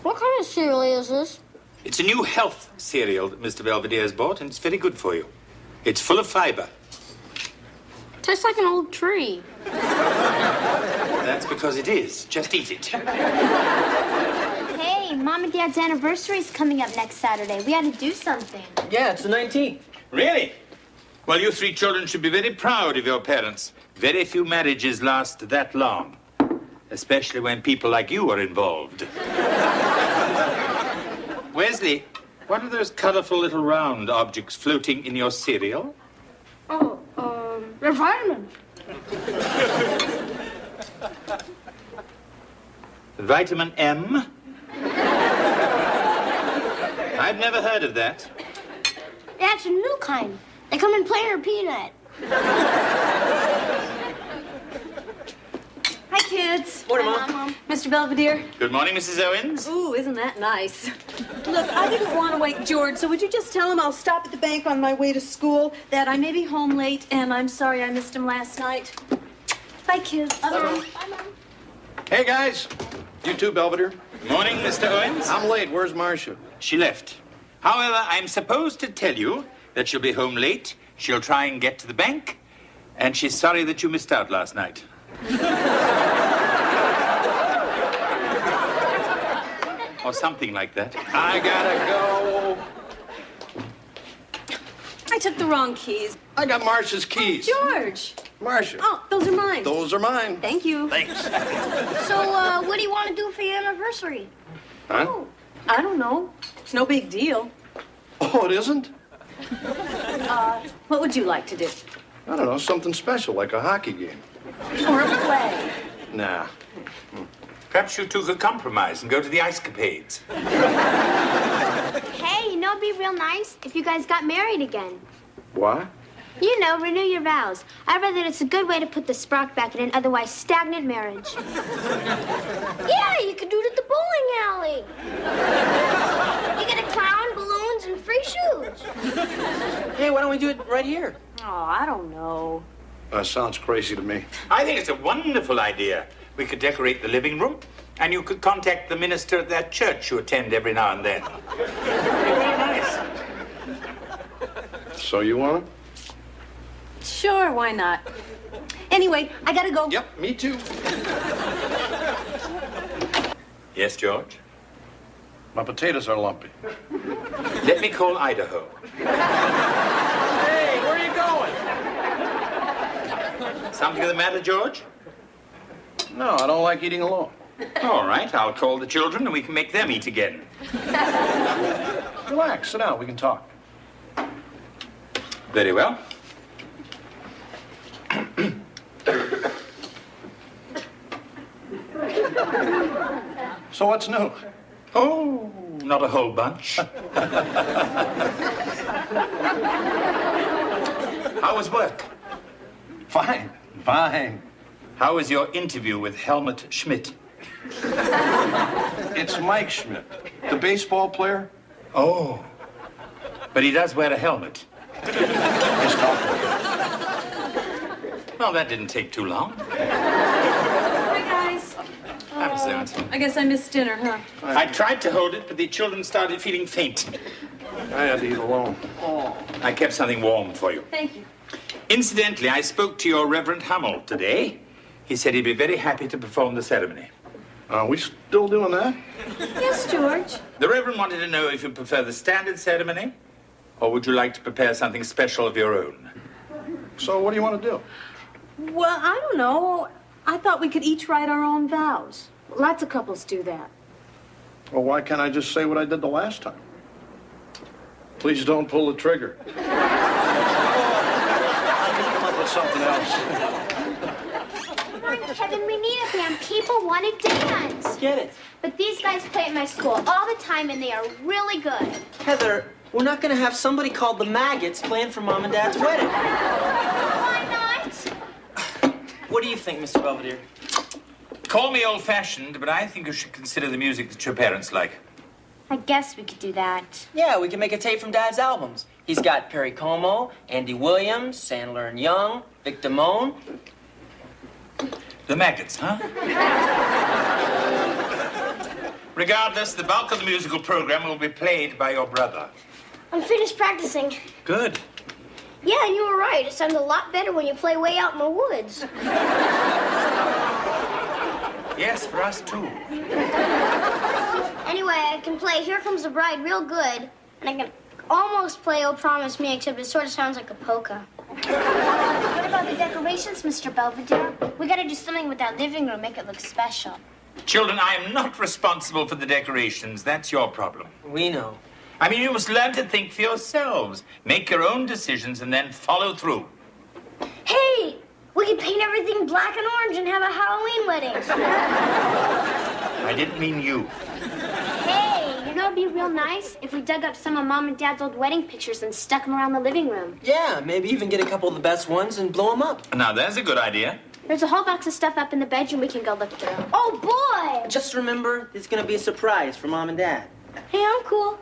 What kind of cereal is this? It's a new health cereal that Mr. Belvedere has bought, and it's very good for you. It's full of fiber. Tastes like an old tree. That's because it is. Just eat it. Hey, Mom and Dad's anniversary is coming up next Saturday. We had to do something. Yeah, it's the 19th. Really? Well, you three children should be very proud of your parents. Very few marriages last that long, especially when people like you are involved. Wesley, what are those colorful little round objects floating in your cereal? Oh, they're vitamins. Vitamin M? I've never heard of that. That's a new kind. They come in plain or peanut. Hi, kids. Morning, Mom. Mr. Belvedere. Good morning, Mrs. Owens. Ooh, isn't that nice? Look, I didn't want to wake George, so would you just tell him I'll stop at the bank on my way to school, that I may be home late, and I'm sorry I missed him last night. Bye, kids. Bye, Mom. Bye, Mom. Hey, guys. You too, Belvedere? Morning, Mr. Owens. I'm late. Where's Marcia? She left. However, I'm supposed to tell you that she'll be home late, she'll try and get to the bank, and she's sorry that you missed out last night. Or something like that. I gotta go. I took the wrong keys. I got Marcia's keys. George. Marcia. Oh, those are mine. Those are mine. Thank you. Thanks. So, what do you want to do for your anniversary? Huh? Oh, I don't know. It's no big deal. Oh, it isn't? What would you like to do? I don't know, something special, like a hockey game. Or a play? Nah. Perhaps you two could compromise and go to the ice capades. Hey, you know it'd be real nice if you guys got married again. What? You know, renew your vows. I read that it's a good way to put the spark back in an otherwise stagnant marriage. Yeah, you could do it at the bowling alley. You get a clown, balloons, and free shoes. Hey, why don't we do it right here? Oh, I don't know. That sounds crazy to me. I think it's a wonderful idea. We could decorate the living room, and you could contact the minister at that church you attend every now and then. Very nice. So you want it? Sure, why not? Anyway, I gotta go. Yep, me too. Yes, George? My potatoes are lumpy. Let me call Idaho. Hey, where are you going? Something the matter, George? No, I don't like eating alone. All right, I'll call the children and we can make them eat again. Relax, sit down, we can talk. Very well. So what's new? Oh, not a whole bunch. How was work? Fine, fine. How was your interview with Helmut Schmidt? It's Mike Schmidt, the baseball player. Oh, but he does wear a helmet. He's talking. Well, that didn't take too long. Hi, guys. Have a seat. I guess I missed dinner, huh? I tried to hold it, but the children started feeling faint. I had to eat alone. I kept something warm for you. Thank you. Incidentally, I spoke to your Reverend Hummel today. He said he'd be very happy to perform the ceremony. Are we still doing that? Yes, George. The Reverend wanted to know if you prefer the standard ceremony, or would you like to prepare something special of your own? So what do you want to do? Well, I don't know. I thought we could each write our own vows. Lots of couples do that. Well, why can't I just say what I did the last time? Please don't pull the trigger. I can come up with something else. Come on, Kevin, we need a band. People want to dance. Get it. But these guys play at my school all the time, and they are really good. Heather, we're not gonna have somebody called the Maggots playing for Mom and Dad's wedding. Why not? What do you think, Mr. Belvedere? Call me old-fashioned, but I think you should consider the music that your parents like. I guess we could do that. Yeah, we can make a tape from Dad's albums. He's got Perry Como, Andy Williams, Sandler and Young, Vic Damone. The Maggots, huh? Regardless, the bulk of the musical program will be played by your brother. I'm finished practicing. Good. Yeah, and you were right. It sounds a lot better when you play way out in the woods. Yes, for us too. Anyway, I can play Here Comes the Bride real good, and I can almost play Oh Promise Me, except it sort of sounds like a polka. What about the decorations, Mr. Belvedere? We gotta do something with that living room, make it look special. Children, I am not responsible for the decorations. That's your problem. We know. I mean, you must learn to think for yourselves. Make your own decisions and then follow through. Hey, we can paint everything black and orange and have a Halloween wedding. I didn't mean you. Hey, you know it'd be real nice if we dug up some of Mom and Dad's old wedding pictures and stuck them around the living room. Yeah, maybe even get a couple of the best ones and blow them up. Now, there's a good idea. There's a whole box of stuff up in the bedroom we can go look through. Oh, boy! Just remember, it's gonna be a surprise for Mom and Dad. Hey, I'm cool.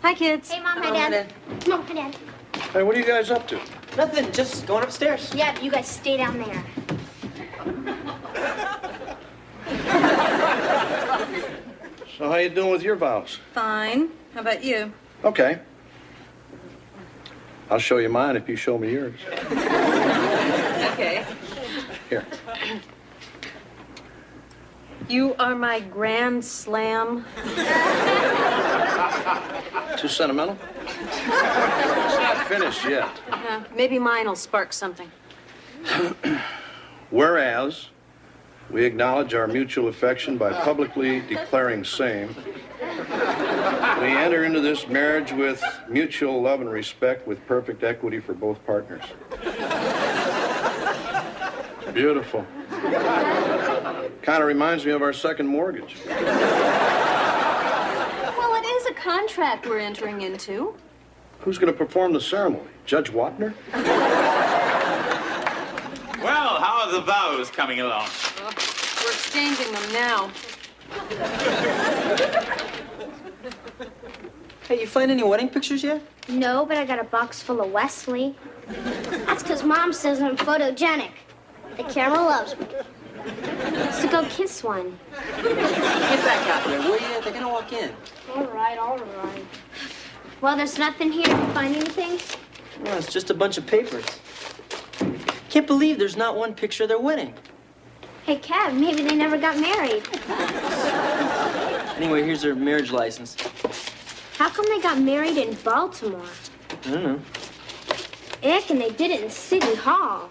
Hi, kids. Hey, Mom, hi, Hello, Dad. Come on, Dad. Hey, what are you guys up to? Nothing, just going upstairs. Yeah, you guys stay down there. So how you doing with your vows? Fine. How about you? Okay. I'll show you mine if you show me yours. Okay. Here. You are my grand slam. Too sentimental? It's not finished yet. Maybe mine will spark something. Whereas we acknowledge our mutual affection by publicly declaring same, we enter into this marriage with mutual love and respect with perfect equity for both partners. Beautiful. Kind of reminds me of our second mortgage. Well, it is a contract we're entering into. Who's going to perform the ceremony? Judge Wapner? Well, how are the vows coming along? We're exchanging them now. Hey, you find any wedding pictures yet? No, but I got a box full of Wesley. That's because Mom says I'm photogenic. The camera loves me. So go kiss one. Get back out there, will you? They're gonna walk in. All right, all right. Well, there's nothing here. Did you find anything? No, it's just a bunch of papers. Can't believe there's not one picture of their wedding. Hey, Kev, maybe they never got married. Anyway, here's their marriage license. How come they got married in Baltimore? I don't know. Ick, and they did it in City Hall.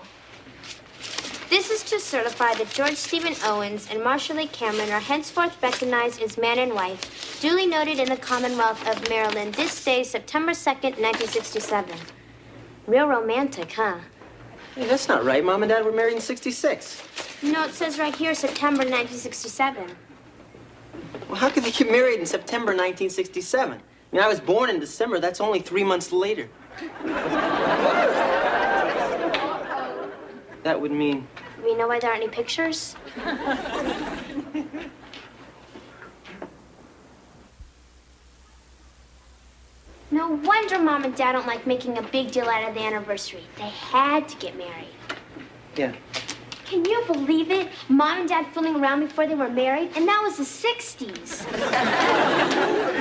This is to certify that George Stephen Owens and Marcia Lee Cameron are henceforth recognized as man and wife, duly noted in the Commonwealth of Maryland this day, September 2nd, 1967. Real romantic, huh? Hey, that's not right. Mom and Dad were married in '66. No, it says right here, September 1967. Well, how could they get married in September 1967? I mean, I was born in December. That's only 3 months later. That would mean... We know why there aren't any pictures? No wonder Mom and Dad don't like making a big deal out of the anniversary. They had to get married. Yeah. Can you believe it? Mom and Dad fooling around before they were married, and that was the 60s.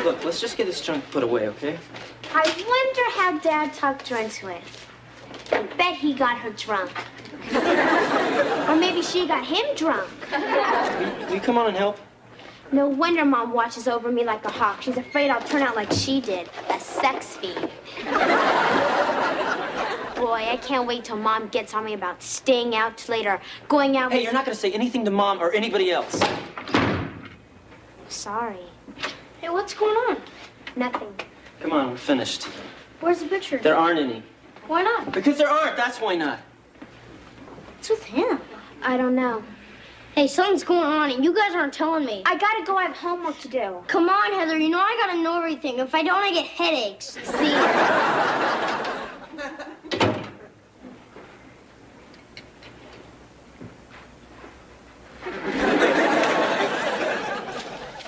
Look, let's just get this junk put away, okay? I wonder how Dad talked her into it. I bet he got her drunk. Or maybe she got him drunk. Will you come on and help? No wonder Mom watches over me like a hawk. She's afraid I'll turn out like she did, a sex fiend. Boy, I can't wait till Mom gets on me about staying out late or going out Hey, with... you're not going to say anything to Mom or anybody else. Sorry. Hey, what's going on? Nothing. Come on, we're finished. Where's the picture? There aren't any. Why not? Because there aren't, that's why not. What's with him? I don't know. Hey, something's going on, and you guys aren't telling me. I gotta go. I have homework to do. Come on, Heather. You know I gotta know everything. If I don't, I get headaches. See?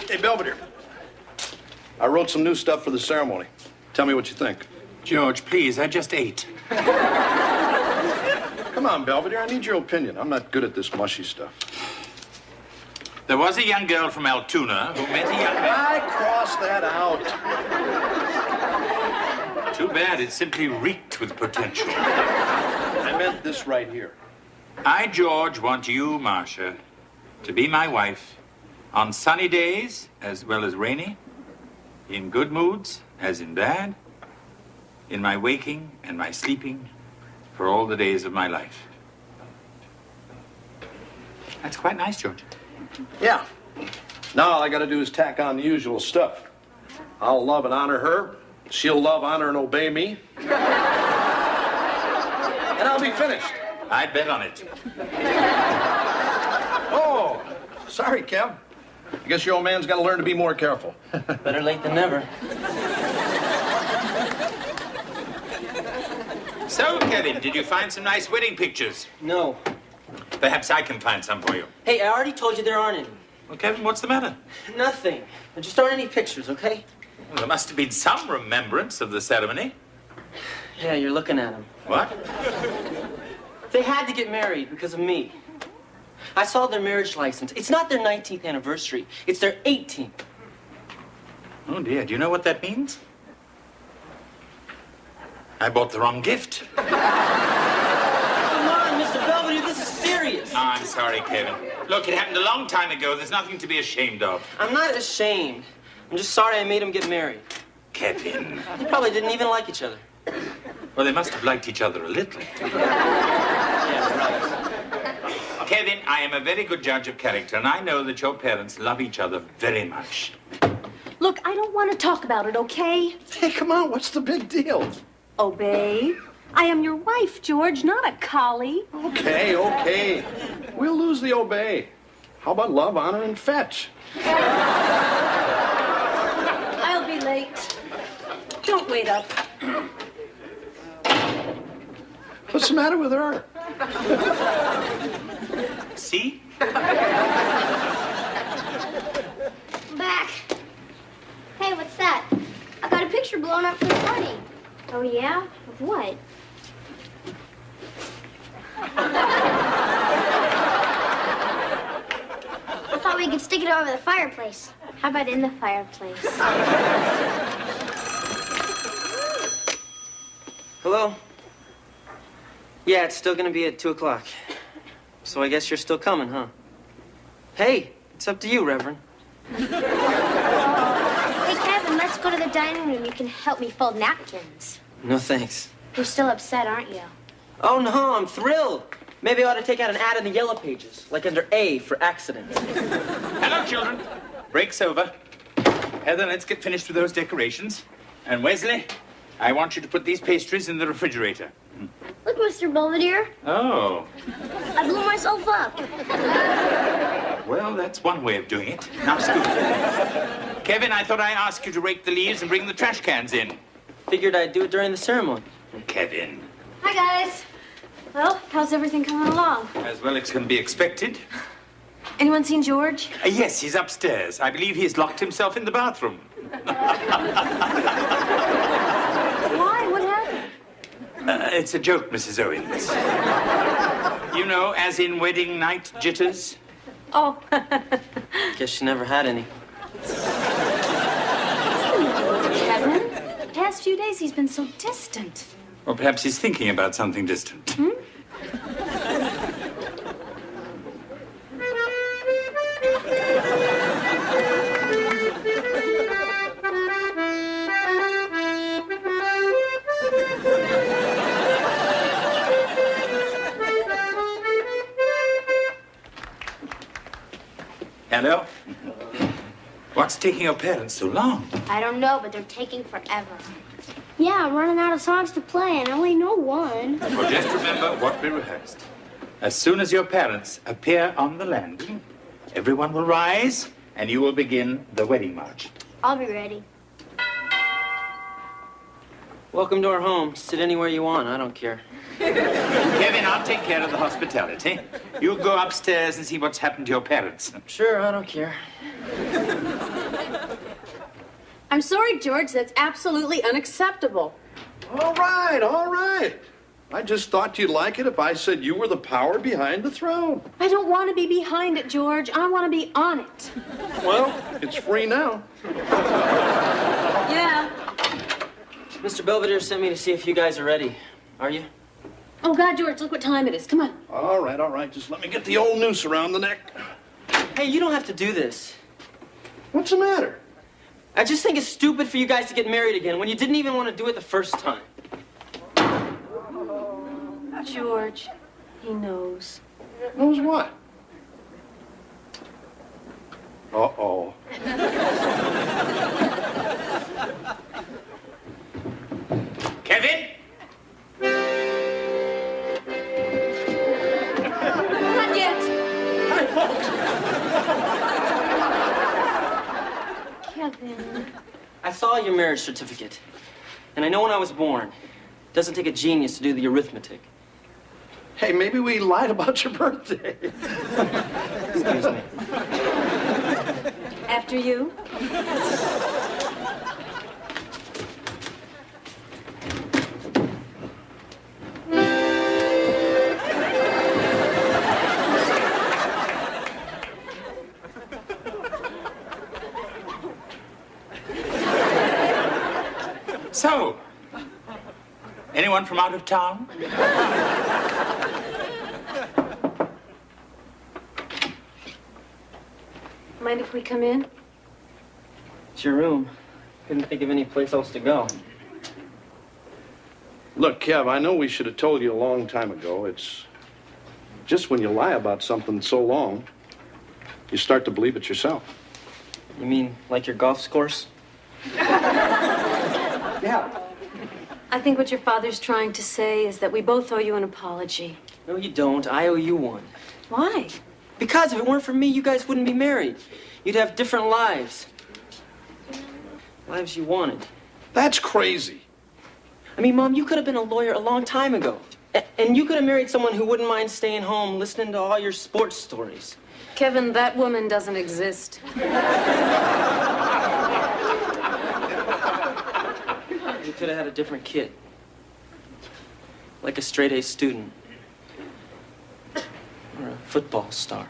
Hey, Belvedere. I wrote some new stuff for the ceremony. Tell me what you think. George, please, I just ate. Come Come on, Belvedere, I need your opinion. I'm not good at this mushy stuff. There was a young girl from Altoona who met a young man. I crossed that out. Too bad, it simply reeked with potential. I meant this right here. I, George, want you, Marcia, to be my wife on sunny days as well as rainy, in good moods as in bad, in my waking and my sleeping, for all the days of my life. That's quite nice, George. Yeah. Now all I gotta do is tack on the usual stuff. I'll love and honor her. She'll love, honor, and obey me. And I'll be finished. I bet on it. Oh, sorry, Kev. I guess your old man's gotta learn to be more careful. Better late than never. So, Kevin, did you find some nice wedding pictures? No. Perhaps I can find some for you. Hey, I already told you there aren't any. Well, Kevin, what's the matter? Nothing. There just aren't any pictures, okay? Well, there must have been some remembrance of the ceremony. Yeah, you're looking at them. What? They had to get married because of me. I saw their marriage license. It's not their 19th anniversary. It's their 18th. Oh, dear. Do you know what that means? I bought the wrong gift. Come on, Mr. Belvedere, this is serious. Oh, I'm sorry, Kevin. Look, it happened a long time ago. There's nothing to be ashamed of. I'm not ashamed. I'm just sorry I made them get married. Kevin. They probably didn't even like each other. Well, they must have liked each other a little. Yeah, right. Kevin, I am a very good judge of character, and I know that your parents love each other very much. Look, I don't want to talk about it, okay? Hey, come on, what's the big deal? Obey. I am your wife, George, not a collie. Okay, okay. We'll lose the obey. How about love, honor, and fetch? I'll be late. Don't wait up. What's the matter with her? See? Back. Hey, what's that? I got a picture blown up for the party. Oh, yeah? Of what? I thought we could stick it over the fireplace. How about in the fireplace? Hello? Yeah, it's still gonna be at 2 o'clock. So I guess you're still coming, huh? Hey, it's up to you, Reverend. Hey, Kevin, let's go to the dining room. You can help me fold napkins. No thanks. You're still upset, aren't you? Oh, no, I'm thrilled. Maybe I ought to take out an ad in the yellow pages, like under A for accidents. Hello, children. Break's over. Heather, let's get finished with those decorations. And Wesley, I want you to put these pastries in the refrigerator. Look, Mr. Belvedere. Oh. I blew myself up. Well, that's one way of doing it. Now, scoot. Kevin, I thought I'd ask you to rake the leaves and bring the trash cans in. Figured I'd do it during the ceremony. Kevin. Hi, guys. Well, how's everything coming along? As well as can be expected. Anyone seen George? Yes, he's upstairs. I believe he's locked himself in the bathroom. Why? What happened? It's a joke, Mrs. Owens. You know, as in wedding night jitters. Oh. Guess she never had any. Kevin? The past few days he's been so distant. Or perhaps he's thinking about something distant. Hello? What's taking your parents so long? I don't know, but they're taking forever. Yeah, I'm running out of songs to play, and I only know one. Well, just remember what we rehearsed. As soon as your parents appear on the landing, everyone will rise, and you will begin the wedding march. I'll be ready. Welcome to our home. Sit anywhere you want. I don't care. Kevin, I'll take care of the hospitality. You go upstairs and see what's happened to your parents. Sure, I don't care. I'm sorry, George. That's absolutely unacceptable. All right, all right. I just thought you'd like it if I said you were the power behind the throne. I don't want to be behind it, George. I want to be on it. Well, it's free now. Yeah. Mr. Belvedere sent me to see if you guys are ready. Are you? Oh, God, George, look what time it is. Come on. All right. Just let me get the old noose around the neck. Hey, you don't have to do this. What's the matter? I just think it's stupid for you guys to get married again when you didn't even want to do it the first time. George, he knows. Knows what? Uh-oh. Kevin? Not yet. Hi, folks. Kevin. I saw your marriage certificate, and I know when I was born. It doesn't take a genius to do the arithmetic. Hey, maybe we lied about your birthday. Excuse me. After you? So, anyone from out of town? Mind if we come in? It's your room. Couldn't think of any place else to go. Look, Kev, I know we should have told you a long time ago. It's just when you lie about something so long, you start to believe it yourself. You mean like your golf scores? Yeah. I think what your father's trying to say is that we both owe you an apology. No, you don't. I owe you one. Why? Because if it weren't for me, you guys wouldn't be married. You'd have different lives. Lives you wanted. That's crazy. I mean, Mom, you could have been a lawyer a long time ago. And you could have married someone who wouldn't mind staying home listening to all your sports stories. Kevin, that woman doesn't exist. You could have had a different kid. Like a straight-A student. Or a football star.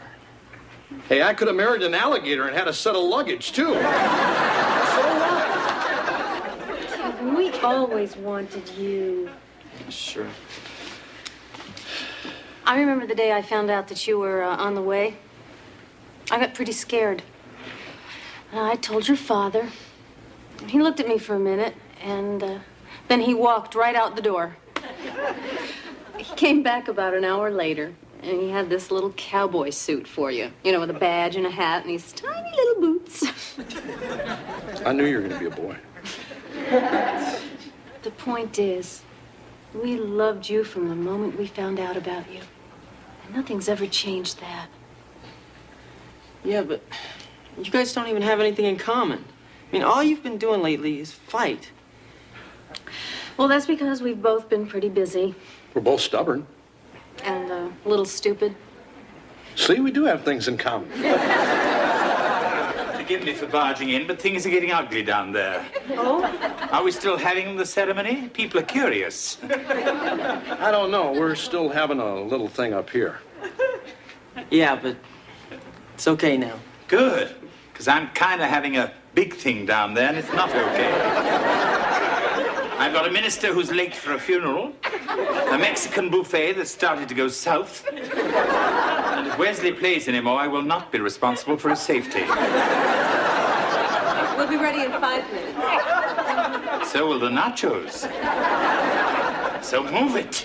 Hey, I could have married an alligator and had a set of luggage, too. Kevin, we always wanted you. Sure. I remember the day I found out that you were on the way. I got pretty scared. I told your father. He looked at me for a minute, and then he walked right out the door. He came back about an hour later, and he had this little cowboy suit for you. You know, with a badge and a hat and these tiny little boots. I knew you were going to be a boy. The point is, we loved you from the moment we found out about you. And nothing's ever changed that. Yeah, but you guys don't even have anything in common. I mean, all you've been doing lately is fight. Well, that's because we've both been pretty busy. We're both stubborn. And a little stupid. See, we do have things in common. Forgive me for barging in, but things are getting ugly down there. Oh? Are we still having the ceremony? People are curious. I don't know. We're still having a little thing up here. Yeah, but it's okay now. Good, because I'm kind of having a big thing down there, and it's not okay. I've got a minister who's late for a funeral, a Mexican buffet that's started to go south, and if Wesley plays anymore, I will not be responsible for his safety. We'll be ready in 5 minutes. So will the nachos. So move it.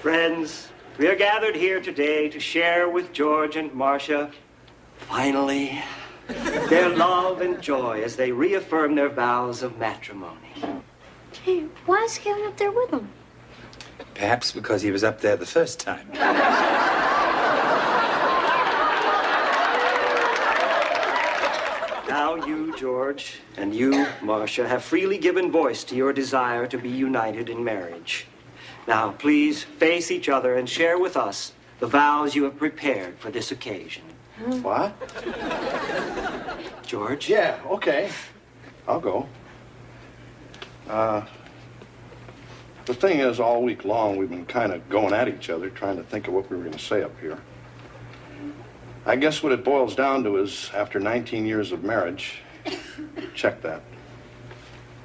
Friends, we are gathered here today to share with George and Marcia, finally, their love and joy as they reaffirm their vows of matrimony. Hey, why is Kevin up there with them? Perhaps because he was up there the first time. Now you, George, and you, Marcia, have freely given voice to your desire to be united in marriage. Now, please face each other and share with us the vows you have prepared for this occasion. What? George? Yeah, okay. I'll go. The thing is, all week long, we've been kind of going at each other, trying to think of what we were going to say up here. I guess what it boils down to is, after 19 years of marriage, check that,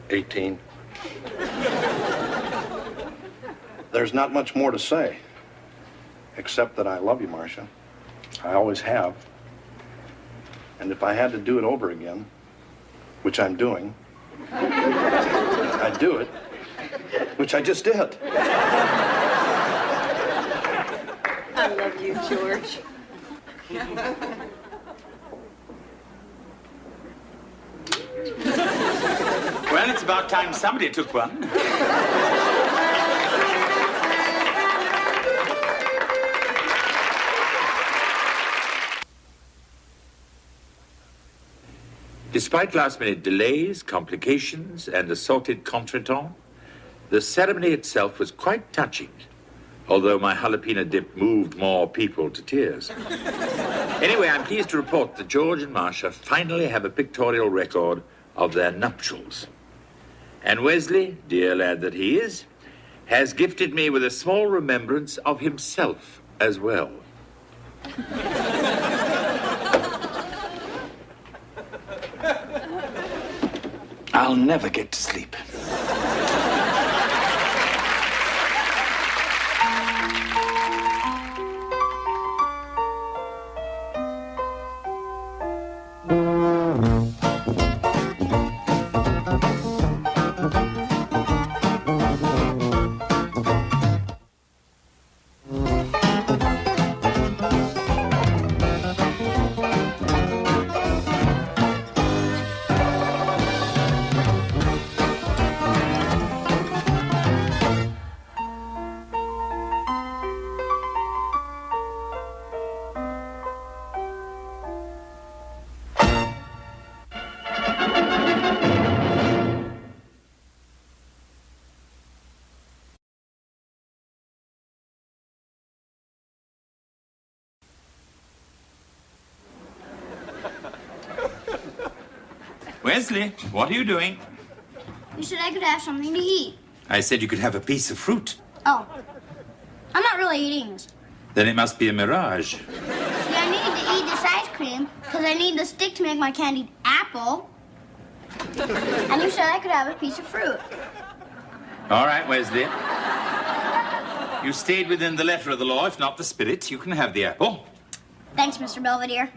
18, there's not much more to say, except that I love you, Marcia. I always have. And if I had to do it over again, which I'm doing, I'd do it, which I just did. I love you, George. Well, it's about time somebody took one. Despite last-minute delays, complications, and assorted contretemps, the ceremony itself was quite touching, although my jalapeno dip moved more people to tears. Anyway, I'm pleased to report that George and Marcia finally have a pictorial record of their nuptials. And Wesley, dear lad that he is, has gifted me with a small remembrance of himself as well. I'll never get to sleep. Wesley, what are you doing? You said I could have something to eat. I said you could have a piece of fruit. Oh. I'm not really eating this. Then it must be a mirage. See, I needed to eat this ice cream because I need the stick to make my candied apple. And you said I could have a piece of fruit. All right, Wesley. You stayed within the letter of the law, if not the spirit. You can have the apple. Thanks, Mr. Belvedere.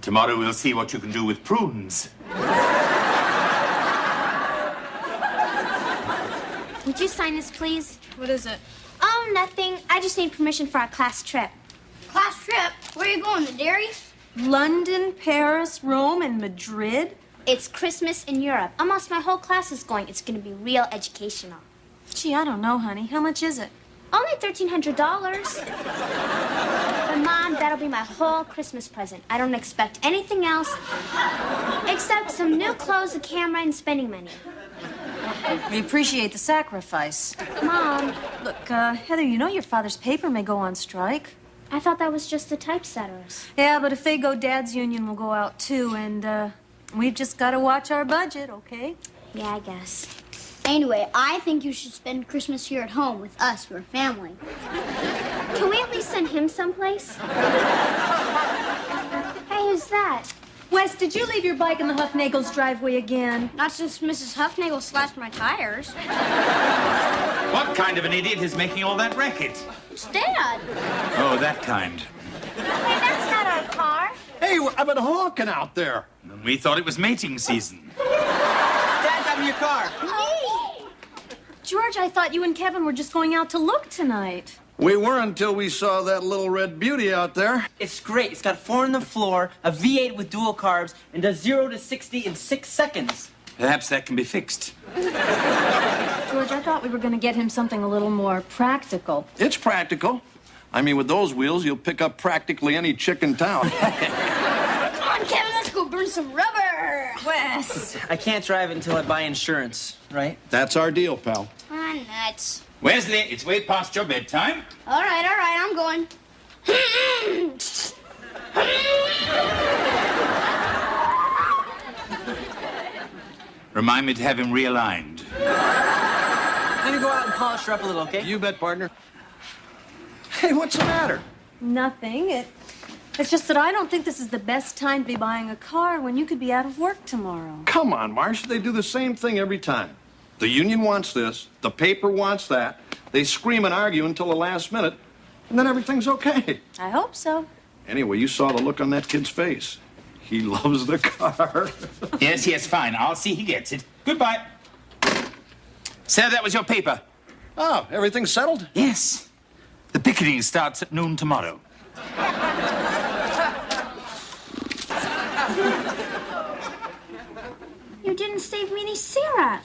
Tomorrow we'll see what you can do with prunes. Would you sign this, please? What is it? Oh, nothing. I just need permission for our class trip. Class trip? Where are you going, the dairy? London, Paris, Rome, and Madrid? It's Christmas in Europe. Almost my whole class is going. It's going to be real educational. Gee, I don't know, honey. How much is it? Only $1,300. But, Mom, that'll be my whole Christmas present. I don't expect anything else except some new clothes, a camera, and spending money. We appreciate the sacrifice. Mom, Look, Heather, you know your father's paper may go on strike. I thought that was just the typesetters. Yeah, but if they go, Dad's union will go out too, and we've just got to watch our budget, okay? Yeah, I guess. Anyway, I think you should spend Christmas here at home with us, your family. Can we at least send him someplace? Hey, who's that? Wes, did you leave your bike in the Huffnagel's driveway again? Not since Mrs. Huffnagel slashed my tires. What kind of an idiot is making all that racket? It's Dad. Oh, that kind. Hey, that's not our car. Hey, I've been honking out there. We thought it was mating season. Dad got me a car. George, I thought you and Kevin were just going out to look tonight. We were until we saw that little red beauty out there. It's great. It's got 4 on the floor, a V8 with dual carbs, and does 0 to 60 in 6 seconds. Perhaps that can be fixed. George, I thought we were going to get him something a little more practical. It's practical. I mean, with those wheels, you'll pick up practically any chick in town. Come on, Kevin, let's go burn some rubber. Wes. I can't drive it until I buy insurance, right? That's our deal, pal. Ah, nuts. Wesley, it's way past your bedtime. All right, I'm going. Remind me to have him realigned. Let me go out and polish her up a little, okay? You bet, partner. Hey, what's the matter? Nothing. It's just that I don't think this is the best time to be buying a car when you could be out of work tomorrow. Come on, Marcia. They do the same thing every time. The union wants this, the paper wants that. They scream and argue until the last minute, and then everything's okay. I hope so. Anyway, you saw the look on that kid's face. He loves the car. Yes, fine. I'll see he gets it. Goodbye. Sir, that was your paper. Oh, everything's settled? Yes. The picketing starts at noon tomorrow. You didn't save me any syrup.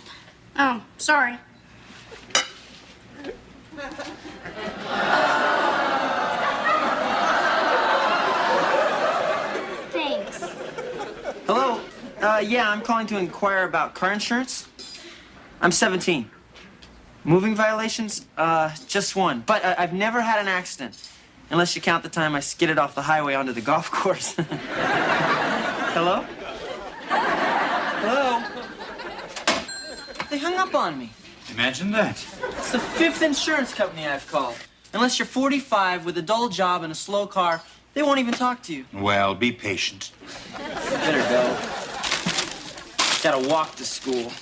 Oh, sorry. Thanks. Hello? Yeah, I'm calling to inquire about car insurance. I'm 17. Moving violations? Just one. But I've never had an accident. Unless you count the time I skidded off the highway onto the golf course. Hello? Hello? They hung up on me. Imagine that. It's the 5th insurance company I've called. Unless you're 45 with a dull job and a slow car, they won't even talk to you. Well, be patient. Better go. Gotta walk to school.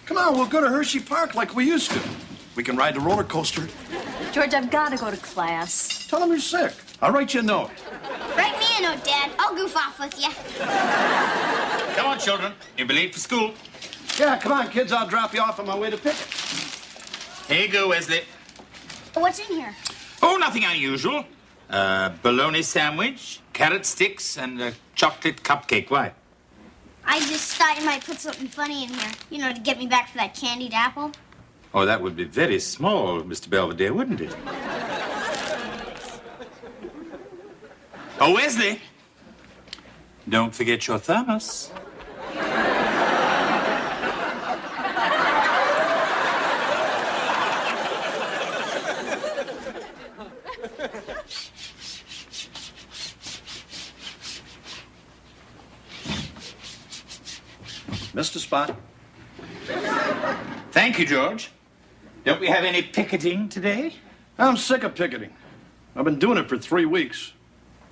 Come on, we'll go to Hershey Park like we used to. We can ride the roller coaster. George, I've got to go to class. Tell them you're sick. I'll write you a note. Write me a note, Dad. I'll goof off with you. Come on, children. You'll be late for school. Yeah, come on, kids. I'll drop you off on my way to pick it. Here you go, Wesley. What's in here? Oh, nothing unusual. Bologna sandwich, carrot sticks, and a chocolate cupcake. Why? I just thought you might put something funny in here. You know, to get me back for that candied apple. Oh, that would be very small, Mr. Belvedere, wouldn't it? Oh, Wesley, don't forget your thermos. Missed a spot. Thank you, George. Don't we have any picketing today? I'm sick of picketing. I've been doing it for 3 weeks.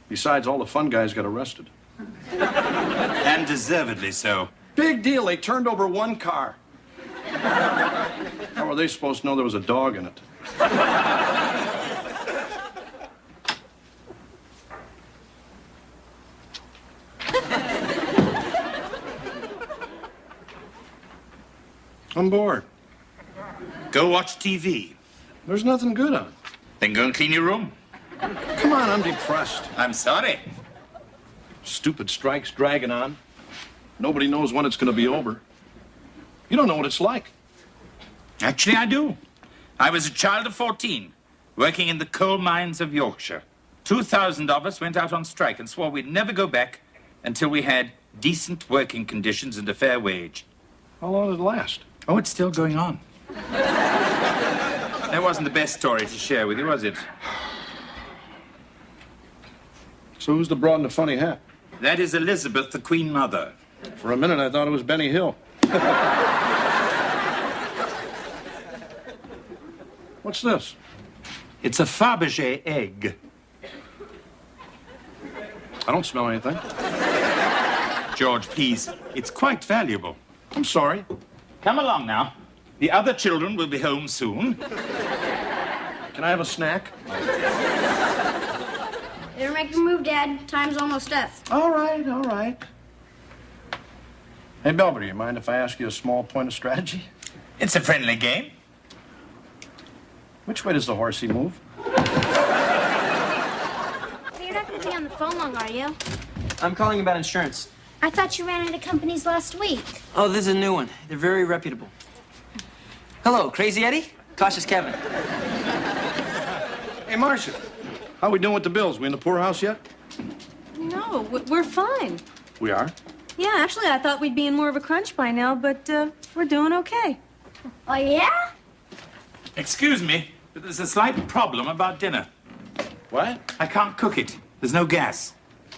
Besides, all the fun guys got arrested. And deservedly so. Big deal. They turned over one car. How were they supposed to know there was a dog in it? I'm bored. Go watch TV. There's nothing good on. Then go and clean your room. Come on, I'm depressed. I'm sorry. Stupid strike's dragging on. Nobody knows when it's going to be over. You don't know what it's like. Actually, I do. I was a child of 14, working in the coal mines of Yorkshire. 2,000 of us went out on strike and swore we'd never go back until we had decent working conditions and a fair wage. How long did it last? Oh, it's still going on. That wasn't the best story to share with you, was it? So who's the broad in the funny hat? That is Elizabeth, the Queen Mother. For a minute, I thought it was Benny Hill. What's this? It's a Fabergé egg. I don't smell anything. George, please. It's quite valuable. I'm sorry. Come along now. The other children will be home soon. Can I have a snack? Better make your move, Dad. Time's almost up. All right, all right. Hey, Belvedere, you mind if I ask you a small point of strategy? It's a friendly game. Which way does the horsey move? You're not going to be on the phone long, are you? I'm calling about insurance. I thought you ran into companies last week. Oh, this is a new one. They're very reputable. Hello, Crazy Eddie? Cautious Kevin. Hey, Marcia, how we doing with the bills? We in the poorhouse yet? No, we're fine. We are? Yeah, actually, I thought we'd be in more of a crunch by now, but we're doing okay. Oh, yeah? Excuse me, but there's a slight problem about dinner. What? I can't cook it. There's no gas.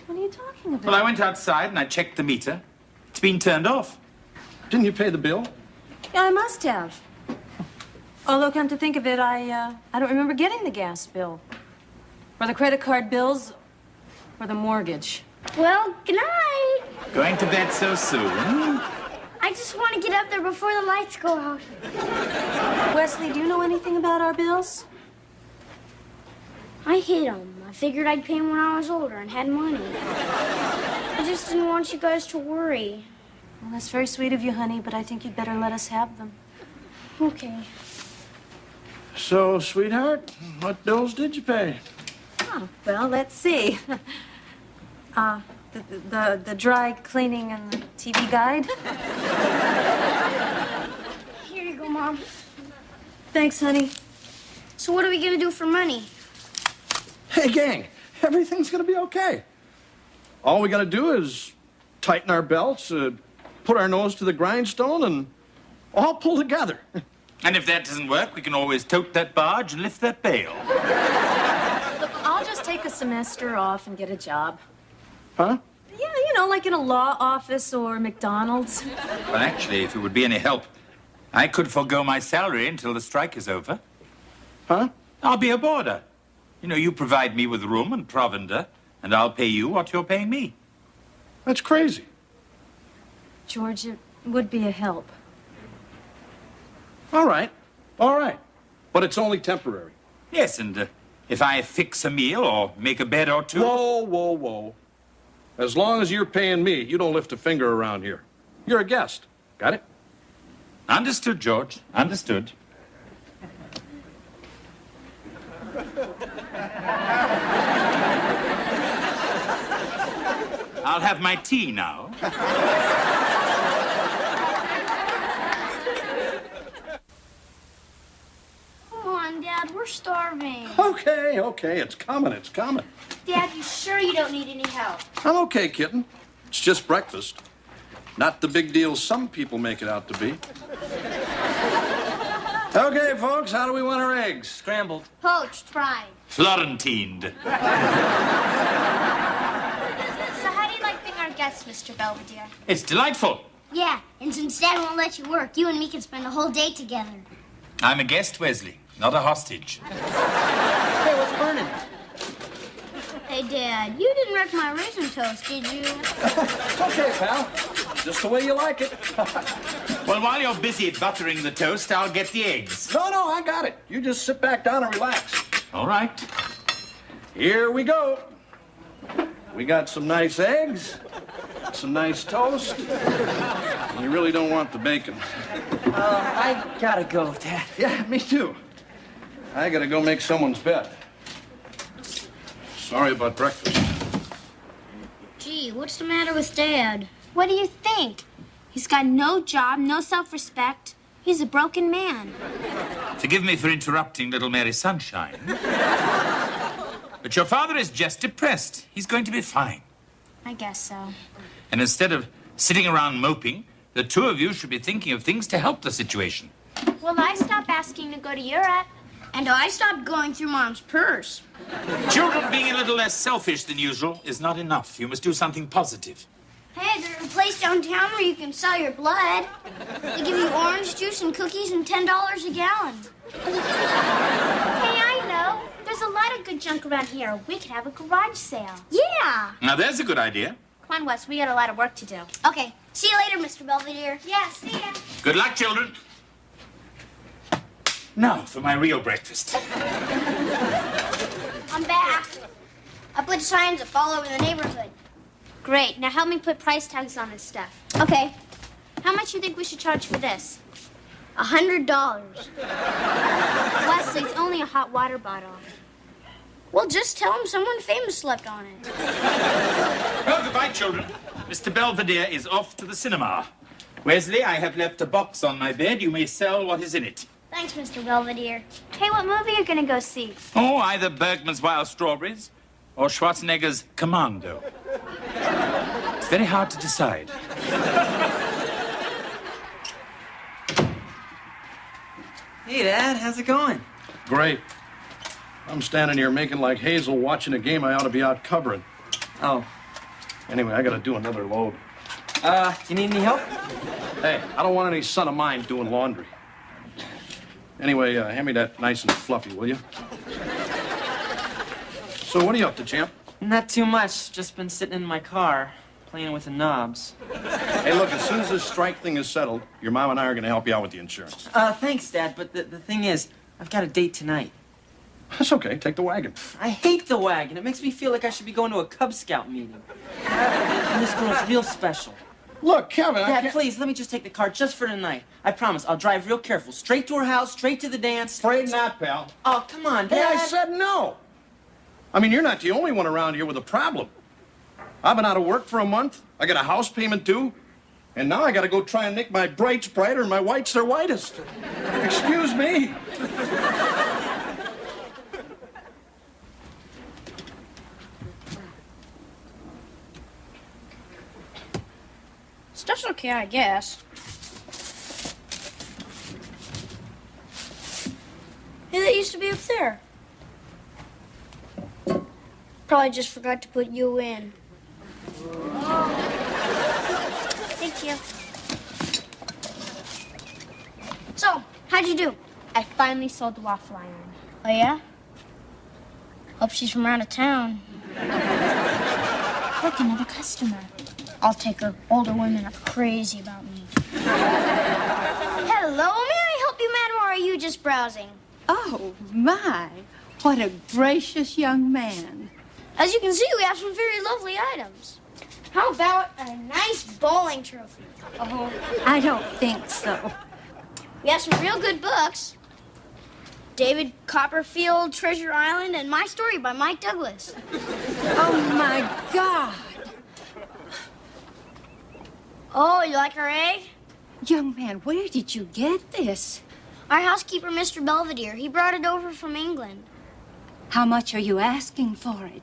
What are you talking about? Well, I went outside and I checked the meter. It's been turned off. Didn't you pay the bill? Yeah, I must have. Although, come to think of it, I don't remember getting the gas bill. Or the credit card bills, or the mortgage. Well, good night. Going to bed so soon? I just want to get up there before the lights go out. Wesley, do you know anything about our bills? I hid them. I figured I'd pay them when I was older and had money. I just didn't want you guys to worry. Well, that's very sweet of you, honey, but I think you'd better let us have them. Okay. So, sweetheart, what bills did you pay? Oh, well, let's see. The dry cleaning and the TV guide. Here you go, Mom. Thanks, honey. So what are we gonna do for money? Hey, gang, everything's gonna be okay. All we gotta do is tighten our belts, put our nose to the grindstone, and all pull together. And if that doesn't work, we can always tote that barge and lift that bale. Look, I'll just take a semester off and get a job. Huh? Yeah, you know, like in a law office or McDonald's. Well, actually, if it would be any help, I could forego my salary until the strike is over. Huh? I'll be a boarder. You know, you provide me with room and provender, and I'll pay you what you're paying me. That's crazy. George, it would be a help. All right. But it's only temporary. Yes, and if I fix a meal or make a bed or two... Whoa. As long as you're paying me, you don't lift a finger around here. You're a guest. Got it? Understood, George. Understood. I'll have my tea now. Come on, Dad, we're starving. Okay. It's coming. Dad, you sure you don't need any help? I'm okay, kitten. It's just breakfast. Not the big deal some people make it out to be. Okay, folks, how do we want our eggs? Scrambled. Poached, fried. Florentined. So how do you like being our guest, Mr. Belvedere? It's delightful. Yeah, and since Dad won't let you work, you and me can spend the whole day together. I'm a guest, Wesley, not a hostage. Hey, what's burning? Hey, Dad, you didn't wreck my raisin toast, did you? It's okay, pal. Just the way you like it. Well, while you're busy buttering the toast, I'll get the eggs. No, I got it. You just sit back down and relax. All right. Here we go. We got some nice eggs, some nice toast. You really don't want the bacon. I gotta go, Dad. Yeah, me too. I gotta go make someone's bed. Sorry about breakfast. Gee, what's the matter with Dad? What do you think? He's got no job, no self-respect. He's a broken man. Forgive me for interrupting little Mary Sunshine. But your father is just depressed. He's going to be fine. I guess so. And instead of sitting around moping, the two of you should be thinking of things to help the situation. Well, I stopped asking to go to Europe. And I stopped going through Mom's purse. Children being a little less selfish than usual is not enough. You must do something positive. Hey, there's a place downtown where you can sell your blood. They give you orange juice and cookies and $10 a gallon. Hey, I know. There's a lot of good junk around here. We could have a garage sale. Yeah. Now, there's a good idea. Come on, Wes. We got a lot of work to do. Okay, see you later, Mr. Belvedere. Yeah, see ya. Good luck, children. Now for my real breakfast. I'm back. I put signs up all over the neighborhood. Great. Now help me put price tags on this stuff. Okay, How much do you think we should charge for this? $100. Wesley, it's only a hot water bottle. Well, just tell him someone famous slept on it. Well, goodbye, children. Mr. Belvedere is off to the cinema. Wesley, I have left a box on my bed. You may sell what is in it. Thanks, Mr. Belvedere. Hey, what movie are you gonna go see? Oh, either Bergman's Wild Strawberries or Schwarzenegger's Commando? It's very hard to decide. Hey, Dad, how's it going? Great. I'm standing here making like Hazel watching a game I ought to be out covering. Oh. Anyway, I gotta do another load. You need any help? Hey, I don't want any son of mine doing laundry. Anyway, hand me that nice and fluffy, will you? So what are you up to, champ? Not too much. Just been sitting in my car, playing with the knobs. Hey, look, as soon as this strike thing is settled, your mom and I are gonna help you out with the insurance. Thanks, Dad, but the thing is, I've got a date tonight. That's okay, take the wagon. I hate the wagon. It makes me feel like I should be going to a Cub Scout meeting. And this girl's real special. Look, Kevin, I Dad, can't... please, let me just take the car just for tonight. I promise, I'll drive real careful. Straight to her house, straight to the dance. Afraid not, pal. Oh, come on, Hey, Dad. I said no. I mean, you're not the only one around here with a problem. I've been out of work for a month. I got a house payment due. And now I gotta go try and make my brights brighter and my whites their whitest. Excuse me. Stuff's okay, I guess. Hey, that used to be up there. Probably just forgot to put you in. Thank you. So, how'd you do? I finally sold the waffle iron. Oh, yeah? Hope she's from out of town. Look, another customer. I'll take her. Older women are crazy about me. Hello, may I help you, madam, or are you just browsing? Oh, my. What a gracious young man. As you can see, we have some very lovely items. How about a nice bowling trophy? Oh, I don't think so. We have some real good books. David Copperfield, Treasure Island, and My Story by Mike Douglas. Oh, my God. Oh, you like our egg? Young man, where did you get this? Our housekeeper, Mr. Belvedere, he brought it over from England. How much are you asking for it?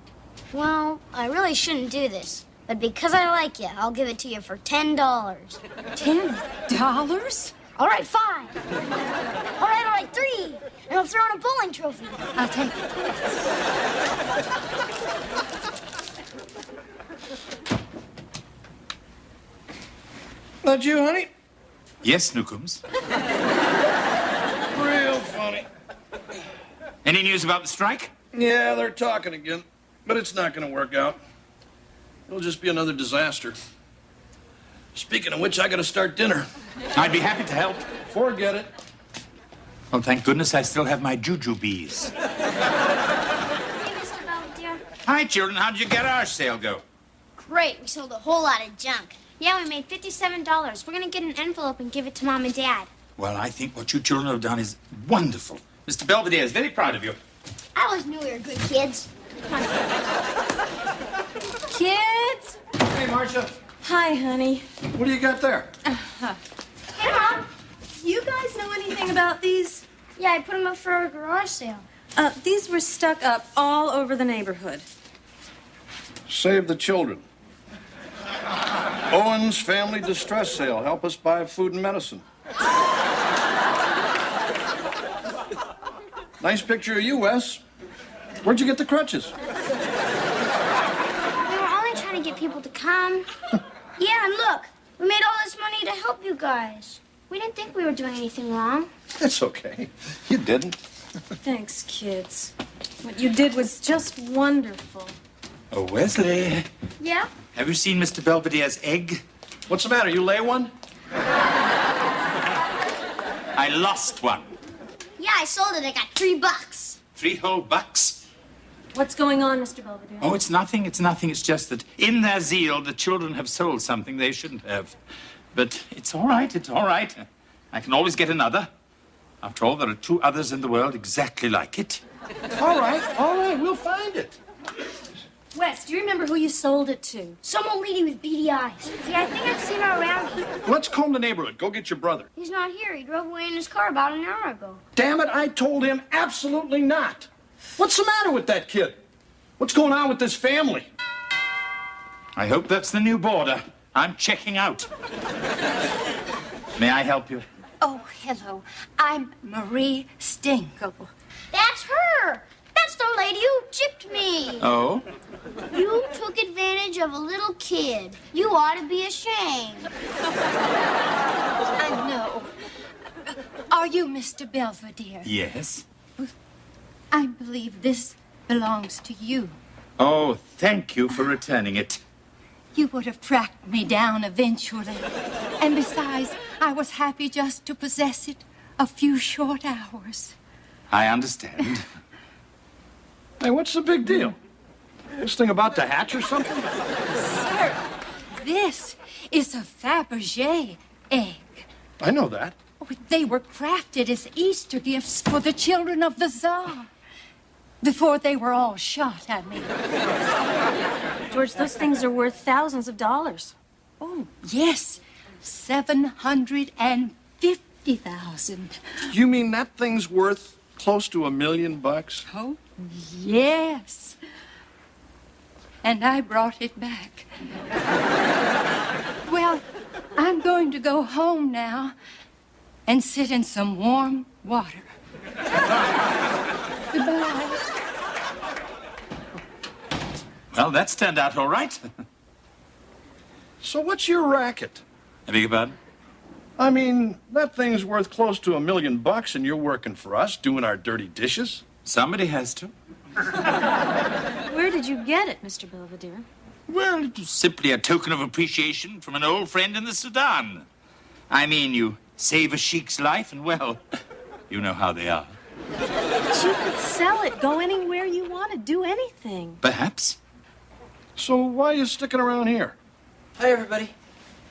Well, I really shouldn't do this, but because I like you, I'll give it to you for $10. $10? All right, 5. All right, 3. And I'll throw in a bowling trophy. I'll take it. That you, honey? Yes, Snookums. Real funny. Any news about the strike? Yeah, they're talking again, but it's not gonna work out. It'll just be another disaster. Speaking of which, I gotta start dinner. I'd be happy to help. Forget it. Well, thank goodness I still have my juju bees. Hey, Mr. Belvedere. Hi, children. How did you get our sale go? Great, we sold a whole lot of junk. Yeah, we made $57. We're gonna get an envelope and give it to Mom and Dad. Well, I think what you children have done is wonderful. Mr. Belvedere is very proud of you. I always knew we were good kids. Kids? Hey, Marcia, Hi, honey. what do you got there? Hey, Mom. You guys know anything about these? Yeah, I put them up for a garage sale. These were stuck up all over the neighborhood. Save the children. Owen's Family Distress Sale. Help us buy food and medicine. Nice picture of you, Wes. Where'd you get the crutches? We were only trying to get people to come. Yeah, and look, we made all this money to help you guys. We didn't think we were doing anything wrong. That's okay. You didn't. Thanks, kids. What you did was just wonderful. Oh, Wesley. Yeah? Have you seen Mr. Belvedere's egg? What's the matter? You lay one? I lost one. Yeah, I sold it. I got $3. 3 whole bucks. What's going on, Mr. Belvedere? Oh, it's nothing. It's nothing. It's just that in their zeal, the children have sold something they shouldn't have. But it's all right. It's all right. I can always get another. After all, there are 2 others in the world exactly like it. All right. We'll find it. Wes, do you remember who you sold it to? Some old lady with beady eyes. Yeah, I think I've seen her around here. Let's comb the neighborhood. Go get your brother. He's not here. He drove away in his car about an hour ago. Damn it, I told him absolutely not. What's the matter with that kid? What's going on with this family? I hope that's the new border. I'm checking out. May I help you? Oh, hello. I'm Marie Stingle. That's her. That's the lady who gypped me. Oh? You took advantage of a little kid. You ought to be ashamed. I know. Are you Mr. Belvedere? Yes. I believe this belongs to you. Oh, thank you for returning it. You would have tracked me down eventually. And besides, I was happy just to possess it a few short hours. I understand. Hey, what's the big deal? This thing about to hatch or something? Sir, this is a Fabergé egg. I know that. Oh, they were crafted as Easter gifts for the children of the Tsar. Before they were all shot, I mean. George, those things are worth thousands of dollars. Oh, yes. 750,000. You mean that thing's worth close to $1 million? Oh, yes. And I brought it back. Well, I'm going to go home now and sit in some warm water. Goodbye. Well, that's turned out all right. So what's your racket? I beg your pardon? I mean, that thing's worth close to $1 million, and you're working for us, doing our dirty dishes. Somebody has to. Where did you get it, Mr. Belvedere? Well, it was simply a token of appreciation from an old friend in the Sudan. I mean, you save a sheik's life, and well, you know how they are. But you could sell it, go anywhere you want to, do anything. Perhaps. So why are you sticking around here? Hi, everybody.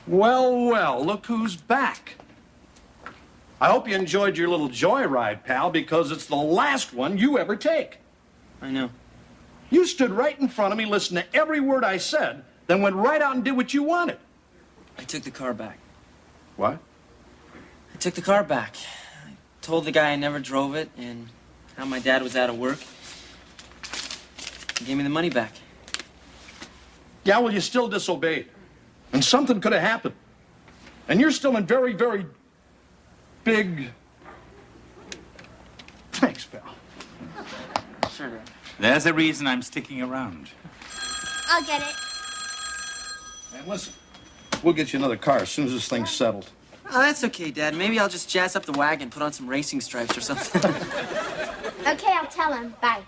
Well, well, look who's back. I hope you enjoyed your little joyride, pal, because it's the last one you ever take. I know. You stood right in front of me, listened to every word I said, then went right out and did what you wanted. I took the car back. What? I took the car back. I told the guy I never drove it and how my dad was out of work. He gave me the money back. Yeah, well, you still disobeyed. And something could have happened. And you're still in very, very big... Thanks, pal. Sure, Dad. There's a reason I'm sticking around. I'll get it. And listen, we'll get you another car as soon as this thing's settled. Oh, that's okay, Dad. Maybe I'll just jazz up the wagon, put on some racing stripes or something. Okay, I'll tell him. Bye.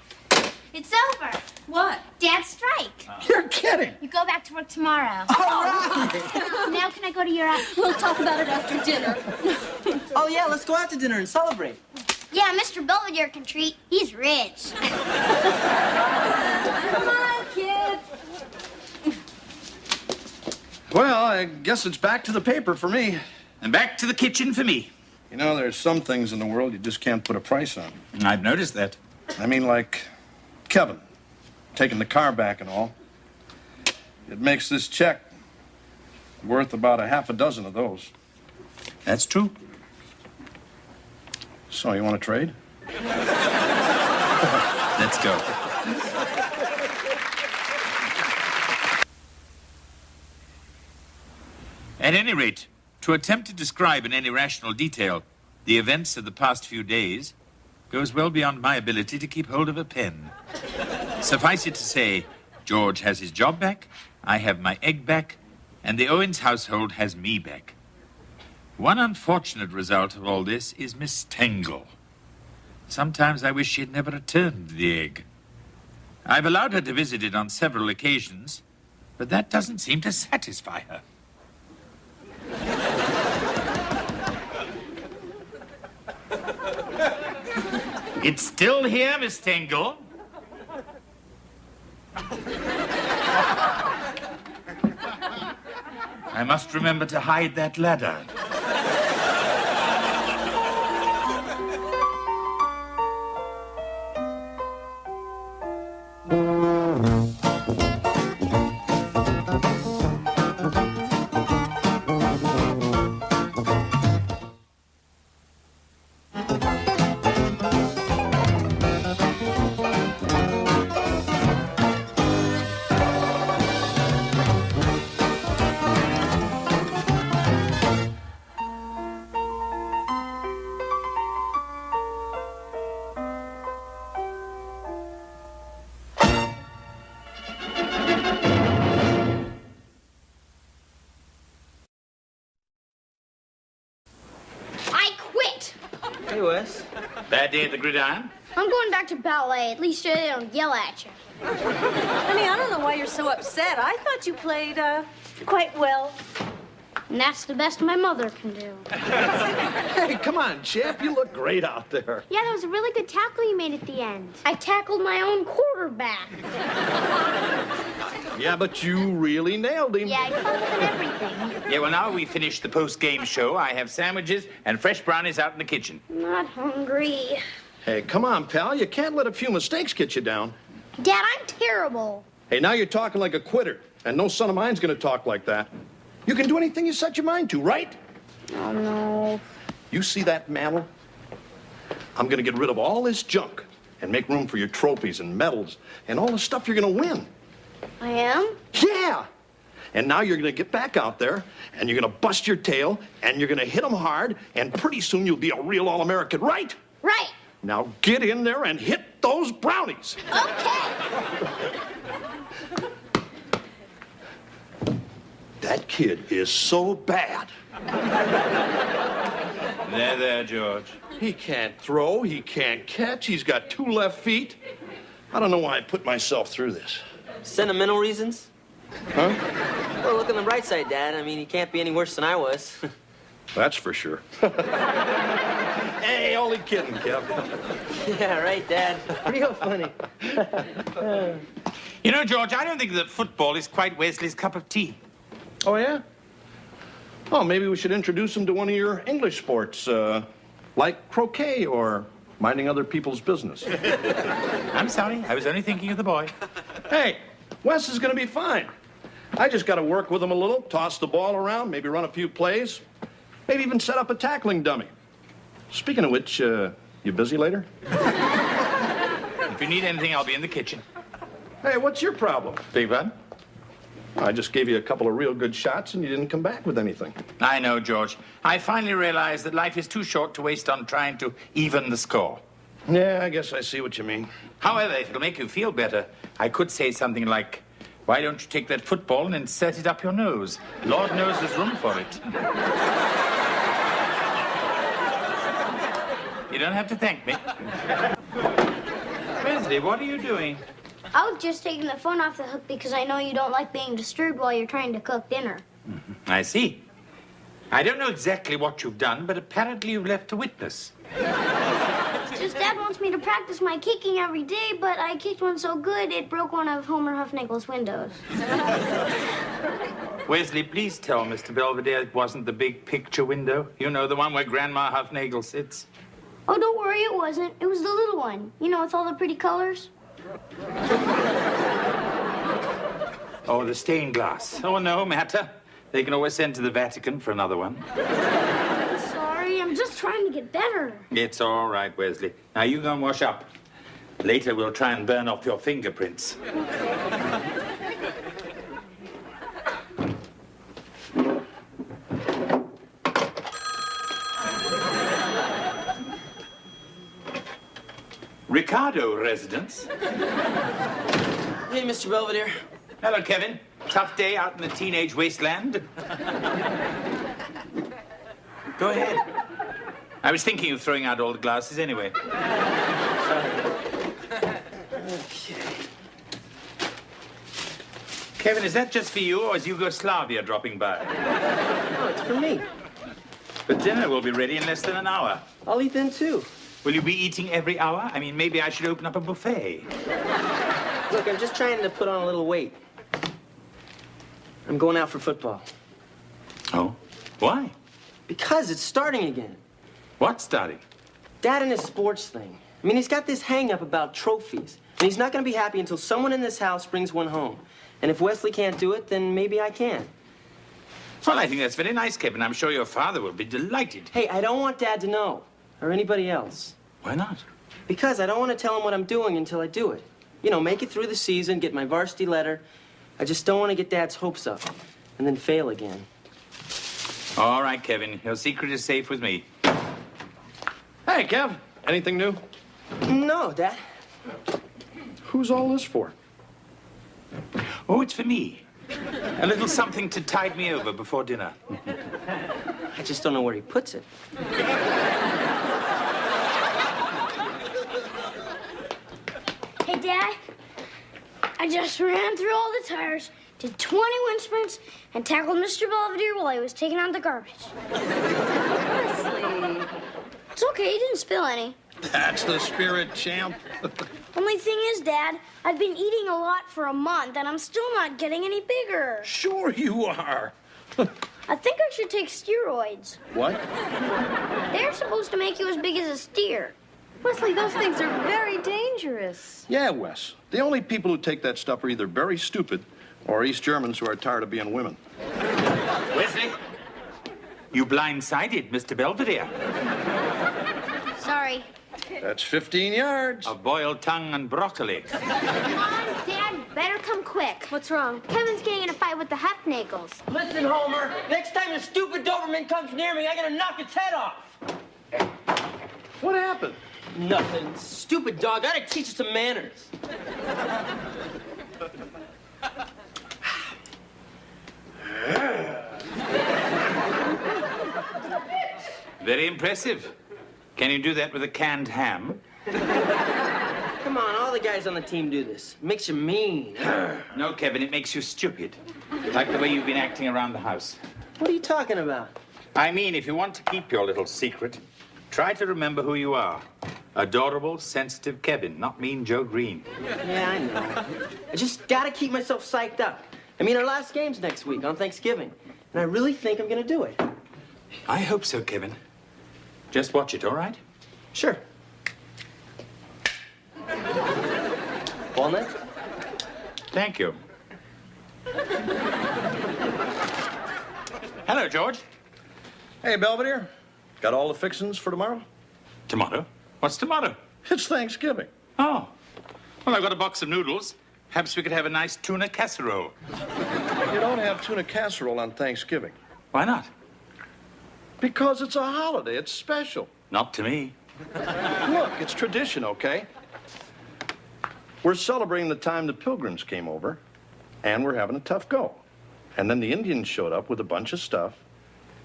It's over. What? Dad's strike. You're kidding! You go back to work tomorrow. Now can I go to your... We'll talk about it after dinner. Oh, yeah, let's go out to dinner and celebrate. Yeah, Mr. Belvedere can treat. He's rich. Come on, kids. Well, I guess it's back to the paper for me. And back to the kitchen for me. You know, there's some things in the world you just can't put a price on. I've noticed that. I mean, like Kevin, taking the car back and all. It makes this check worth about a half a dozen of those. That's true. So, you want to trade? Let's go. At any rate, to attempt to describe in any rational detail the events of the past few days goes well beyond my ability to keep hold of a pen. Suffice it to say, George has his job back, I have my egg back, and the Owens household has me back. One unfortunate result of all this is Miss Tangle. Sometimes I wish she had never returned the egg. I've allowed her to visit it on several occasions, but that doesn't seem to satisfy her. It's still here, Miss Tangle. I must remember to hide that ladder. Hey, Wes. Bad day at the gridiron? I'm going back to ballet. At least they don't yell at you. Honey, I don't know why you're so upset. I thought you played, quite well. And that's the best my mother can do. Hey, come on, Chip. You look great out there. Yeah, that was a really good tackle you made at the end. I tackled my own quarterback. Yeah, but you really nailed him. Yeah, I fumbled and everything. Yeah, well, now we finished the post-game show. I have sandwiches and fresh brownies out in the kitchen. Not hungry. Hey, come on, pal. You can't let a few mistakes get you down. Dad, I'm terrible. Hey, now you're talking like a quitter, and no son of mine's gonna talk like that. You can do anything you set your mind to, right? Oh, no. You see that mantle? I'm gonna get rid of all this junk and make room for your trophies and medals and all the stuff you're gonna win. I am? Yeah! And now you're gonna get back out there, and you're gonna bust your tail, and you're gonna hit them hard, and pretty soon you'll be a real All-American, right? Right. Now get in there and hit those brownies. Okay. That kid is so bad. There, George. He can't throw, he can't catch, he's got 2 left feet. I don't know why I put myself through this. Sentimental reasons? Huh? Well, look on the bright side, Dad. I mean, he can't be any worse than I was. That's for sure. Hey, only kidding, Kev. Yeah, right, Dad. Real funny. You know, George, I don't think that football is quite Wesley's cup of tea. Oh, yeah? Oh, maybe we should introduce him to one of your English sports, like croquet or minding other people's business. I'm sorry. I was only thinking of the boy. Hey, Wes is gonna be fine. I just gotta work with him a little, toss the ball around, maybe run a few plays, maybe even set up a tackling dummy. Speaking of which, you busy later? If you need anything, I'll be in the kitchen. Hey, what's your problem? Big bud? I just gave you a couple of real good shots and you didn't come back with anything. I know, George. I finally realized that life is too short to waste on trying to even the score. Yeah, I guess I see what you mean. However, if it'll make you feel better, I could say something like, why don't you take that football and insert it up your nose? Lord knows there's room for it. You don't have to thank me. Wesley, what are you doing? I was just taking the phone off the hook because I know you don't like being disturbed while you're trying to cook dinner. I see. I don't know exactly what you've done, but apparently you've left a witness. It's just Dad wants me to practice my kicking every day, but I kicked one so good it broke one of Homer Huffnagel's windows. Wesley, please tell Mr. Belvedere it wasn't the big picture window. You know, the one where Grandma Huffnagel sits. Oh, don't worry, it wasn't. It was the little one. You know, with all the pretty colors. Oh, the stained glass. Oh, no matter. They can always send to the Vatican for another one. I'm sorry, I'm just trying to get better. It's all right, Wesley. Now you go and wash up. Later we'll try and burn off your fingerprints. Ricardo residence. Hey, Mr. Belvedere. Hello, Kevin. Tough day out in the teenage wasteland. Go ahead. I was thinking of throwing out all the glasses anyway. Okay. Kevin, is that just for you, or is Yugoslavia dropping by? No, it's for me. But dinner will be ready in less than an hour. I'll eat then, too. Will you be eating every hour? I mean, maybe I should open up a buffet. Look, I'm just trying to put on a little weight. I'm going out for football. Oh? Why? Because it's starting again. What's starting? Dad and his sports thing. I mean, he's got this hang-up about trophies. And he's not going to be happy until someone in this house brings one home. And if Wesley can't do it, then maybe I can. Well, I think that's very nice, Kevin. I'm sure your father will be delighted. Hey, I don't want Dad to know. Or anybody else. Why not? Because I don't want to tell him what I'm doing until I do it. You know, make it through the season, get my varsity letter. I just don't want to get Dad's hopes up and then fail again. All right, Kevin. Your secret is safe with me. Hey, Kev, anything new? No, Dad. Who's all this for? Oh, it's for me. A little something to tide me over before dinner. I just don't know where he puts it. I just ran through all the tires, did 20 wind sprints, and tackled Mr. Belvedere while he was taking out the garbage. Wesley. It's okay, he didn't spill any. That's the spirit, champ. Only thing is, Dad, I've been eating a lot for a month, and I'm still not getting any bigger. Sure you are. I think I should take steroids. What? They're supposed to make you as big as a steer. Wesley, those things are very dangerous. Yeah, Wes. The only people who take that stuff are either very stupid or East Germans who are tired of being women. Wesley, you blindsided Mr. Belvedere. Sorry. That's 15 yards. Of boiled tongue and broccoli. Come on, Dad, better come quick. What's wrong? Kevin's getting in a fight with the Hefnagels. Listen, Homer, next time the stupid Doberman comes near me, I'm gonna knock its head off. What happened? Nothing. Stupid dog. I gotta teach it some manners. Very impressive. Can you do that with a canned ham? Come on, all the guys on the team do this. It makes you mean. No, Kevin, it makes you stupid. Like the way you've been acting around the house. What are you talking about? I mean, if you want to keep your little secret, try to remember who you are. Adorable, sensitive Kevin, not mean Joe Green. Yeah, I know. I just gotta keep myself psyched up. I mean, our last game's next week on Thanksgiving, and I really think I'm gonna do it. I hope so, Kevin. Just watch it, all right? Sure. Walnut? Thank you. Hello, George. Hey, Belvedere. Got all the fixings for tomorrow? Tomorrow? What's tomorrow? It's Thanksgiving. Oh. Well, I've got a box of noodles. Perhaps we could have a nice tuna casserole. You don't have tuna casserole on Thanksgiving. Why not? Because it's a holiday. It's special. Not to me. Look, it's tradition, okay? We're celebrating the time the Pilgrims came over, and we're having a tough go. And then the Indians showed up with a bunch of stuff,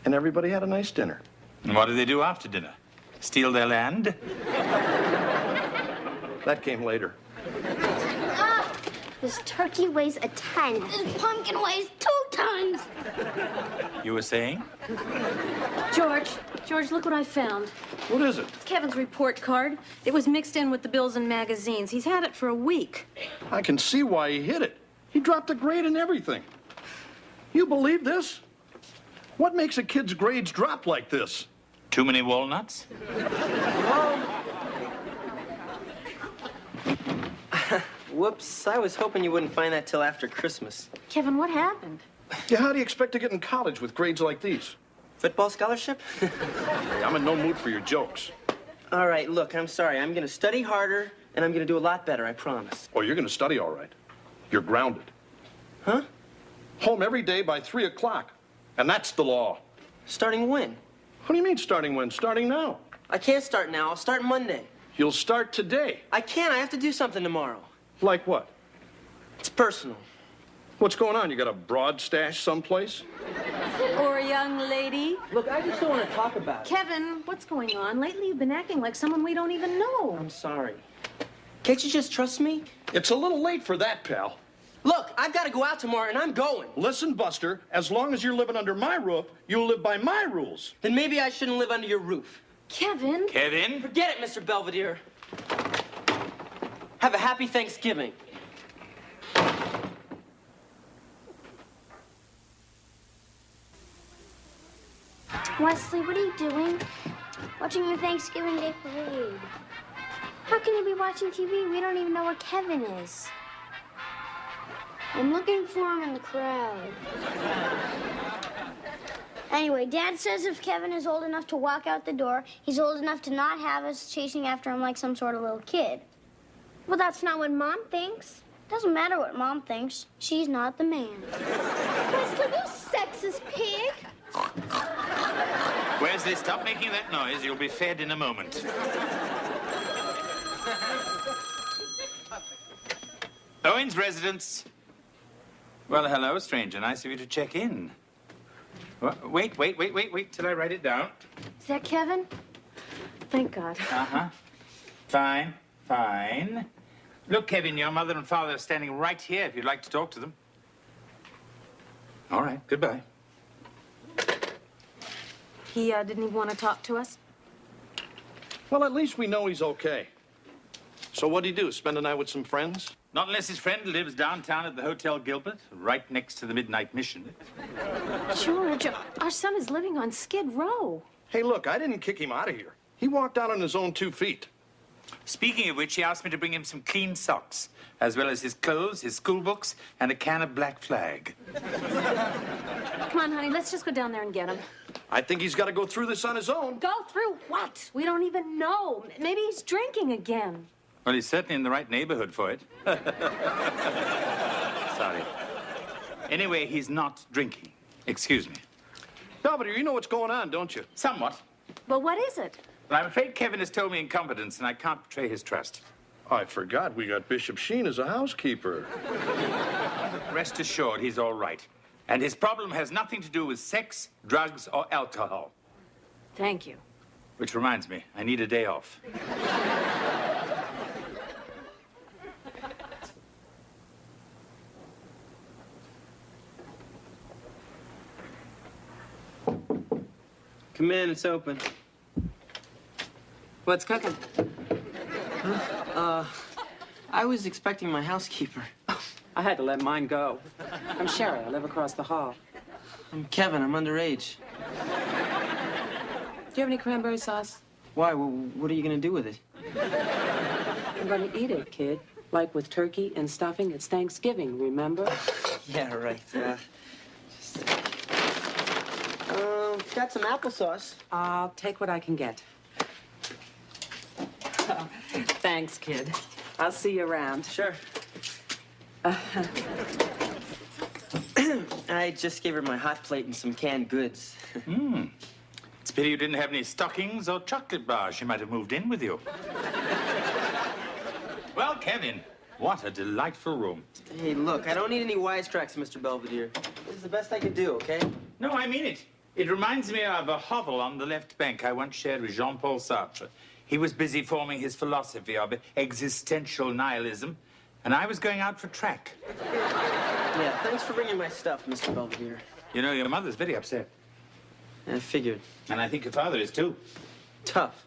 and everybody had a nice dinner. And what did they do after dinner? Steal their land? That came later. This turkey weighs a ton. This pumpkin weighs 2 tons. You were saying? George, look what I found. What is it? It's Kevin's report card. It was mixed in with the bills and magazines. He's had it for a week. I can see why he hid it. He dropped a grade and everything. You believe this? What makes a kid's grades drop like this? Too many walnuts? Whoops, I was hoping you wouldn't find that till after Christmas. Kevin, what happened? Yeah, how do you expect to get in college with grades like these? Football scholarship? Hey, I'm in no mood for your jokes. All right, look, I'm sorry. I'm gonna study harder, and I'm gonna do a lot better, I promise. Oh, you're going to study all right. You're grounded. Huh? Home every day by 3 o'clock. And that's the law. Starting when? What do you mean starting when? Starting now. I can't start now. I'll start Monday. You'll start today. I can't. I have to do something tomorrow. Like what? It's personal. What's going on? You got a broad stash someplace? Or a young lady? Look, I just don't want to talk about it. Kevin, what's going on? Lately, you've been acting like someone we don't even know. I'm sorry. Can't you just trust me? It's a little late for that, pal. Look, I've got to go out tomorrow, and I'm going. Listen, Buster, as long as you're living under my roof, you'll live by my rules. Then maybe I shouldn't live under your roof. Kevin? Kevin? Forget it, Mr. Belvedere. Have a happy Thanksgiving. Wesley, what are you doing? Watching the Thanksgiving Day parade. How can you be watching TV? We don't even know where Kevin is. I'm looking for him in the crowd. Anyway, Dad says if Kevin is old enough to walk out the door, he's old enough to not have us chasing after him like some sort of little kid. Well, that's not what Mom thinks. Doesn't matter what Mom thinks. She's not the man. Wesley, you sexist pig. Wesley, stop making that noise. You'll be fed in a moment. Owen's residence. Well, hello, stranger. Nice of you to check in. Wait till I write it down. Is that Kevin? Thank God. Uh-huh. Fine. Look, Kevin, your mother and father are standing right here if you'd like to talk to them. All right, goodbye. He didn't even want to talk to us? Well, at least we know he's okay. So what'd he do, spend the night with some friends? Not unless his friend lives downtown at the Hotel Gilbert, right next to the Midnight Mission. George, our son is living on Skid Row. Hey, look, I didn't kick him out of here. He walked out on his own 2 feet. Speaking of which, he asked me to bring him some clean socks, as well as his clothes, his school books, and a can of Black Flag. Come on, honey, let's just go down there and get him. I think he's got to go through this on his own. Go through what? We don't even know. Maybe he's drinking again. Well, he's certainly in the right neighborhood for it. Sorry. Anyway, he's not drinking. Excuse me. Belvedere, you know what's going on, don't you? Somewhat. Well, what is it? But I'm afraid Kevin has told me in confidence, and I can't betray his trust. I forgot we got Bishop Sheen as a housekeeper. Rest assured, he's all right. And his problem has nothing to do with sex, drugs, or alcohol. Thank you. Which reminds me, I need a day off. Come in, it's open. What's cooking? I was expecting my housekeeper. I had to let mine go. I'm Sherry. I live across the hall. I'm Kevin, I'm underage. Do you have any cranberry sauce? Why? What are you gonna do with it? I'm gonna eat it, kid. Like with turkey and stuffing. It's Thanksgiving, remember? Yeah, right. Got some applesauce. I'll take what I can get. Thanks, kid. I'll see you around. Sure. I just gave her my hot plate and some canned goods. It's a pity you didn't have any stockings or chocolate bars. She might have moved in with you. Well, Kevin, what a delightful room. Hey, look, I don't need any wisecracks, Mr. Belvedere. This is the best I could do, okay? No, I mean it. It reminds me of a hovel on the left bank I once shared with Jean-Paul Sartre. He was busy forming his philosophy of existential nihilism, and I was going out for track. Yeah, thanks for bringing my stuff, Mr. Belvedere. You know, your mother's very upset. I figured. And I think your father is, too. Tough.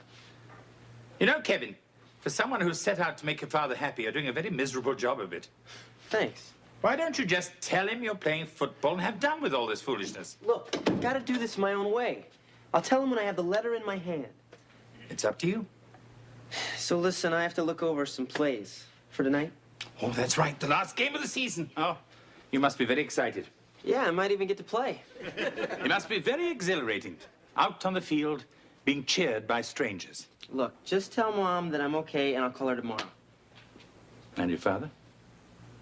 You know, Kevin, for someone who's set out to make your father happy, you're doing a very miserable job of it. Thanks. Why don't you just tell him you're playing football and have done with all this foolishness? Look, I've got to do this my own way. I'll tell him when I have the letter in my hand. It's up to you. So listen, I have to look over some plays for tonight. Oh, that's right. The last game of the season. Oh, you must be very excited. Yeah, I might even get to play. It must be very exhilarating. Out on the field, being cheered by strangers. Look, just tell Mom that I'm okay and I'll call her tomorrow. And your father?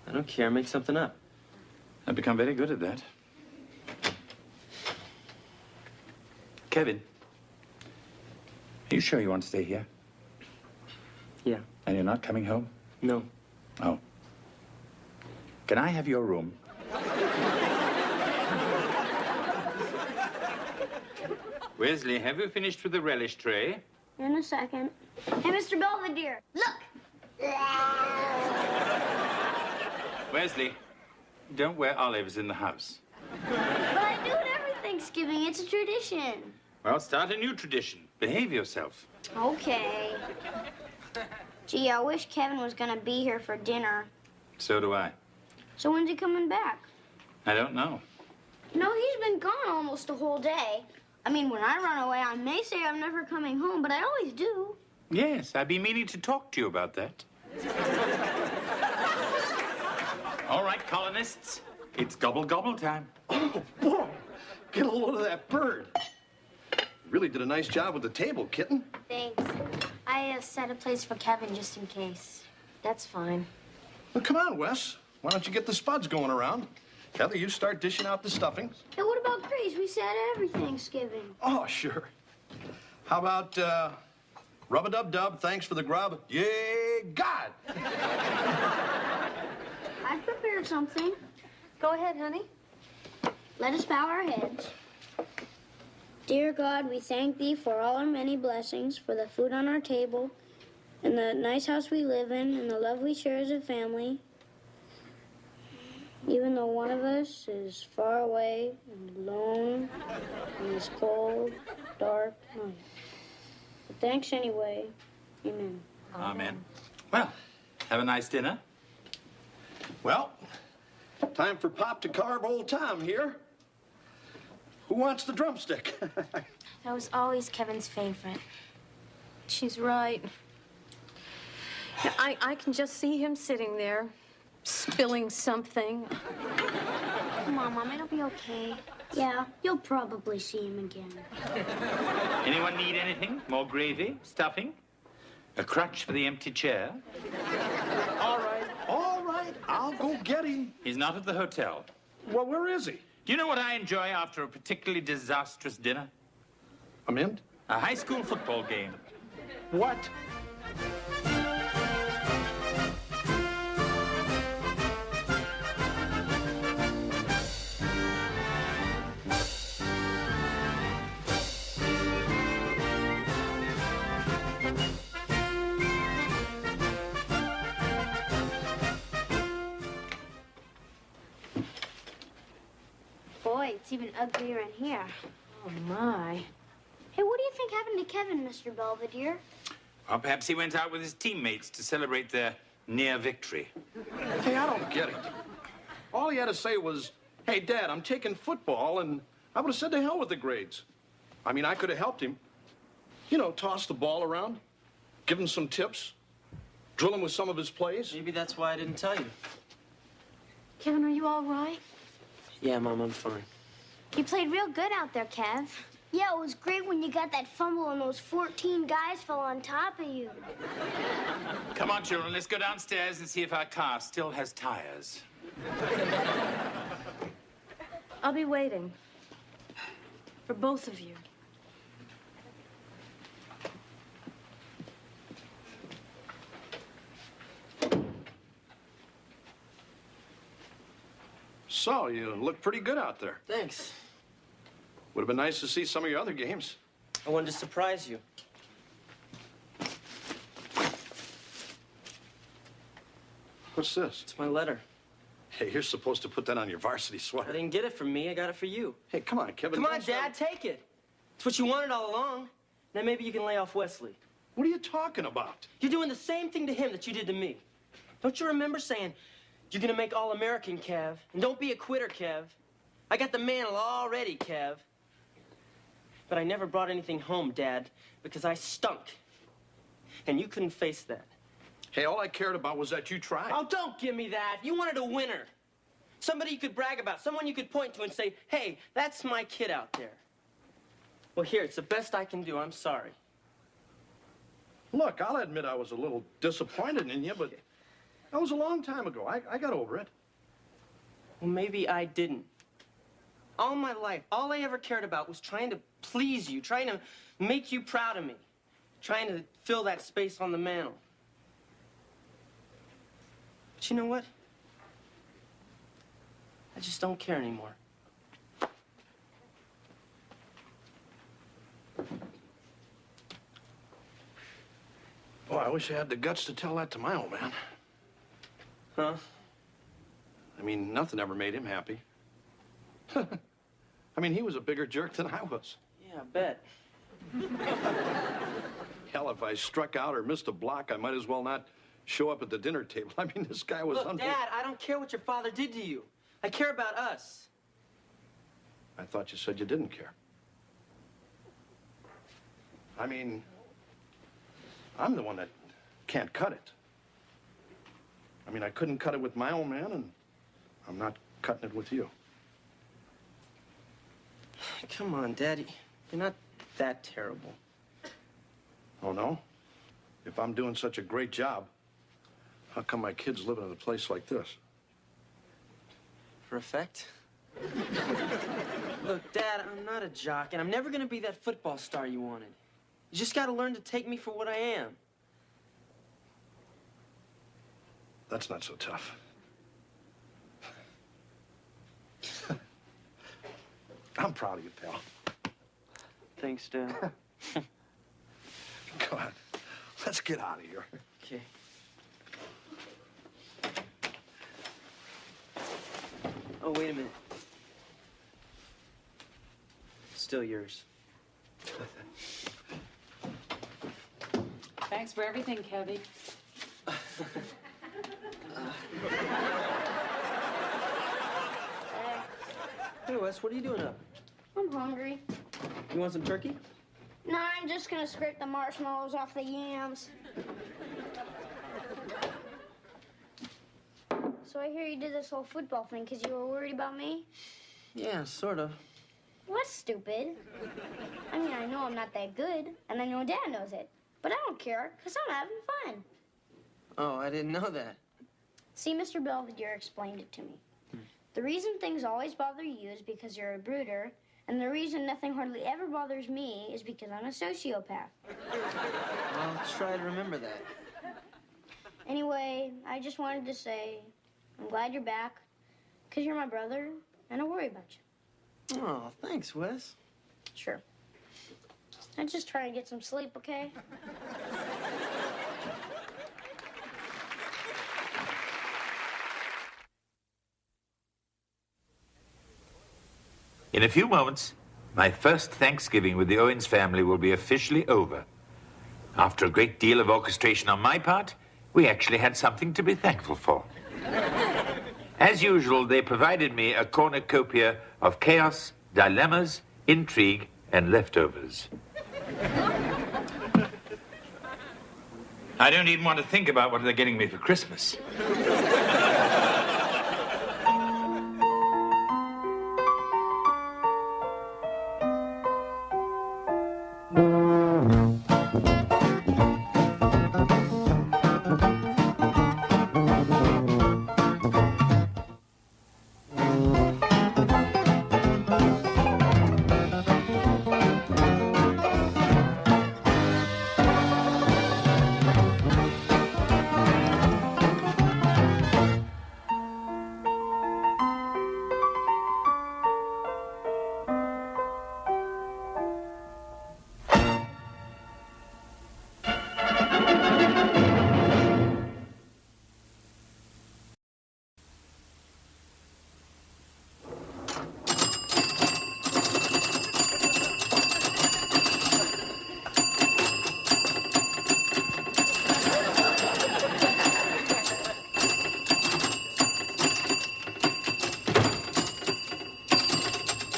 I don't care. Make something up. I've become very good at that. Kevin, are you sure you want to stay here? Yeah. And you're not coming home? No. Oh. Can I have your room? Wesley, have you finished with the relish tray? In a second. Hey, Mr. Belvedere, look! Wesley, don't wear olives in the house. But I do it every Thanksgiving. It's a tradition. Well, start a new tradition. Behave yourself. Okay. Gee, I wish Kevin was gonna be here for dinner. So do I. So when's he coming back? I don't know. No, he's been gone almost a whole day. I mean, when I run away, I may say I'm never coming home, but I always do. Yes, I've been meaning to talk to you about that. All right, colonists. It's gobble-gobble time. Oh, boy. Get a load of that bird. You really did a nice job with the table, kitten. Thanks. I set a place for Kevin just in case. That's fine. Well, come on, Wes. Why don't you get the spuds going around? Heather, you start dishing out the stuffings. And what about Grace? We said every Thanksgiving. Oh, sure. How about, rub-a-dub-dub, thanks for the grub. Yay, God! I've prepared something. Go ahead, honey. Let us bow our heads. Dear God, we thank thee for all our many blessings, for the food on our table, and the nice house we live in, and the love we share as a family, even though one of us is far away and alone in this cold, dark night. But thanks anyway. Amen. Amen. Well, have a nice dinner. Well, time for Pop to carve old Tom here. Who wants the drumstick? That was always Kevin's favorite. She's right. Now, I can just see him sitting there, spilling something. Come on, Mom, it'll be okay. Yeah, you'll probably see him again. Anyone need anything? More gravy? Stuffing? A crutch for the empty chair? All right, I'll go get him. He's not at the hotel. Well, where is he? Do you know what I enjoy after a particularly disastrous dinner? A mint? A high school football game. What? Boy, it's even uglier in here. Oh, my. Hey, what do you think happened to Kevin, Mr. Belvedere? Or perhaps he went out with his teammates to celebrate their near victory. Hey, I don't get it. All he had to say was, hey, Dad, I'm taking football, and I would have said to hell with the grades. I mean, I could have helped him. You know, toss the ball around, give him some tips, drill him with some of his plays. Maybe that's why I didn't tell you. Kevin, are you all right? Yeah, Mom, I'm fine. You played real good out there, Kev. Yeah, it was great when you got that fumble and those 14 guys fell on top of you. Come on, children, let's go downstairs and see if our car still has tires. I'll be waiting. For both of you. So, you look pretty good out there. Thanks. Would have been nice to see some of your other games. I wanted to surprise you. What's this? It's my letter. Hey, you're supposed to put that on your varsity I sweater. didn't get it from me. I got it for you. Hey, come on, Kevin. Come on, don't start- Dad, take it. It's what you wanted all along. Now maybe you can lay off Wesley. What are you talking about? You're doing the same thing to him that you did to me. Don't you remember saying, you're gonna make All-American, Kev, and don't be a quitter, Kev. I got the mantle already, Kev. But I never brought anything home, Dad, because I stunk. And you couldn't face that. Hey, all I cared about was that you tried. Oh, don't give me that. You wanted a winner. Somebody you could brag about, someone you could point to and say, hey, that's my kid out there. Well, here, it's the best I can do. I'm sorry. Look, I'll admit I was a little disappointed in you, but that was a long time ago. I got over it. Well, maybe I didn't. All my life, all I ever cared about was trying to please you, trying to make you proud of me, trying to fill that space on the mantle. But you know what? I just don't care anymore. Boy, I wish I had the guts to tell that to my old man. Huh? I mean, nothing ever made him happy. I mean, he was a bigger jerk than I was. Yeah, I bet. Hell, if I struck out or missed a block, I might as well not show up at the dinner table. I mean, this guy was Look, Dad, I don't care what your father did to you. I care about us. I thought you said you didn't care. I mean, I'm the one that can't cut it. I mean, I couldn't cut it with my old man, and I'm not cutting it with you. Come on, Daddy. You're not that terrible. Oh, no? If I'm doing such a great job, how come my kid's living in a place like this? For effect? Look, Dad, I'm not a jock, and I'm never gonna be that football star you wanted. You just gotta learn to take me for what I am. That's not so tough. I'm proud of you, pal. Thanks, Dad. Go on. Let's get out of here. Okay. Oh, wait a minute. Still yours. Thanks for everything, Kevy. Hey, Wes, what are you doing up? I'm hungry. You want some turkey? No, I'm just gonna scrape the marshmallows off the yams. So I hear you did this whole football thing because you were worried about me? Yeah, sort of. Well, that's stupid. I mean, I know I'm not that good, and I know Dad knows it. But I don't care, because I'm having fun. Oh, I didn't know that. See, Mr. Belvedere explained it to me. The reason things always bother you is because you're a brooder, and the reason nothing hardly ever bothers me is because I'm a sociopath. I'll try to remember that. Anyway, I just wanted to say I'm glad you're back, because you're my brother, and I worry about you. Oh, thanks, Wes. Sure. I'm just trying to get some sleep, okay? In a few moments, my first Thanksgiving with the Owens family will be officially over. After a great deal of orchestration on my part, we actually had something to be thankful for. As usual, they provided me a cornucopia of chaos, dilemmas, intrigue, and leftovers. I don't even want to think about what they're getting me for Christmas.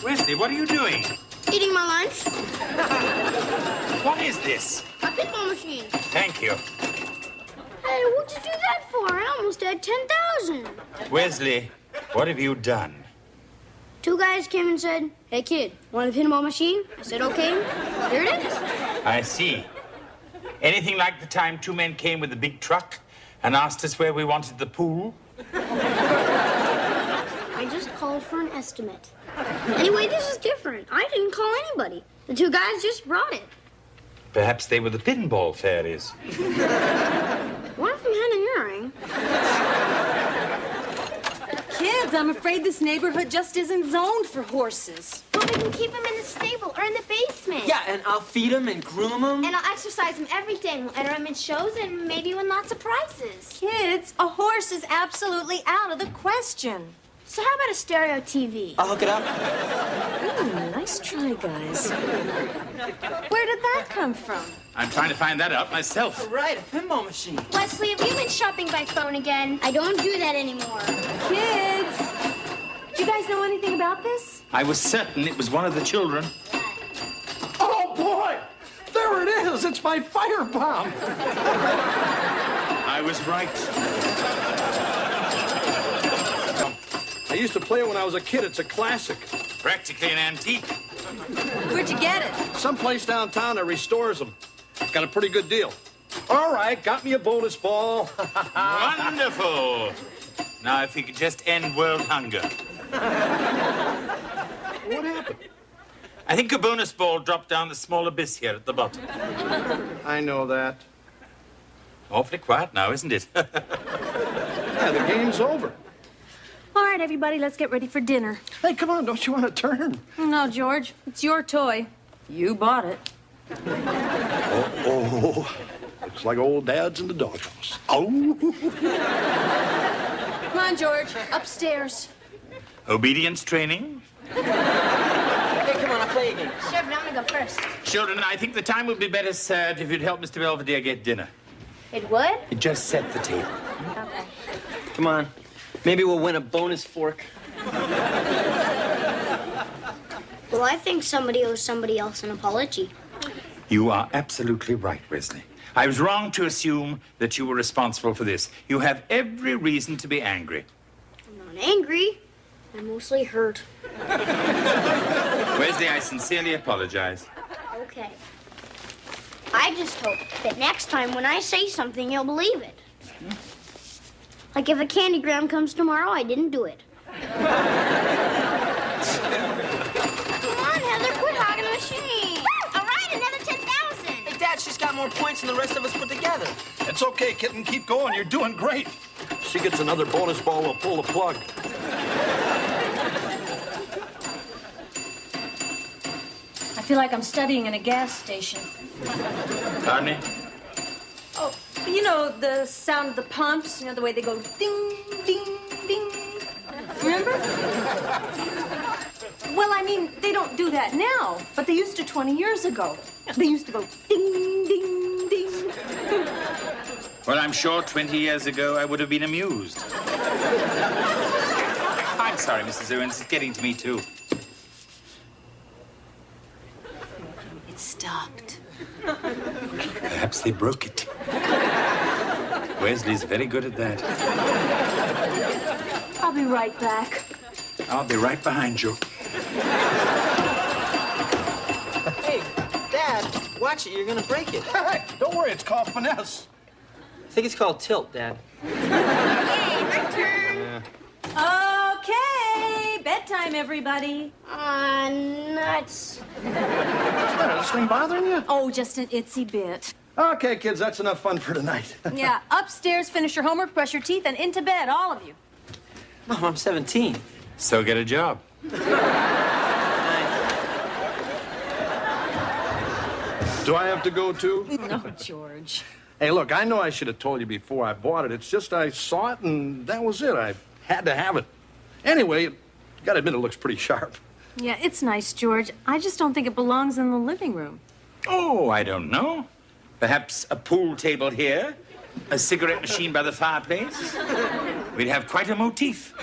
Wesley, what are you doing? Eating my lunch. What is this? A pinball machine. Thank you. Hey, what'd you do that for? I almost had 10,000. Wesley, what have you done? Two guys came and said, "Hey, kid, want a pinball machine?" I said, "Okay." Here it is. I see. Anything like the time two men came with a big truck and asked us where we wanted the pool? I just called for an estimate. Anyway, this is different. I didn't call anybody. The two guys just brought it. Perhaps they were the pinball fairies. One of them had an earring. Kids, I'm afraid this neighborhood just isn't zoned for horses. Well, we can keep them in the stable or in the basement. Yeah, and I'll feed them and groom them. And I'll exercise them every day, and we'll enter them in shows and maybe win lots of prizes. Kids, a horse is absolutely out of the question. So how about a stereo TV? I'll hook it up. Ooh, nice try, guys. Where did that come from? I'm trying to find that out myself. Right, a pinball machine. Wesley, have you been shopping by phone again? I don't do that anymore. Kids, do you guys know anything about this? I was certain it was one of the children. Oh, boy! There it is! It's my firebomb! I was right. I used to play it when I was a kid. It's a classic. Practically an antique. Where'd you get it? Someplace downtown that restores them. Got a pretty good deal. All right, got me a bonus ball. Wonderful. Now, if you could just end world hunger. What happened? I think a bonus ball dropped down the small abyss here at the bottom. I know that. Awfully quiet now, isn't it? Yeah, the game's over. All right, everybody, let's get ready for dinner. Hey, come on, don't you want to turn? No, George, it's your toy. You bought it. Oh. Looks like old Dad's in the doghouse. Oh! Come on, George. Upstairs. Obedience training? Hey, come on, I'll play a game. Sure, but I'm gonna go first. Children, I think the time would be better served if you'd help Mr. Belvedere get dinner. It would? You just set the table. Okay. Come on. Maybe we'll win a bonus fork. Well, I think somebody owes somebody else an apology. You are absolutely right, Wesley. I was wrong to assume that you were responsible for this. You have every reason to be angry. I'm not angry. I'm mostly hurt. Wesley, I sincerely apologize. Okay. I just hope that next time when I say something, you'll believe it. Like if a candygram comes tomorrow, I didn't do it. Come on, Heather, quit hogging the machine. All right, another 10,000. Hey, Dad, she's got more points than the rest of us put together. It's okay, kitten. Keep going. You're doing great. She gets another bonus ball, we'll pull the plug. I feel like I'm studying in a gas station. Pardon me? Oh, you know, the sound of the pumps, you know, the way they go ding, ding, ding. Remember? Well, I mean, they don't do that now, but they used to 20 years ago. They used to go ding, ding, ding. Well, I'm sure 20 years ago I would have been amused. I'm sorry, Mrs. Owens. It's getting to me, too. It stopped. Perhaps they broke it. Wesley's very good at that. I'll be right back. I'll be right behind you. Hey, Dad, watch it. You're gonna break it. Hey, don't worry. It's called finesse. I think it's called tilt, Dad. Okay, bedtime, everybody. Nuts. This thing bothering you? Oh, just an itsy bit. Okay, kids, that's enough fun for tonight. Yeah, upstairs, finish your homework, brush your teeth, and into bed, all of you. Mom, I'm 17. So get a job. Do I have to go, too? No, George. Hey, look, I know I should have told you before I bought it. It's just I saw it, and that was it. I had to have it. Anyway, you gotta admit it looks pretty sharp. Yeah, it's nice, George. I just don't think it belongs in the living room. Oh, I don't know. Perhaps a pool table here, a cigarette machine by the fireplace. We'd have quite a motif.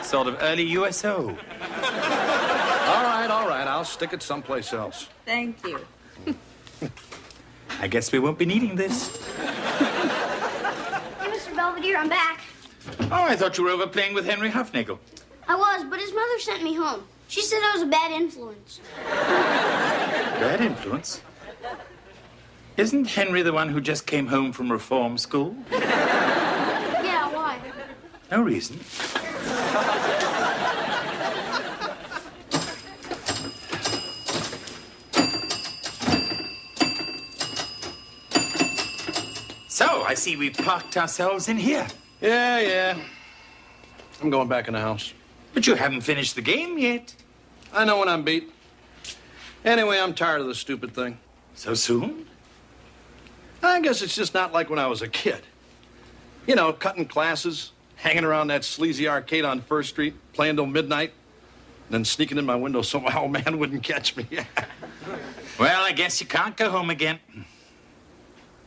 Sort of early USO. All right, I'll stick it someplace else. Thank you. I guess we won't be needing this. Hey, Mr. Belvedere, I'm back. Oh, I thought you were over playing with Henry Huffnagel. I was, but his mother sent me home. She said I was a bad influence. Bad influence? Isn't Henry the one who just came home from reform school? Yeah, why? No reason. So, I see we've parked ourselves in here. Yeah. I'm going back in the house. But you haven't finished the game yet. I know when I'm beat. Anyway, I'm tired of this stupid thing. So soon? I guess it's just not like when I was a kid. You know, cutting classes, hanging around that sleazy arcade on First Street, playing till midnight, then sneaking in my window so my old man wouldn't catch me. Well, I guess you can't go home again.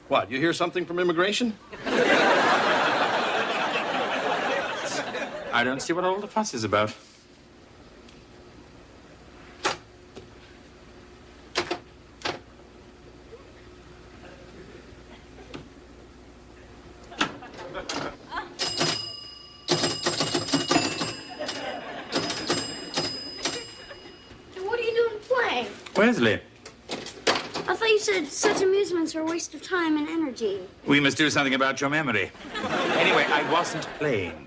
What, you hear something from immigration? I don't see what all the fuss is about. What are you doing playing? Wesley, I thought you said such amusements are a waste of time and energy. we must do something about your memory. Anyway, I wasn't playing.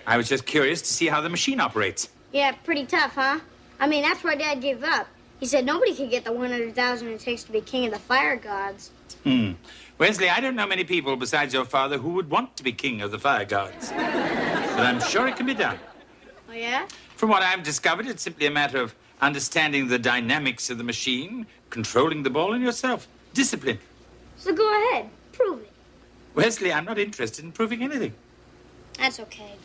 I was just curious to see how the machine operates. Yeah, pretty tough, huh? I mean, that's why Dad gave up. He said nobody could get the 100,000 it takes to be king of the fire gods. Wesley, I don't know many people besides your father who would want to be king of the fire gods. But I'm sure it can be done. Oh, yeah? From what I've discovered, it's simply a matter of understanding the dynamics of the machine, controlling the ball, and yourself. Discipline. So go ahead, prove it. Wesley, I'm not interested in proving anything. That's okay.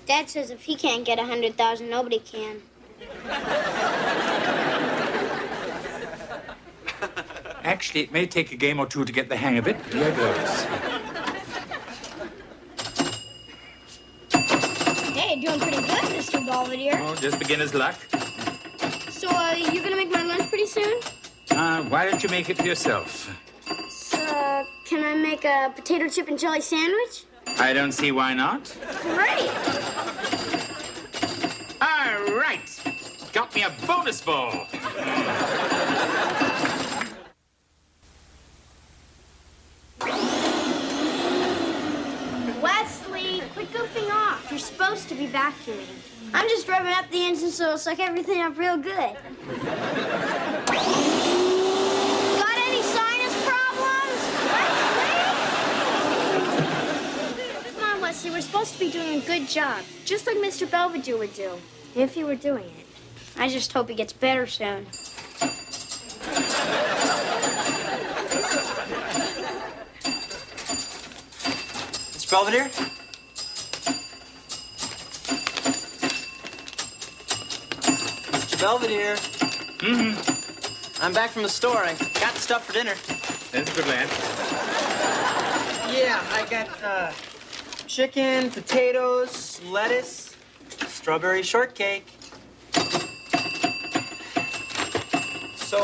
Dad says if he can't get 100,000, nobody can. Actually, it may take a game or two to get the hang of it. Here goes. Hey, doing pretty good, Mr. Belvedere. Oh, just beginner's luck. So, you gonna make my lunch pretty soon? Why don't you make it for yourself? So, can I make a potato chip and jelly sandwich? I don't see why not. Great! All right. Got me a bonus ball. Wesley, quit goofing off. You're supposed to be vacuuming. I'm just revving up the engine so it'll suck everything up real good. Got any sinus problems? Wesley? Come on, Wesley. We're supposed to be doing a good job, just like Mr. Belvedere would do, if he were doing it. I just hope he gets better soon. Mr. Belvedere? Mr. Belvedere? I'm back from the store. I got the stuff for dinner. That's good, lad. Yeah, I got chicken, potatoes, lettuce, strawberry shortcake. So,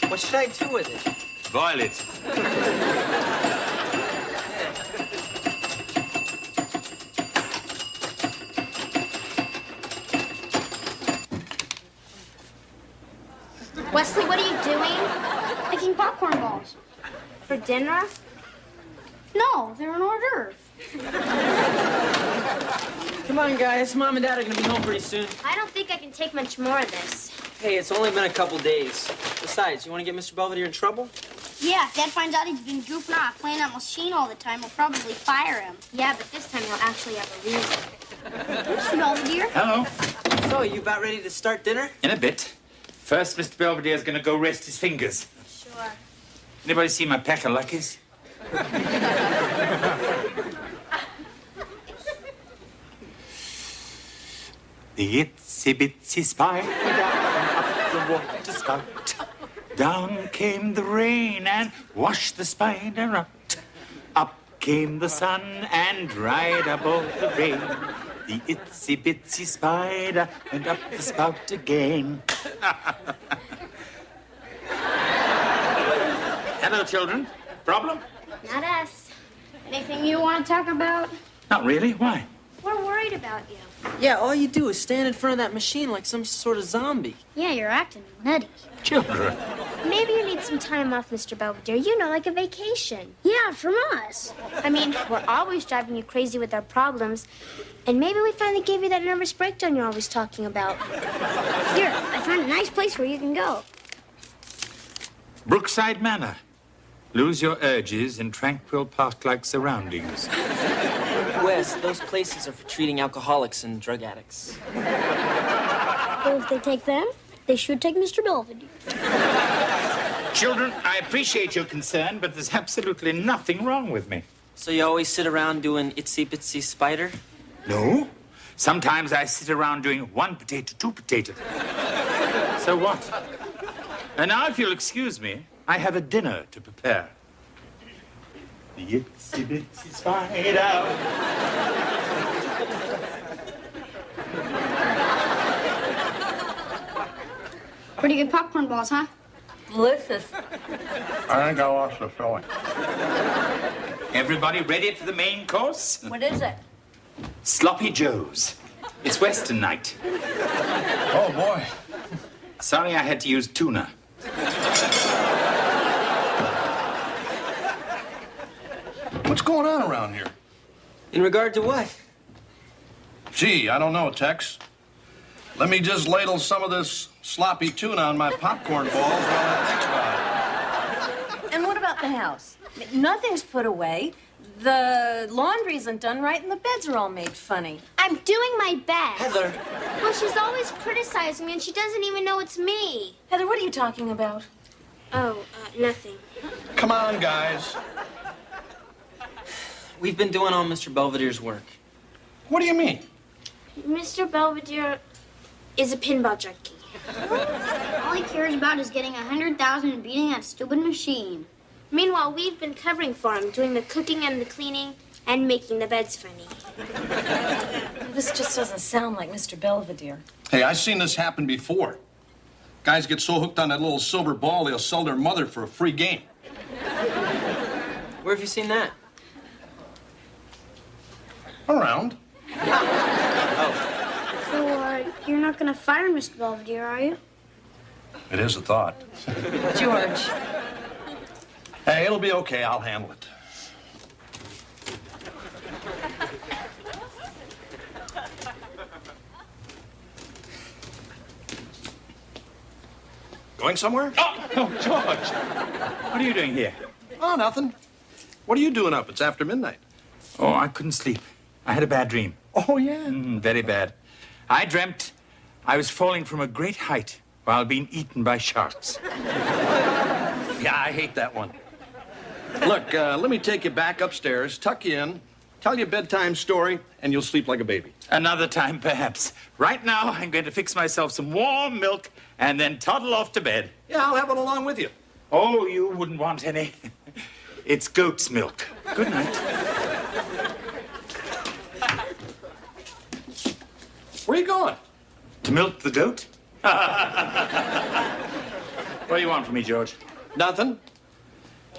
what should I do with it? Boil it. Wesley, what are you doing? Making popcorn balls. For dinner? No, they're an hors d'oeuvre. Come on, guys. Mom and Dad are gonna be home pretty soon. I don't think I can take much more of this. Hey, it's only been a couple days. Besides, you want to get Mr. Belvedere in trouble? Yeah, if Dad finds out he's been goofing off playing that machine all the time, we'll probably fire him. Yeah, but this time he'll actually have a reason. Mr. Belvedere? Hello. So, you about ready to start dinner? In a bit. First, Mr. Belvedere's going to go rest his fingers. Sure. Anybody see my pack of luckies? The itsy bitsy spider up the water spout. Down came the rain and washed the spider out. Up came the sun and dried up all the rain. The itsy bitsy spider went up the spout again. Hello, children. Problem? Not us. Anything you want to talk about? Not really. Why? We're worried about you. Yeah, all you do is stand in front of that machine like some sort of zombie. Yeah, you're acting nutty. Children. Maybe you need some time off, Mr. Belvedere. You know, like a vacation. Yeah, from us. I mean, we're always driving you crazy with our problems. And maybe we finally gave you that nervous breakdown you're always talking about. Here, I found a nice place where you can go. Brookside Manor. Lose your urges in tranquil park-like surroundings. Wes, those places are for treating alcoholics and drug addicts. Well, if they take them, they should take Mr. Belvedere. Children, I appreciate your concern, but there's absolutely nothing wrong with me. So you always sit around doing itsy bitsy spider? No. Sometimes I sit around doing 1 potato, 2 potato. So what? And now, if you'll excuse me, I have a dinner to prepare. The itsy bitsy spider. Pretty good popcorn balls, huh? Delicious. I think I lost the filling. Everybody ready for the main course? What is it? Sloppy Joe's. It's Western night. Oh, boy. Sorry I had to use tuna. What's going on around here? In regard to what? Gee, I don't know, Tex. Let me just ladle some of this sloppy tuna on my popcorn balls while I think about it. And what about the house? Nothing's put away. The laundry isn't done right, and the beds are all made funny. I'm doing my best. Heather. Well, she's always criticizing me, and she doesn't even know it's me. Heather, what are you talking about? Oh, nothing. Come on, guys. We've been doing all Mr. Belvedere's work. What do you mean? Mr. Belvedere is a pinball junkie. All he cares about is getting 100,000 and beating that stupid machine. Meanwhile, we've been covering for him, doing the cooking and the cleaning, and making the beds funny. This just doesn't sound like Mr. Belvedere. Hey, I've seen this happen before. Guys get so hooked on that little silver ball, they'll sell their mother for a free game. Where have you seen that? Around. So, you're not gonna fire Mr. Belvedere, are you? It is a thought. George. Hey, it'll be okay. I'll handle it. Going somewhere? Oh, George! What are you doing here? Oh, nothing. What are you doing up? It's after midnight. Oh, I couldn't sleep. I had a bad dream. Oh, yeah? Very bad. I dreamt I was falling from a great height while being eaten by sharks. Yeah, I hate that one. Look, let me take you back upstairs, tuck you in, tell you a bedtime story, and you'll sleep like a baby. Another time, perhaps. Right now, I'm going to fix myself some warm milk and then toddle off to bed. Yeah, I'll have it along with you. Oh, you wouldn't want any. It's goat's milk. Good night. Where are you going? To milk the goat? What do you want from me, George? Nothing.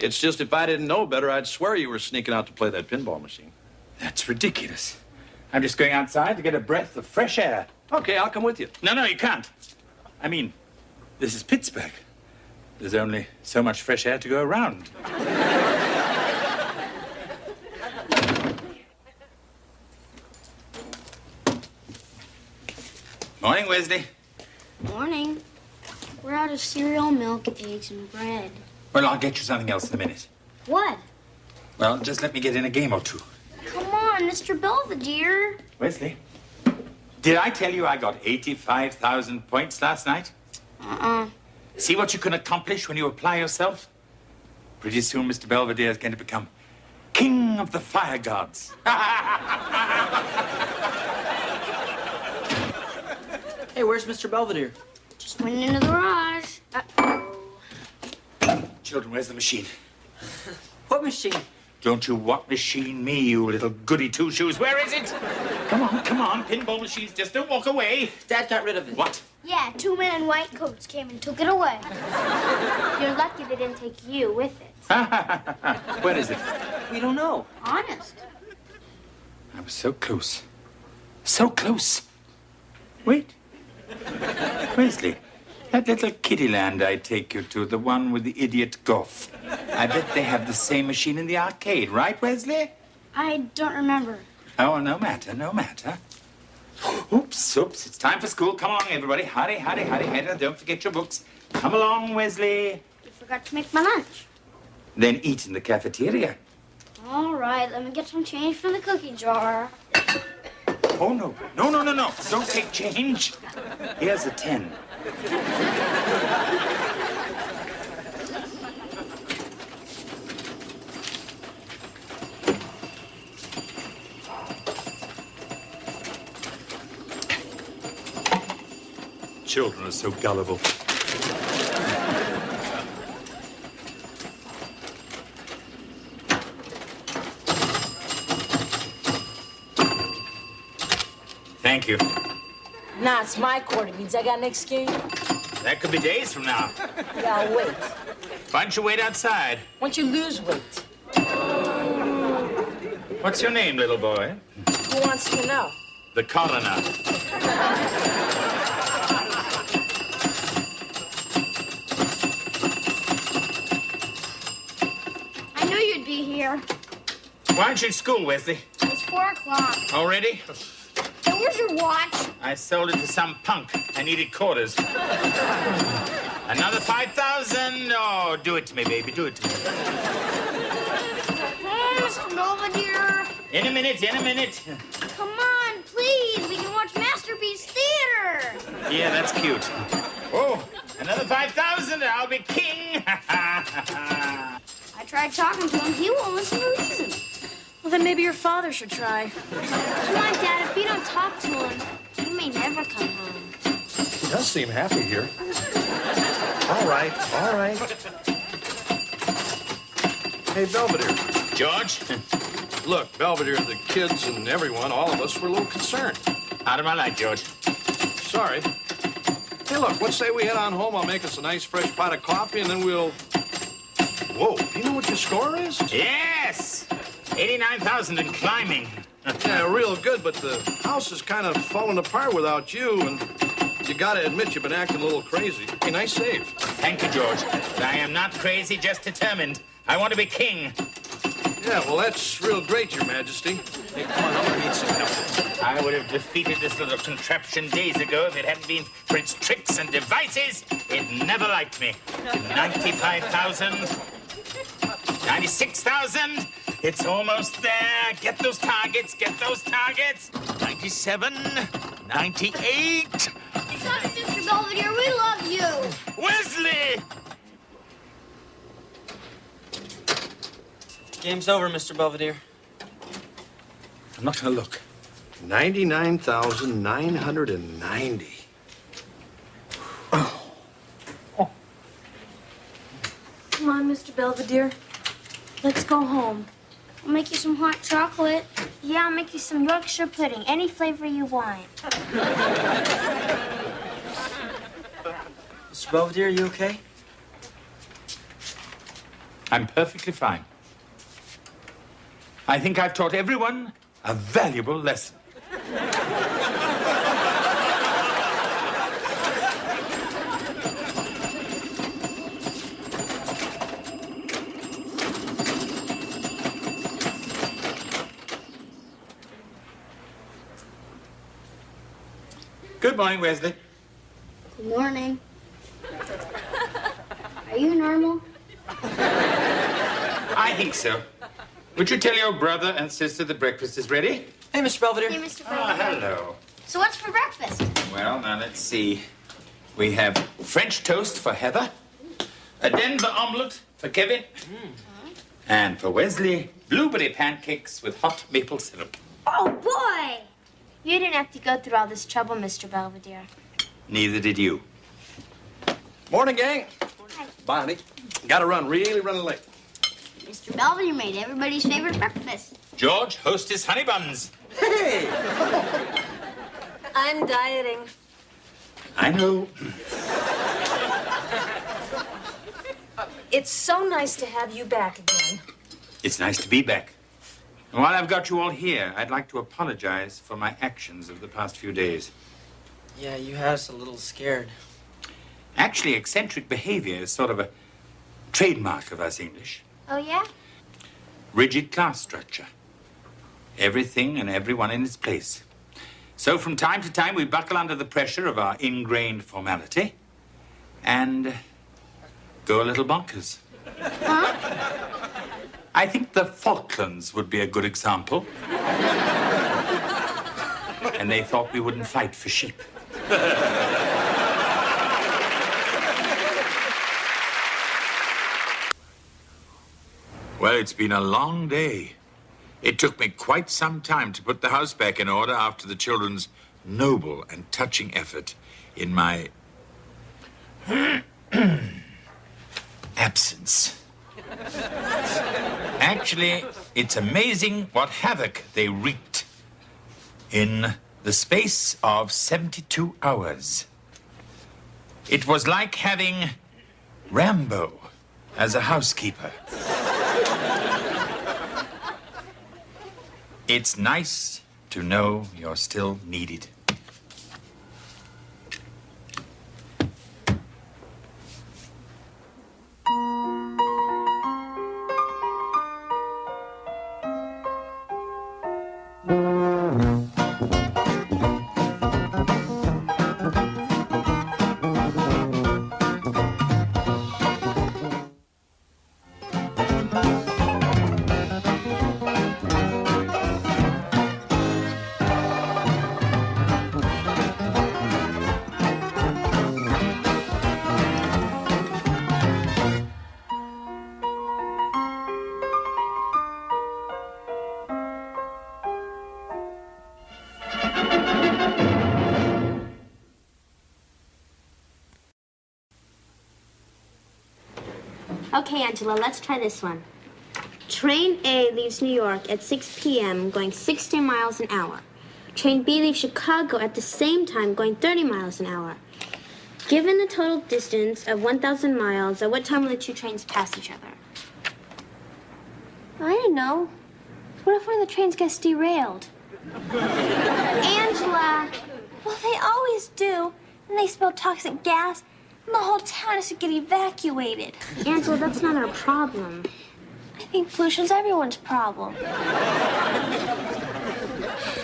It's just if I didn't know better, I'd swear you were sneaking out to play that pinball machine. That's ridiculous. I'm just going outside to get a breath of fresh air. Okay, I'll come with you. No, you can't. I mean, this is Pittsburgh. There's only so much fresh air to go around. Morning, Wesley. Morning. We're out of cereal, milk, eggs, and bread. Well, I'll get you something else in a minute. What? Well, just let me get in a game or two. Come on, Mr. Belvedere. Wesley, did I tell you I got 85,000 points last night? See what you can accomplish when you apply yourself? Pretty soon, Mr. Belvedere is going to become king of the fire gods. Hey, where's Mr. Belvedere? Just went into the garage. Children, where's the machine? What machine? Don't you what machine me, you little goody two-shoes. Where is it? Come on. Pinball machines, just don't walk away. Dad got rid of it. What? Yeah, 2 men in white coats came and took it away. You're lucky they didn't take you with it. Where is it? We don't know. Honest. I was so close. So close. Wait. Wesley, that little kiddie land I take you to, the one with the idiot golf. I bet they have the same machine in the arcade, right, Wesley? I don't remember. Oh, no matter. Oops, it's time for school. Come along, everybody. Hurry. And don't forget your books. Come along, Wesley. You forgot to make my lunch. Then eat in the cafeteria. All right, let me get some change from the cookie jar. Oh, no. Don't take change. Here's a 10. Children are so gullible. Thank you. Nah, it's my quarter. Means I got next game. That could be days from now. Yeah, I'll wait. Why don't you wait outside? Once you lose weight. What's your name, little boy? Who wants to know? The coroner. I knew you'd be here. Why aren't you at school, Wesley? It's 4 o'clock. Already? Hey, where's your watch? I sold it to some punk. I needed quarters. Another 5,000. Oh, do it to me, baby. Do it to me. Hey, Mr. Belvedere. In a minute. Come on, please. We can watch Masterpiece Theater. Yeah, that's cute. Oh, another 5,000. I'll be king. I tried talking to him. He won't listen to reason. Well, then maybe your father should try. Come on, Dad. If you don't talk to him, he may never come home. He does seem happy here. All right, all right. Hey, Belvedere. George, Look, Belvedere, the kids and everyone, all of us were a little concerned. out of my light, George. Sorry. Hey, look, let's say we head on home. I'll make us a nice fresh pot of coffee, and then we'll... Whoa, do you know what your score is? Yes! 89,000 and climbing. Yeah, real good, but the house is kind of falling apart without you, and you gotta admit you've been acting a little crazy. Hey, nice save. Thank you, George. But I am not crazy, just determined. I want to be king. Yeah, well, that's real great, Your Majesty. Hey, come on, I'm gonna need some help. I would have defeated this little contraption days ago if it hadn't been for its tricks and devices. It never liked me. 95,000. 96,000. It's almost there. Get those targets. Get those targets. 97. 98. Stop it, Mr. Belvedere. We love you. Wesley! Game's over, Mr. Belvedere. I'm not going to look. 99,990. Come on, Mr. Belvedere. Let's go home. I'll make you some hot chocolate. Yeah, I'll make you some Yorkshire pudding, any flavor you want. Mr. Belvedere, you okay? I'm perfectly fine. I think I've taught everyone a valuable lesson. Good morning, Wesley. Good morning. Are you normal? I think so. Would you tell your brother and sister that breakfast is ready? Hey, Mr. Belvedere. Hey, Mr. Ah, Belvedere. hello. So what's for breakfast? Well, now let's see. We have French toast for Heather, a Denver omelet for Kevin, and for Wesley, blueberry pancakes with hot maple syrup. Oh, boy. You didn't have to go through all this trouble, Mr. Belvedere. Neither did you. Morning, gang. Bye, honey. Gotta run, really running late. Mr. Belvedere made everybody's favorite breakfast. George, hostess honey buns. Hey! I'm dieting. I know. It's so nice to have you back again. It's nice to be back. And while I've got you all here, I'd like to apologize for my actions of the past few days. Yeah, you had us a little scared. Actually, eccentric behavior is sort of a trademark of us English. Oh, yeah? Rigid class structure. Everything and everyone in its place. So from time to time, we buckle under the pressure of our ingrained formality and go a little bonkers. Huh? I think the Falklands would be a good example. And they thought we wouldn't fight for sheep. Well, it's been a long day. It took me quite some time to put the house back in order after the children's noble and touching effort in my absence. Actually, it's amazing what havoc they wreaked in the space of 72 hours. It was like having Rambo as a housekeeper. It's nice to know you're still needed. Okay, Angela, let's try this one. Train A leaves New York at 6 p.m. going 60 miles an hour. Train B leaves Chicago at the same time going 30 miles an hour. Given the total distance of 1,000 miles, at what time will the two trains pass each other? I don't know. What if one of the trains gets derailed? Angela! Well, they always do. And they spill toxic gas, and the whole town has to get evacuated. Angela, that's not our problem. I think pollution's everyone's problem.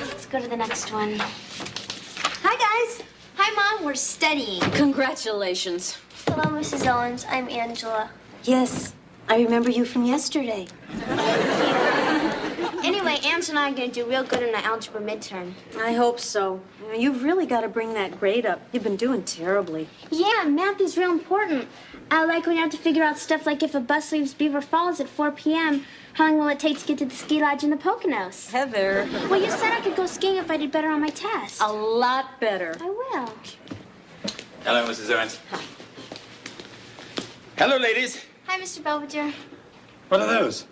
Let's go to the next one. Hi, guys. Hi, Mom. We're studying. Congratulations. Hello, Mrs. Owens. I'm Angela. Yes, I remember you from yesterday. Anyway, Angela and I are going to do real good in the algebra midterm. I hope so. You know, you've really got to bring that grade up. You've been doing terribly. Yeah, math is real important. Like when you have to figure out stuff like if a bus leaves Beaver Falls at 4 p.m., how long will it take to get to the ski lodge in the Poconos? Heather. Well, you said I could go skiing if I did better on my test. A lot better. I will. Hello, Mrs. Owens. Hello, ladies. Hi, Mr. Belvedere. What are those?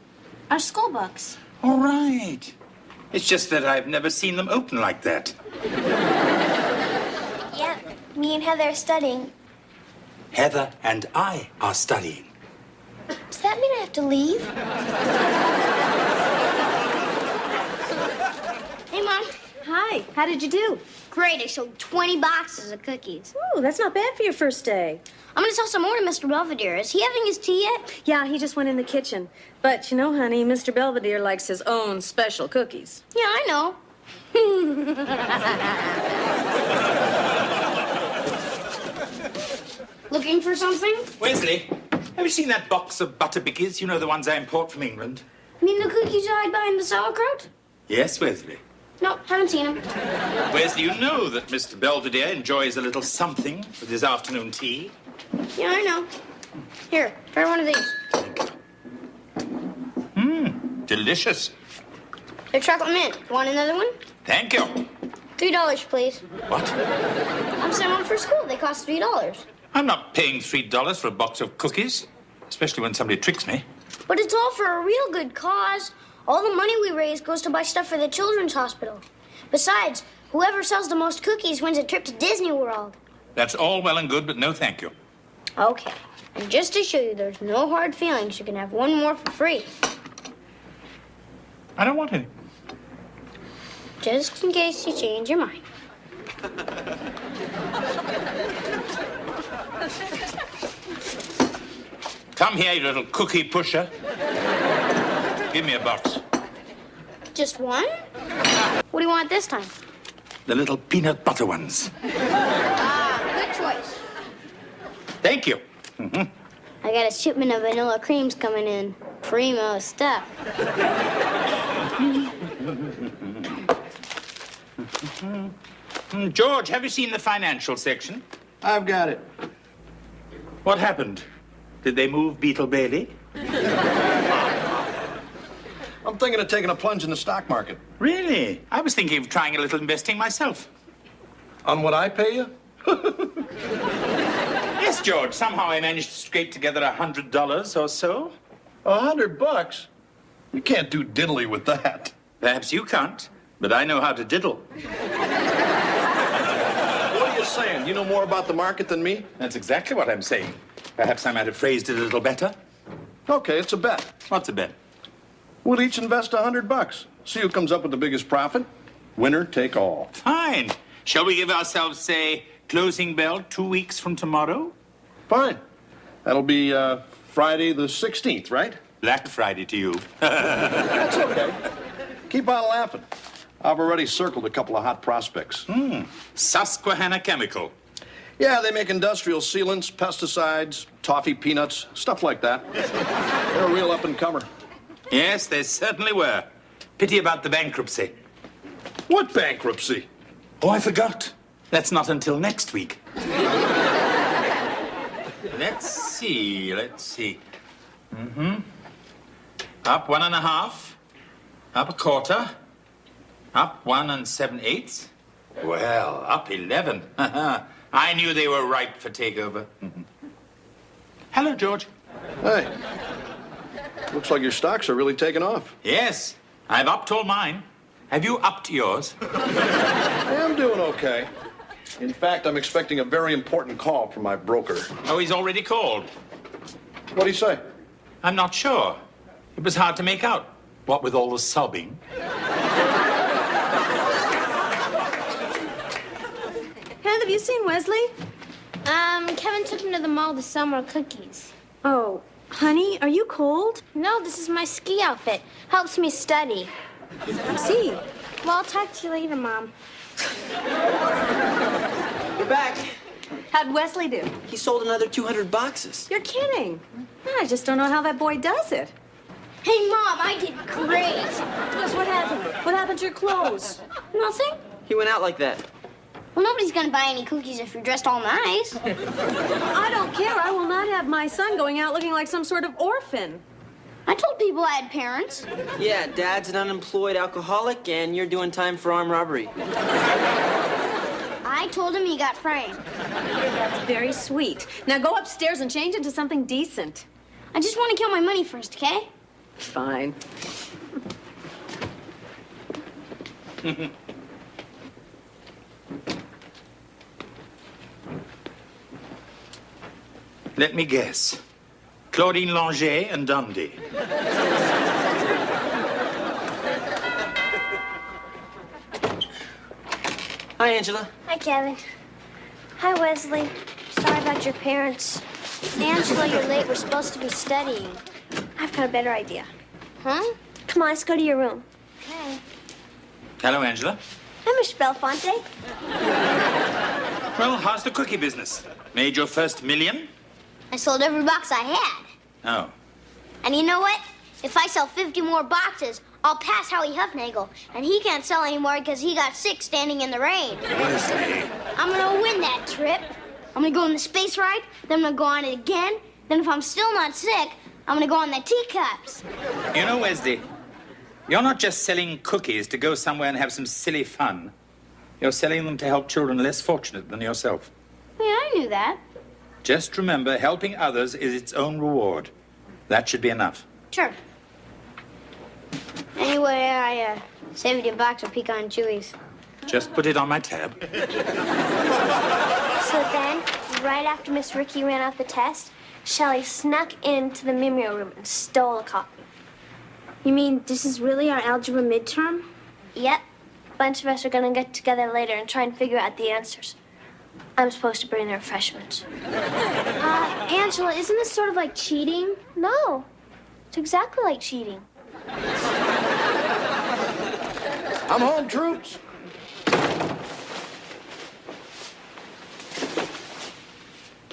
Our school books. All right. It's just that I've never seen them open like that. Yeah, me and Heather are studying. Heather and I are studying. Does that mean I have to leave? Hey, Mom. Hi, how did you do? Great, I sold 20 boxes of cookies. Ooh, that's not bad for your first day. I'm gonna sell some more to Mr. Belvedere. Is he having his tea yet? Yeah, he just went in the kitchen. But you know, honey, Mr. Belvedere likes his own special cookies. Yeah, I know. Looking for something? Wesley, have you seen that box of butter bickies? You know, the ones I import from England? You mean the cookies you hide behind the sauerkraut? Yes, Wesley. No, haven't seen them. Wesley, you know that Mr. Belvedere enjoys a little something with his afternoon tea. Yeah, I know. Here, try one of these. Delicious. They're chocolate mint. Want another one? Thank you. $3, please. What? I'm sending one for school. They cost $3. I'm not paying $3 for a box of cookies, especially when somebody tricks me. But it's all for a real good cause. All the money we raise goes to buy stuff for the children's hospital. Besides, whoever sells the most cookies wins a trip to Disney World. That's all well and good, but no thank you. Okay. And just to show you there's no hard feelings, you can have one more for free. I don't want any. Just in case you change your mind. Come here, you little cookie pusher. Give me a box. Just one? What do you want this time? The little peanut butter ones. Good choice. Thank you. I got a shipment of vanilla creams coming in. Primo stuff. George, have you seen the financial section? I've got it. What happened? Did they move Beetle Bailey? I'm thinking of taking a plunge in the stock market. Really? I was thinking of trying a little investing myself. On what I pay you? Yes, George. Somehow I managed to scrape together $100 or so. $100? You can't do diddly with that. Perhaps you can't, but I know how to diddle. What are you saying? You know more about the market than me? That's exactly what I'm saying. Perhaps I might have phrased it a little better. Okay, it's a bet. What's a bet? We'll each invest $100. See who comes up with the biggest profit. Winner take all. Fine. Shall we give ourselves, say, closing bell 2 weeks from tomorrow? Fine. That'll be Friday the 16th, right? Black Friday to you. That's okay. Keep on laughing. I've already circled a couple of hot prospects. Susquehanna Chemical. Yeah, they make industrial sealants, pesticides, toffee peanuts, stuff like that. They're a real up-and-comer. Yes, they certainly were. Pity about the bankruptcy. What bankruptcy? Oh, I forgot. That's not until next week. Let's see. Up 1.5. Up a quarter. Up 1 7/8. Well, up 11. I knew they were ripe for takeover. Hello, George. Hey, looks like your stocks are really taking off. Yes, I've upped all mine. Have you upped yours? I'm doing okay. In fact, I'm expecting a very important call from my broker. Oh, he's already called. What'd he say? I'm not sure. It was hard to make out, what with all the sobbing. Hen, have you seen Wesley? Kevin took him to the mall to sell more cookies. Oh, honey, are you cold? No, this is my ski outfit. Helps me study. I see. Well, I'll talk to you later, Mom. We're back. How'd Wesley do? He sold another 200 boxes. You're kidding. I just don't know how that boy does it. Hey, Mom, I did great. Plus, what happened? What happened to your clothes? Nothing? He went out like that. Well, nobody's gonna buy any cookies if you're dressed all nice. I don't care. I will not have my son going out looking like some sort of orphan. I told people I had parents. Yeah, Dad's an unemployed alcoholic, and you're doing time for armed robbery. I told him he got framed. That's very sweet. Now go upstairs and change into something decent. I just want to count my money first, okay? Fine. Let me guess. Claudine Langer and Dundee. Hi, Angela. Hi, Kevin. Hi, Wesley. Sorry about your parents. Angela, you're late. We're supposed to be studying. I've got a better idea. Huh? Come on, let's go to your room. Okay. Hello, Angela. Hi, Mr. Belfonte. Well, how's the cookie business? Made your first million? I sold every box I had. Oh. And you know what? If I sell 50 more boxes, I'll pass Howie Huffnagel. And he can't sell anymore because he got sick standing in the rain. Wesley. I'm gonna win that trip. I'm gonna go on the space ride, then I'm gonna go on it again. Then if I'm still not sick, I'm gonna go on the teacups. You know, Wesley, you're not just selling cookies to go somewhere and have some silly fun. You're selling them to help children less fortunate than yourself. Yeah, I knew that. Just remember, helping others is its own reward. That should be enough. Sure. Anyway, I saved you a box of pecan chewies. Just put it on my tab. So then, right after Miss Ricky ran out the test, Shelley snuck into the Mimeo room and stole a copy. You mean this is really our algebra midterm? Yep. A bunch of us are gonna get together later and try and figure out the answers. I'm supposed to bring the refreshments. Angela, isn't this sort of like cheating? No. It's exactly like cheating. I'm home, troops.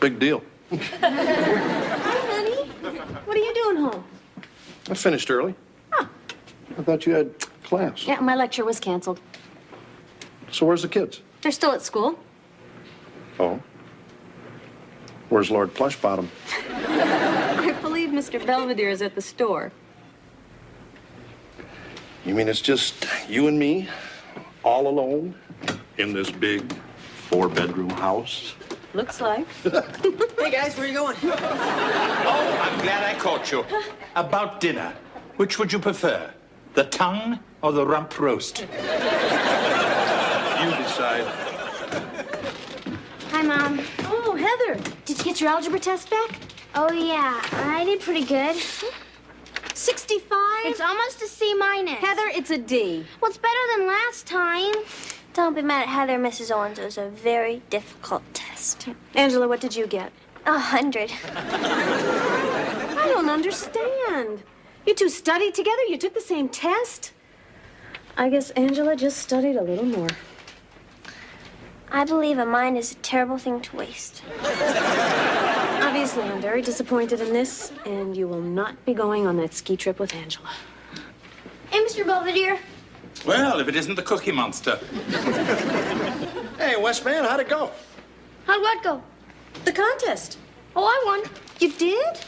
Big deal. Hi, honey. What are you doing home? I finished early. Oh. I thought you had class. Yeah, my lecture was canceled. So where's the kids? They're still at school. Oh. Where's Lord Plushbottom? I believe Mr. Belvedere is at the store. You mean it's just you and me, all alone, in this big 4-bedroom house? Looks like. Hey, guys, where are you going? Oh, I'm glad I caught you. About dinner, which would you prefer? The tongue or the rump roast? You decide. Hi, Mom. Oh, Heather, did you get your algebra test back? Oh, yeah. I did pretty good. 65? It's almost a C minus. Heather, it's a D. Well, it's better than last time. Don't be mad at Heather, Mrs. Owens. It was a very difficult test. Angela, what did you get? 100. I don't understand. You two studied together? You took the same test? I guess Angela just studied a little more. I believe a mind is a terrible thing to waste. Obviously, I'm very disappointed in this, and you will not be going on that ski trip with Angela. Hey, Mr. Belvedere. Well, if it isn't the Cookie Monster. Hey, Westman, how'd it go? How'd what go? The contest. Oh, I won. You did?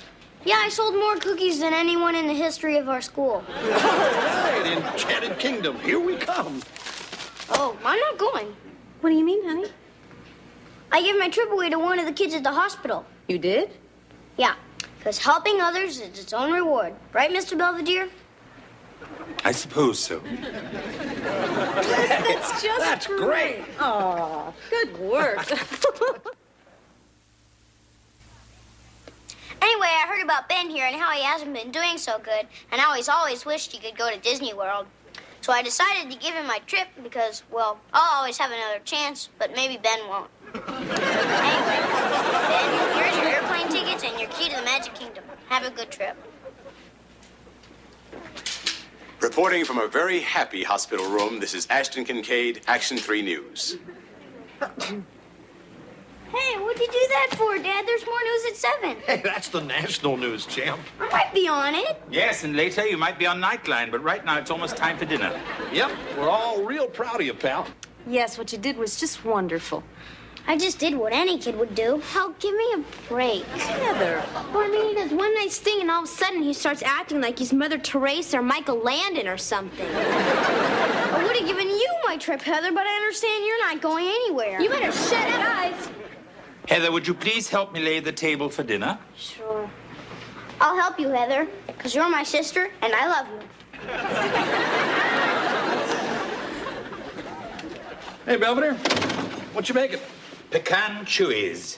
Yeah, I sold more cookies than anyone in the history of our school. All right, Enchanted Kingdom, here we come. Oh, I'm not going. What do you mean, honey? I gave my trip away to one of the kids at the hospital. You did? Yeah. Because helping others is its own reward. Right, Mr. Belvedere? I suppose so. That's great. Oh, good work. Anyway, I heard about Ben here and how he hasn't been doing so good, and how he's always wished he could go to Disney World. So I decided to give him my trip because, well, I'll always have another chance, but maybe Ben won't. Anyway, Ben, here's your airplane tickets and your key to the Magic Kingdom. Have a good trip. Reporting from a very happy hospital room, this is Ashton Kincaid, Action 3 News. Hey, what'd you do that for, Dad? There's more news at 7. Hey, that's the national news, champ. I might be on it. Yes, and later you might be on Nightline, but right now it's almost time for dinner. Yep, we're all real proud of you, pal. Yes, what you did was just wonderful. I just did what any kid would do. Hell, give me a break. Heather. Well, I mean, he does one nice thing, and all of a sudden he starts acting like he's Mother Teresa or Michael Landon or something. I would have given you my trip, Heather, but I understand you're not going anywhere. You better shut up, guys. Heather, would you please help me lay the table for dinner? Sure. I'll help you, Heather, because you're my sister, and I love you. Hey, Belvedere, what you making? Pecan chewies.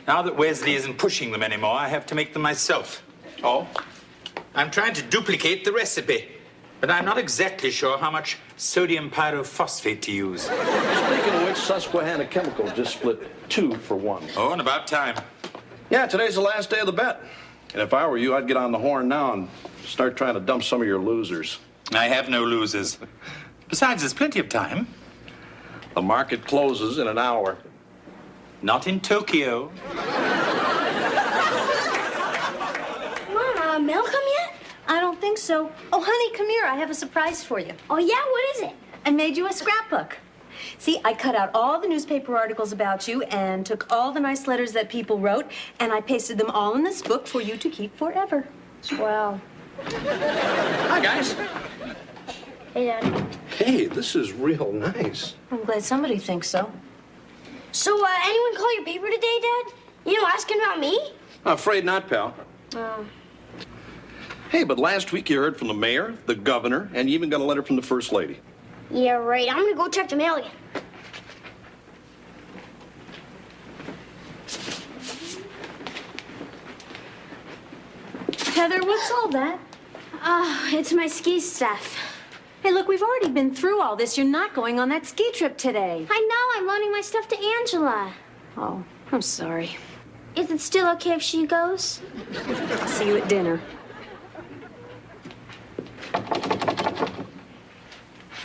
Now that Wesley isn't pushing them anymore, I have to make them myself. Oh? I'm trying to duplicate the recipe, but I'm not exactly sure how much sodium pyrophosphate to use. Speaking of which, Susquehanna Chemical just split 2 for 1. Oh, and about time. Yeah, today's the last day of the bet. And if I were you, I'd get on the horn now and start trying to dump some of your losers. I have no losers. Besides, there's plenty of time. The market closes in an hour. Not in Tokyo. Mom, mail come yet? I don't think so. Oh, honey, come here. I have a surprise for you. Oh, yeah? What is it? I made you a scrapbook. See, I cut out all the newspaper articles about you and took all the nice letters that people wrote, and I pasted them all in this book for you to keep forever. Swell. Hi, guys. Hey, Dad. Hey, this is real nice. I'm glad somebody thinks so. So, anyone call your paper today, Dad? You know, asking about me? I'm afraid not, pal. Oh. Hey, but last week you heard from the mayor, the governor, and you even got a letter from the first lady. Yeah, right. I'm gonna go check the mail again. Heather, what's all that? It's my ski stuff. Hey, look, we've already been through all this. You're not going on that ski trip today. I know, I'm loaning my stuff to Angela. Oh, I'm sorry. Is it still okay if she goes? See you at dinner.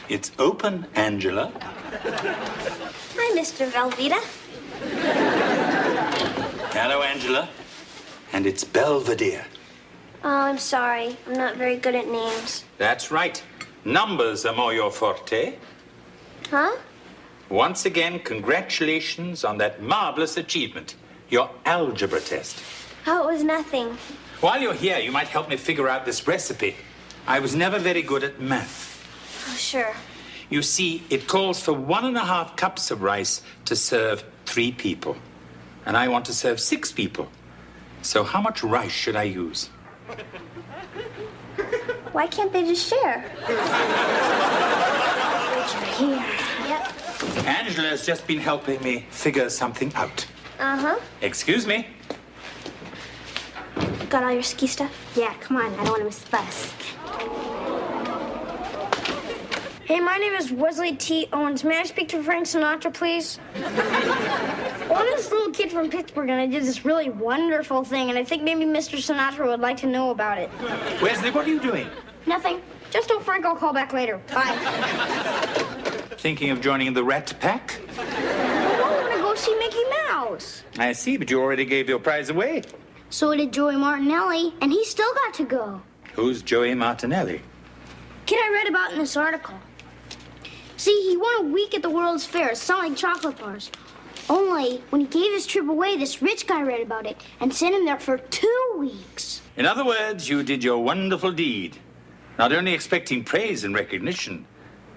It's open, Angela. Hi, Mr. Velveeta. Hello, Angela. And it's Belvedere. Oh, I'm sorry. I'm not very good at names. That's right. Numbers are more your forte. Huh? Once again, congratulations on that marvelous achievement, your algebra test. Oh, it was nothing. While you're here, you might help me figure out this recipe. I was never very good at math. Oh, sure. You see, it calls for 1.5 cups of rice to serve 3 people. And I want to serve 6 people. So how much rice should I use? Why can't they just share? Here. Yep. Angela has just been helping me figure something out. Uh-huh. Excuse me. Got all your ski stuff? Yeah, come on. I don't want to miss the bus. Hey, my name is Wesley T. Owens. May I speak to Frank Sinatra, please? Well, I'm this little kid from Pittsburgh, and I did this really wonderful thing, and I think maybe Mr. Sinatra would like to know about it. Wesley, what are you doing? Nothing. Just tell Frank I'll call back later. Bye. Thinking of joining the Rat Pack? I want to go see Mickey Mouse. I see, but you already gave your prize away. So did Joey Martinelli, and he still got to go. Who's Joey Martinelli? Kid I read about in this article. See, he won a week at the World's Fair selling chocolate bars. Only, when he gave his trip away, this rich guy read about it and sent him there for 2 weeks. In other words, you did your wonderful deed. Not only expecting praise and recognition,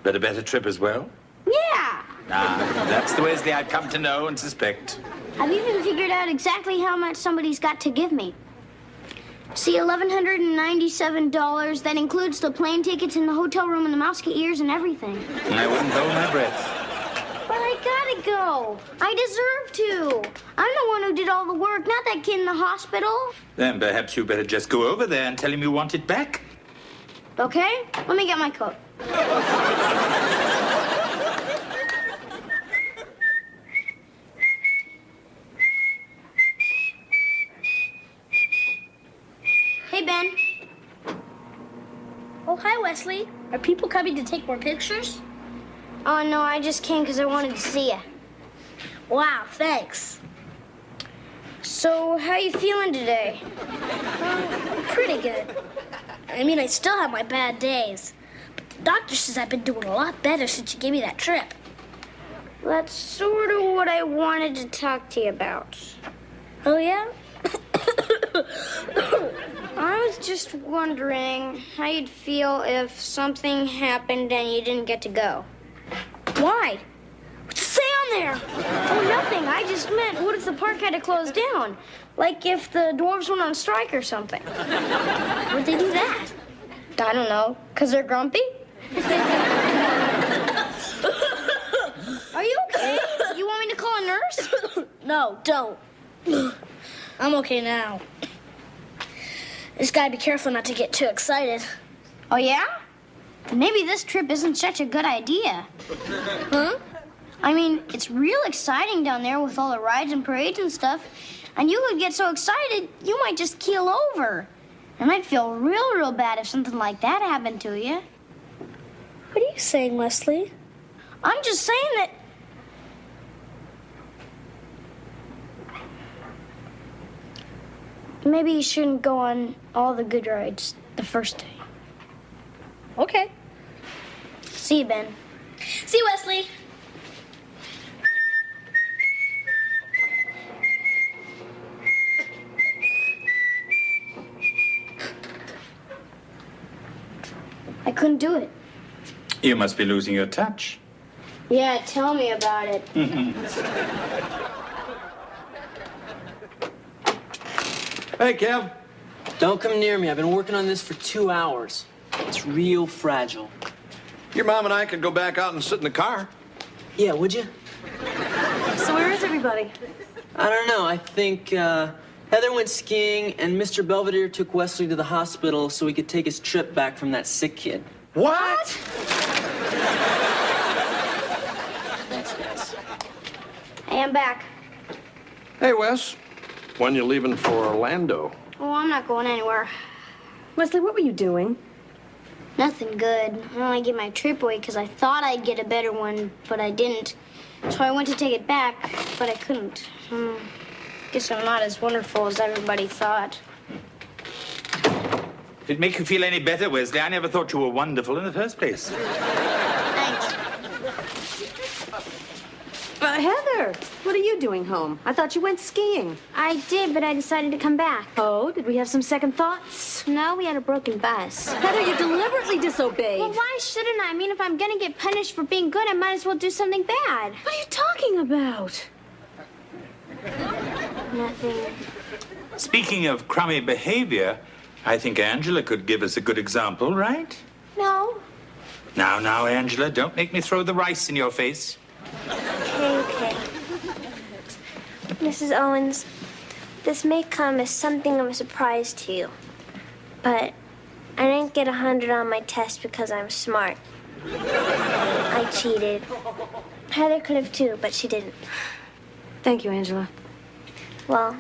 but a better trip as well. Yeah! That's the Wesley I've come to know and suspect. I've even figured out exactly how much somebody's got to give me. See, $1,197. That includes the plane tickets and the hotel room and the mouse ears and everything. I wouldn't hold my breath. But I gotta go. I deserve to. I'm the one who did all the work, not that kid in the hospital. Then perhaps you better just go over there and tell him you want it back. Okay? Let me get my coat. Hey, Ben. Oh, hi, Wesley. Are people coming to take more pictures? Oh, no, I just came because I wanted to see you. Wow, thanks. So, how you feeling today? Pretty good. I mean, I still have my bad days. But the doctor says I've been doing a lot better since you gave me that trip. That's sort of what I wanted to talk to you about. Oh, yeah? I was just wondering how you'd feel if something happened and you didn't get to go. Why? What's it say on there? Oh, nothing. I just meant, what if the park had to close down? Like if the dwarves went on strike or something. Why'd they do that? I don't know. 'Cause they're grumpy? Are you okay? You want me to call a nurse? No, don't. I'm okay now. Just gotta be careful not to get too excited. Oh, yeah? Maybe this trip isn't such a good idea. Huh? I mean, it's real exciting down there with all the rides and parades and stuff. And you would get so excited, you might just keel over. And I'd feel real bad if something like that happened to you. What are you saying, Wesley? I'm just saying that... Maybe you shouldn't go on all the good rides the first day. Okay. See you, Ben. See you, Wesley. I couldn't do it. You must be losing your touch. Yeah, tell me about it. Hey, Kev. Don't come near me. I've been working on this for 2 hours. It's real fragile. Your mom and I could go back out and sit in the car. Yeah, would you? So where is everybody? I don't know. I think Heather went skiing and Mr. Belvedere took Wesley to the hospital so he could take his trip back from that sick kid. What? Thanks, guys. Hey, I'm back. Hey, Wes. When you leaving for Orlando? Oh, I'm not going anywhere. Wesley, what were you doing? Nothing good. I only gave my trip away because I thought I'd get a better one, but I didn't. So I went to take it back, but I couldn't. Guess I'm not as wonderful as everybody thought. Did it make you feel any better, Wesley? I never thought you were wonderful in the first place. Thanks. Heather, what are you doing home? I thought you went skiing. I did, but I decided to come back. Oh, did we have some second thoughts? No, we had a broken bus. Heather, you deliberately disobeyed. Well, why shouldn't I? I mean, if I'm gonna get punished for being good, I might as well do something bad. What are you talking about? Nothing. Speaking of crummy behavior, I think Angela could give us a good example, right? No. Now, Angela, don't make me throw the rice in your face. Okay. Mrs. Owens, this may come as something of a surprise to you, but I didn't get 100 on my test because I'm smart. I cheated. Heather could have too, but she didn't. Thank you, Angela. Well,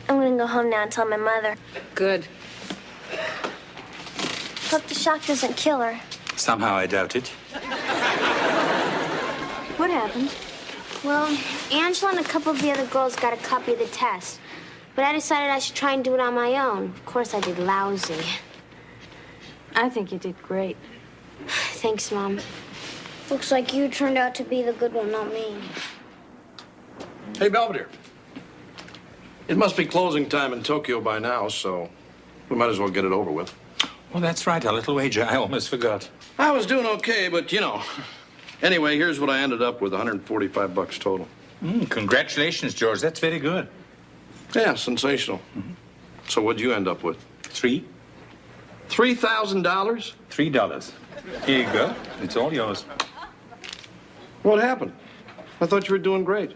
I'm gonna go home now and tell my mother. Good. Hope the shock doesn't kill her. Somehow I doubt it. What happened? Well, Angela and a couple of the other girls got a copy of the test. But I decided I should try and do it on my own. Of course, I did lousy. I think you did great. Thanks, Mom. Looks like you turned out to be the good one, not me. Hey, Belvedere. It must be closing time in Tokyo by now, so we might as well get it over with. Well, that's right, a little wager. I almost forgot. I was doing okay, but you know. Anyway, here's what I ended up with, $145 total. Congratulations, George. That's very good. Yeah, sensational. So what'd you end up with? 3. $3,000? $3. Here you go. It's all yours. What happened? I thought you were doing great.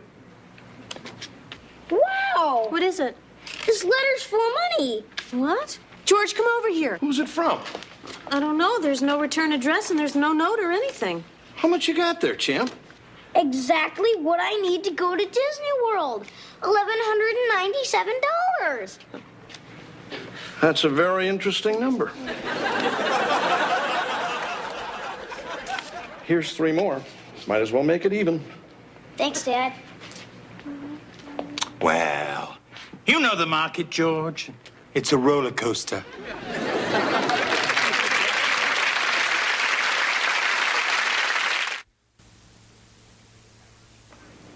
Wow! What is it? This letter's full of money. What? George, come over here. Who's it from? I don't know. There's no return address and there's no note or anything. How much you got there, champ? Exactly what I need to go to Disney World. $1,197. That's a very interesting number. Here's 3 more. Might as well make it even. Thanks, Dad. Well, you know the market, George. It's a roller coaster.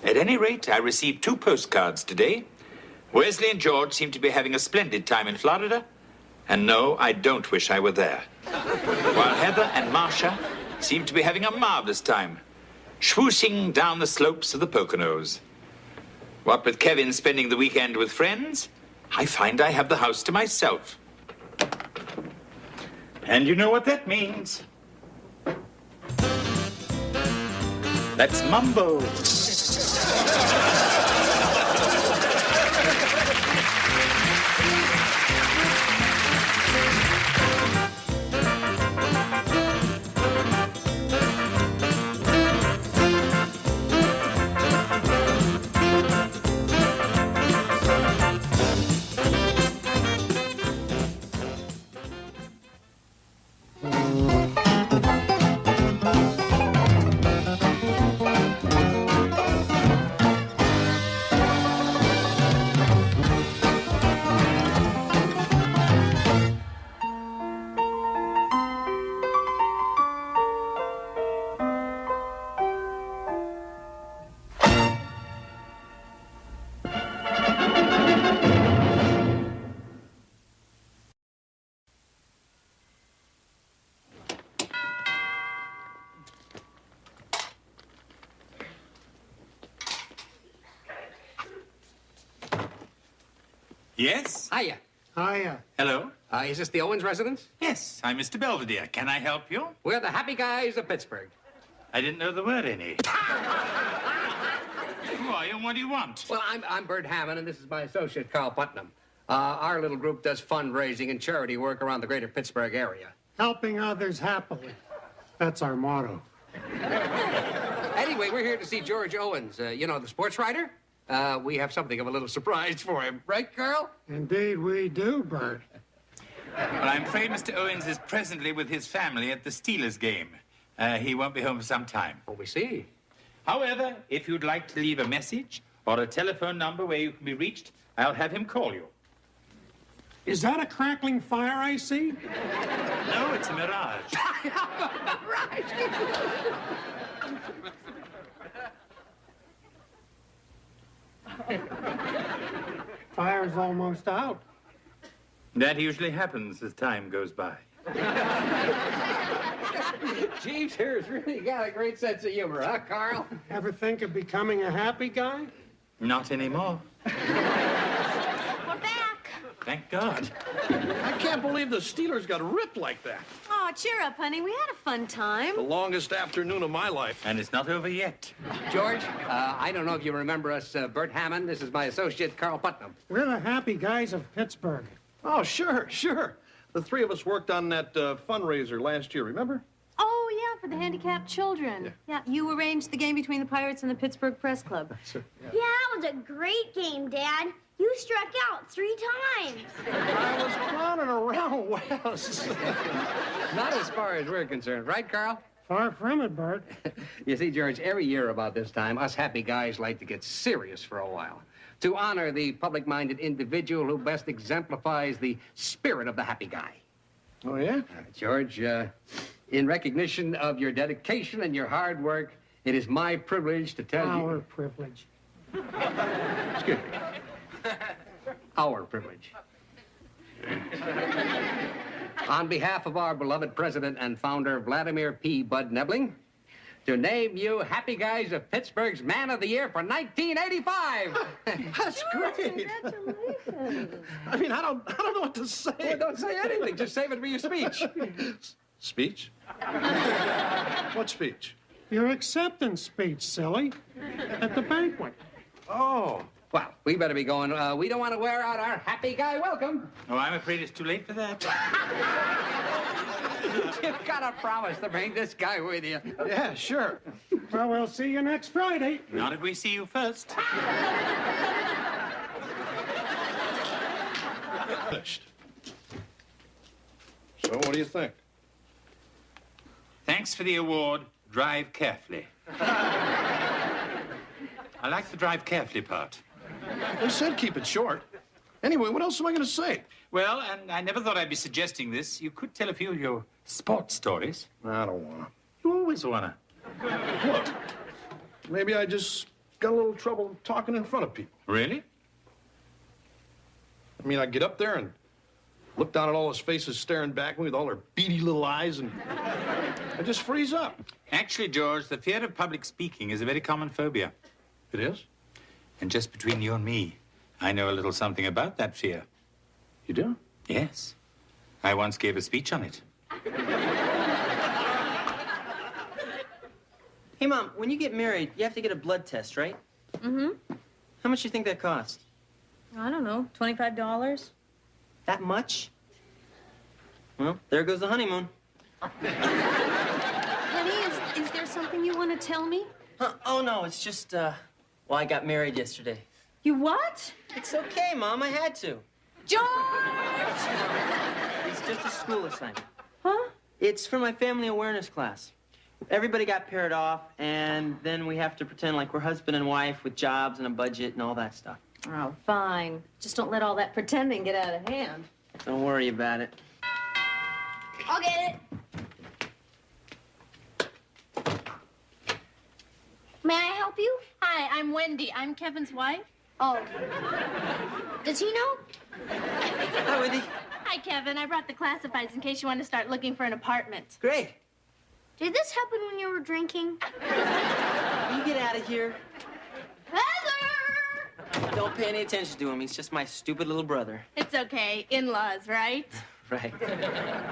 At any rate, I received 2 postcards today. Wesley and George seem to be having a splendid time in Florida. And no, I don't wish I were there. While Heather and Marcia seem to be having a marvelous time, swooshing down the slopes of the Poconos. What with Kevin spending the weekend with friends, I find I have the house to myself. And you know what that means. Let's mumbo. Yes? Hiya. Hiya. Hello? Is this the Owens residence? Yes, I'm Mr. Belvedere. Can I help you? We're the happy guys of Pittsburgh. I didn't know there were any. Who are you and what do you want? Well, I'm Bert Hammond, and this is my associate, Carl Putnam. Our little group does fundraising and charity work around the greater Pittsburgh area. Helping others happily. That's our motto. Anyway, we're here to see George Owens, you know, the sports writer. We have something of a little surprise for him. Right, Carl? Indeed we do, Bert. Well, I'm afraid Mr. Owens is presently with his family at the Steelers game. He won't be home for some time. Oh, we see. However, if you'd like to leave a message or a telephone number where you can be reached, I'll have him call you. Is that a crackling fire I see? No, it's a mirage. Fire's almost out. That usually happens as time goes by. Jeeves here's really got a great sense of humor, huh, Carl? Ever think of becoming a happy guy? Not anymore. We're back. Thank God. I can't believe the Steelers got ripped like that. Oh, cheer up, honey. We had a fun time. The longest afternoon of my life. And it's not over yet. George, I don't know if you remember us, Bert Hammond. This is my associate, Carl Putnam. We're the happy guys of Pittsburgh. Oh, sure. The 3 of us worked on that fundraiser last year, remember? Oh, yeah, for the handicapped children. Yeah, you arranged the game between the Pirates and the Pittsburgh Press Club. Yeah, that was a great game, Dad. You struck out 3 times. I was clowning around, Wes. Not as far as we're concerned, right, Carl? Far from it, Bert. You see, George, every year about this time, us happy guys like to get serious for a while. To honor the public-minded individual who best exemplifies the spirit of the happy guy. Oh, yeah? George, in recognition of your dedication and your hard work, it is my privilege to tell you... Our privilege. Excuse me. Our privilege. On behalf of our beloved president and founder, Vladimir P. Bud Nebling, to name you Happy Guys of Pittsburgh's Man of the Year for 1985. That's great. I mean, I don't know what to say. Well, don't say anything. Just save it for your speech. Speech? What speech? Your acceptance speech, silly. At the banquet. Oh. Well, we better be going. We don't want to wear out our Happy Guy welcome. Oh, I'm afraid it's too late for that. You've got to promise to bring this guy with you. Yeah, sure. Well, we'll see you next Friday. Not if we see you first. Finished. So, what do you think? Thanks for the award. Drive carefully. I like the drive carefully part. They said keep it short. Anyway, what else am I going to say? Well, and I never thought I'd be suggesting this. You could tell a few of your sports stories. I don't want to. You always wanna. Look, maybe I just got a little trouble talking in front of people. Really? I mean, I get up there and look down at all those faces staring back at me with all their beady little eyes, and I just freeze up. Actually, George, the fear of public speaking is a very common phobia. It is? And just between you and me, I know a little something about that fear. You do? Yes. I once gave a speech on it. Hey, Mom, when you get married, you have to get a blood test, right? Mm-hmm. How much do you think that costs? I don't know, $25? That much? Well, there goes the honeymoon. Honey, is there something you want to tell me? Oh, no, it's just, well, I got married yesterday. You what? It's okay, Mom, I had to. George! It's just a school assignment. Huh? It's for my family awareness class. Everybody got paired off, and then we have to pretend like we're husband and wife with jobs and a budget and all that stuff. Oh, fine. Just don't let all that pretending get out of hand. Don't worry about it. I'll get it. May I help you? Hi, I'm Wendy. I'm Kevin's wife. Oh. Does he know? Hi, Wendy. Hi, Kevin. I brought the classifieds in case you want to start looking for an apartment. Great. Did this happen when you were drinking? Can you get out of here? Heather! Don't pay any attention to him. He's just my stupid little brother. It's okay. In-laws, right? Right.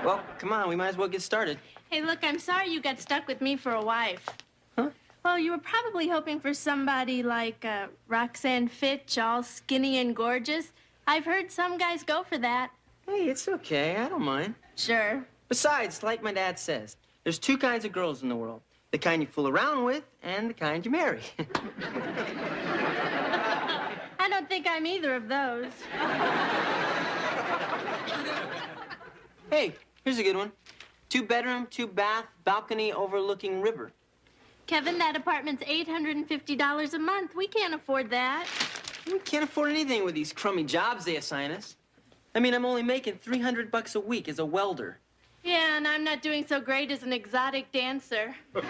Well, come on. We might as well get started. Hey, look, I'm sorry you got stuck with me for a wife. Huh? Well, you were probably hoping for somebody like Roxanne Fitch, all skinny and gorgeous. I've heard some guys go for that. Hey, it's okay. I don't mind. Sure. Besides, like my dad says, there's two kinds of girls in the world. The kind you fool around with and the kind you marry. I don't think I'm either of those. Hey, here's a good one. 2-bedroom, 2-bath, balcony overlooking river. Kevin, that apartment's $850 a month. We can't afford that. We can't afford anything with these crummy jobs they assign us. I mean, I'm only making $300 a week as a welder. Yeah, and I'm not doing so great as an exotic dancer. Maybe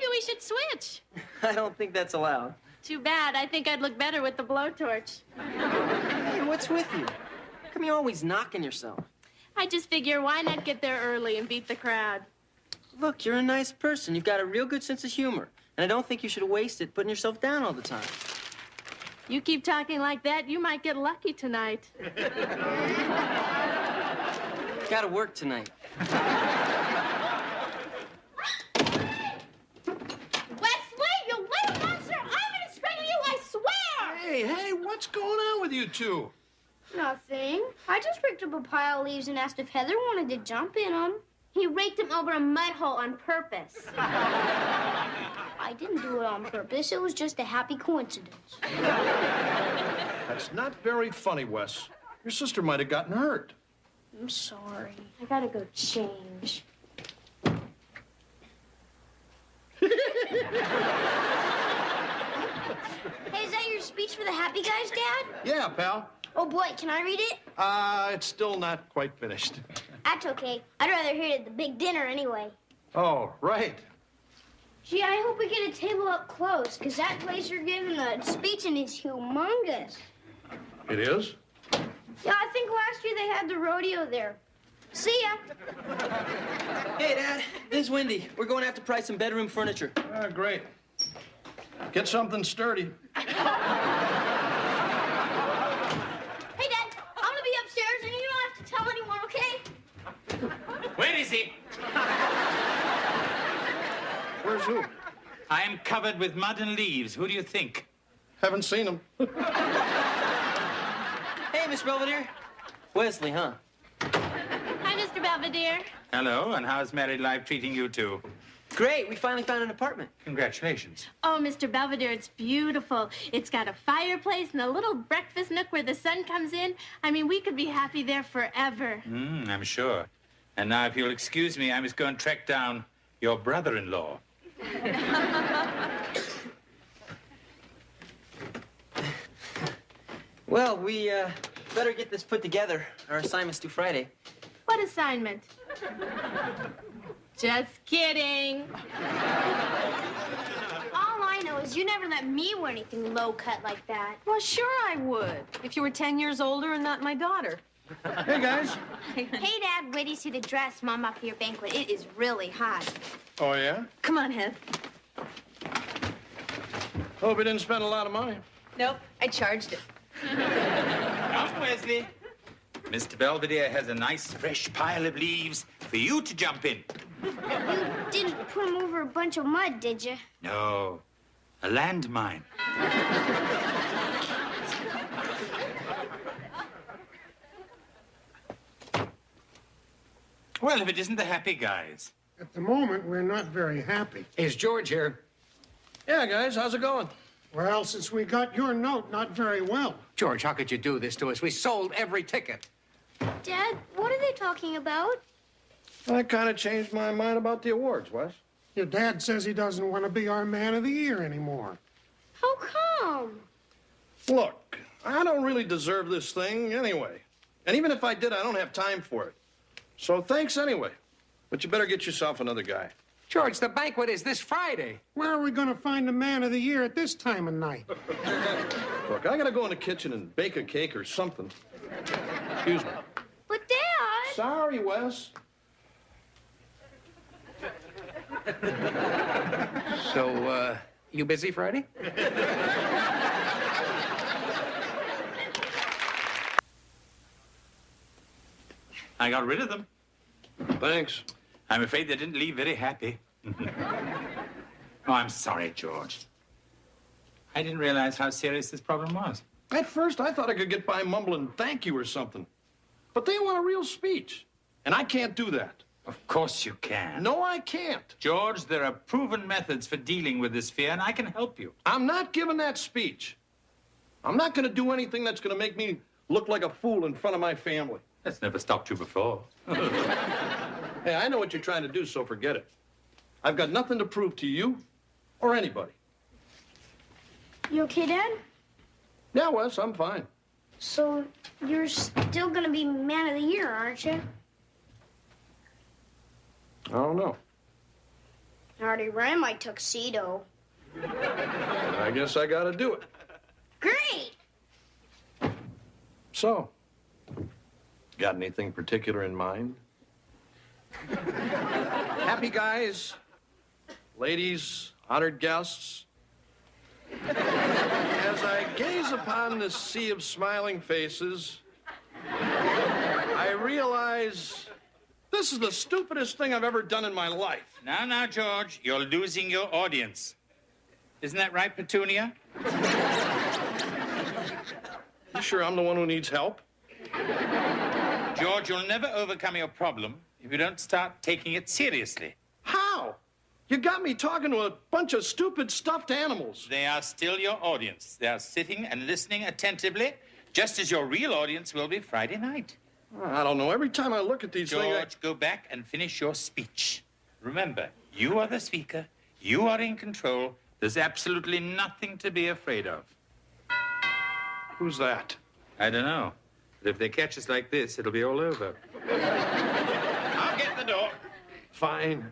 we should switch. I don't think that's allowed. Too bad. I think I'd look better with the blowtorch. Hey, what's with you? How come you're always knocking yourself? I just figure, why not get there early and beat the crowd? Look, you're a nice person. You've got a real good sense of humor. And I don't think you should waste it putting yourself down all the time. You keep talking like that, you might get lucky tonight. Gotta work tonight. Wesley, you little monster! I'm gonna strangle you, I swear! Hey, what's going on with you two? Nothing. I just picked up a pile of leaves and asked if Heather wanted to jump in them. He raked him over a mud hole on purpose. I didn't do it on purpose. It was just a happy coincidence. That's not very funny, Wes. Your sister might have gotten hurt. I'm sorry. I gotta go change. Hey, is that your speech for the Happy Guys, Dad? Yeah, pal. Oh, boy, can I read it? It's still not quite finished. That's okay. I'd rather hear it at the big dinner anyway. Oh, right. Gee, I hope we get a table up close, because that place you're giving the speech in is humongous. It is? Yeah, I think last year they had the rodeo there. See ya. Hey, Dad, this is Wendy. We're going to have to price some bedroom furniture. Ah, great. Get something sturdy. Hey, Dad, I'm gonna be upstairs and you don't have to tell anyone, okay? Where is he? Where's who? I am covered with mud and leaves. Who do you think? Haven't seen him. Hey, Miss Belvedere. Wesley, huh? Hi, Mr. Belvedere. Hello, and how's married life treating you two? Great, we finally found an apartment. Congratulations. Oh, Mr. Belvedere, it's beautiful. It's got a fireplace and a little breakfast nook where the sun comes in. I mean, we could be happy there forever. I'm sure. And now, if you'll excuse me, I must go and track down your brother-in-law. Well, we better get this put together. Our assignment's due Friday. What assignment? Just kidding. All I know is you never let me wear anything low-cut like that. Well, sure I would, if you were 10 years older and not my daughter. Hey, guys. Hey, Dad, wait till you see the dress Mom bought for your banquet. It is really hot. Oh, yeah? Come on, Heath. Hope you didn't spend a lot of money. Nope, I charged it. Come, Wesley. Mr. Belvedere has a nice, fresh pile of leaves for you to jump in. You didn't put him over a bunch of mud, did you? No, a landmine. Well, if it isn't the happy guys. At the moment, we're not very happy. Is George here? Yeah, guys, how's it going? Well, since we got your note, not very well. George, how could you do this to us? We sold every ticket. Dad, what are they talking about? I kind of changed my mind about the awards, Wes. Your dad says he doesn't want to be our man of the year anymore. How come? Look, I don't really deserve this thing anyway. And even if I did, I don't have time for it. So thanks anyway. But you better get yourself another guy. George, the banquet is this Friday. Where are we going to find a man of the year at this time of night? Look, I gotta go in the kitchen and bake a cake or something. Excuse me. But, Dad... Sorry, Wes. So, you busy Friday? I got rid of them. Thanks. I'm afraid they didn't leave very happy. Oh, I'm sorry, George. I didn't realize how serious this problem was. At first, I thought I could get by mumbling thank you or something. But they want a real speech. And I can't do that. Of course you can. No, I can't. George, there are proven methods for dealing with this fear, and I can help you. I'm not giving that speech. I'm not going to do anything that's going to make me look like a fool in front of my family. That's never stopped you before. Hey, I know what you're trying to do, so forget it. I've got nothing to prove to you or anybody. You okay, Dad? Yeah, Wes, I'm fine. So you're still gonna be man of the year, aren't you? I don't know. I already ran my tuxedo. I guess I got to do it. Great! So, got anything particular in mind? Happy guys, ladies, honored guests. As I gaze upon this sea of smiling faces, I realize this is the stupidest thing I've ever done in my life. Now, George, you're losing your audience. Isn't that right, Petunia? You sure I'm the one who needs help? George, you'll never overcome your problem if you don't start taking it seriously. How? You got me talking to a bunch of stupid stuffed animals. They are still your audience. They are sitting and listening attentively, just as your real audience will be Friday night. I don't know. Every time I look at these things... George, go back and finish your speech. Remember, you are the speaker. You are in control. There's absolutely nothing to be afraid of. Who's that? I don't know. But if they catch us like this, it'll be all over. I'll get the door. Fine.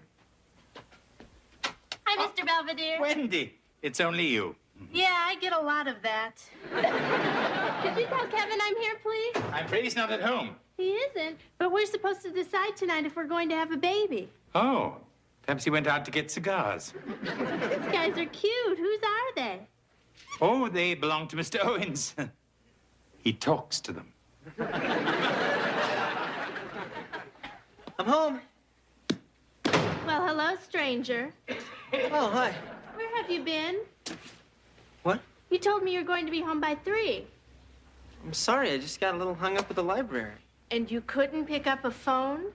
Hi, Mr. Belvedere. Wendy, it's only you. Yeah, I get a lot of that. Could you tell Kevin I'm here, please? I'm afraid he's not at home. He isn't, but we're supposed to decide tonight if we're going to have a baby. Oh, perhaps he went out to get cigars. These guys are cute. Whose are they? Oh, they belong to Mr. Owens. He talks to them. I'm home. Well, hello, stranger. Oh, hi. Where have you been? What? You told me you're going to be home by 3. I'm sorry, I just got a little hung up at the library. And you couldn't pick up a phone?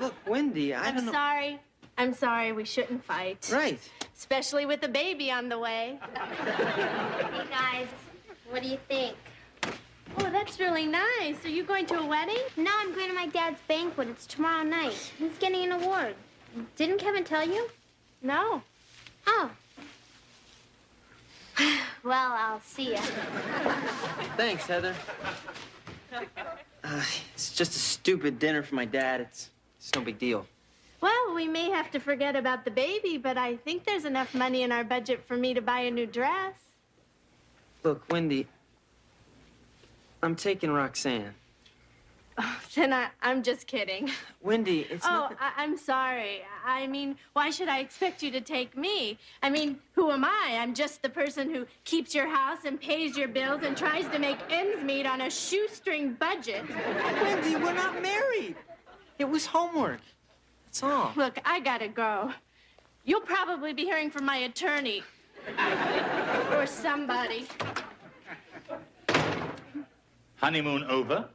Look, Wendy, I don't know. I'm sorry, we shouldn't fight. Right. Especially with a baby on the way. Hey, guys, what do you think? Oh, that's really nice. Are you going to a wedding? No, I'm going to my dad's banquet. It's tomorrow night. He's getting an award. Didn't Kevin tell you? No. Oh. Well, I'll see ya. Thanks, Heather. It's just a stupid dinner for my dad. It's no big deal. Well, we may have to forget about the baby, but I think there's enough money in our budget for me to buy a new dress. Look, Wendy, I'm taking Roxanne. Oh, then I'm just kidding. Wendy, it's Oh, not... I'm sorry. I mean, why should I expect you to take me? I mean, who am I? I'm just the person who keeps your house and pays your bills and tries to make ends meet on a shoestring budget. Wendy, we're not married. It was homework. That's all. Look, I gotta go. You'll probably be hearing from my attorney. Or somebody. Honeymoon over?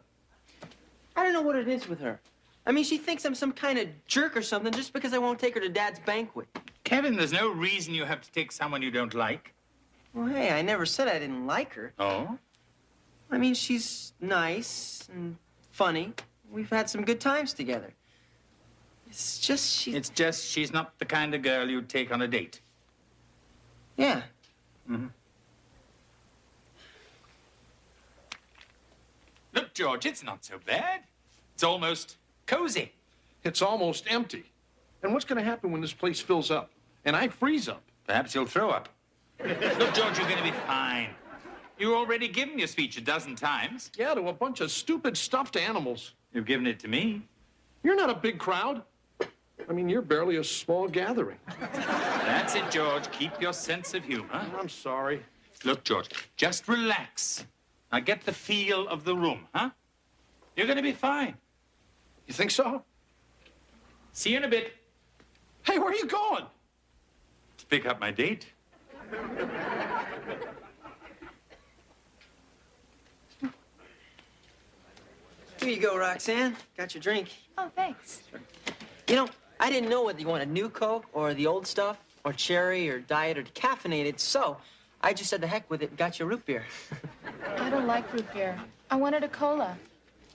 I don't know what it is with her. I mean, she thinks I'm some kind of jerk or something just because I won't take her to Dad's banquet. Kevin, there's no reason you have to take someone you don't like. Well, hey, I never said I didn't like her. Oh? I mean, she's nice and funny. We've had some good times together. It's just she's not the kind of girl you'd take on a date. Yeah. Mm-hmm. Look, George, it's not so bad. It's almost cozy. It's almost empty. And what's going to happen when this place fills up and I freeze up? Perhaps you'll throw up. Look, George, you're going to be fine. You've already given your speech a dozen times. Yeah, to a bunch of stupid stuffed animals. You've given it to me. You're not a big crowd. I mean, you're barely a small gathering. That's it, George. Keep your sense of humor. I'm sorry. Look, George, just relax. Now get the feel of the room, huh? You're going to be fine. You think so? See you in a bit. Hey, where are you going? To pick up my date. Here you go, Roxanne. Got your drink. Oh, thanks. You know, I didn't know whether you want a new Coke or the old stuff, or cherry or diet or decaffeinated, so I just said the heck with it and got you a root beer. I don't like root beer. I wanted a cola.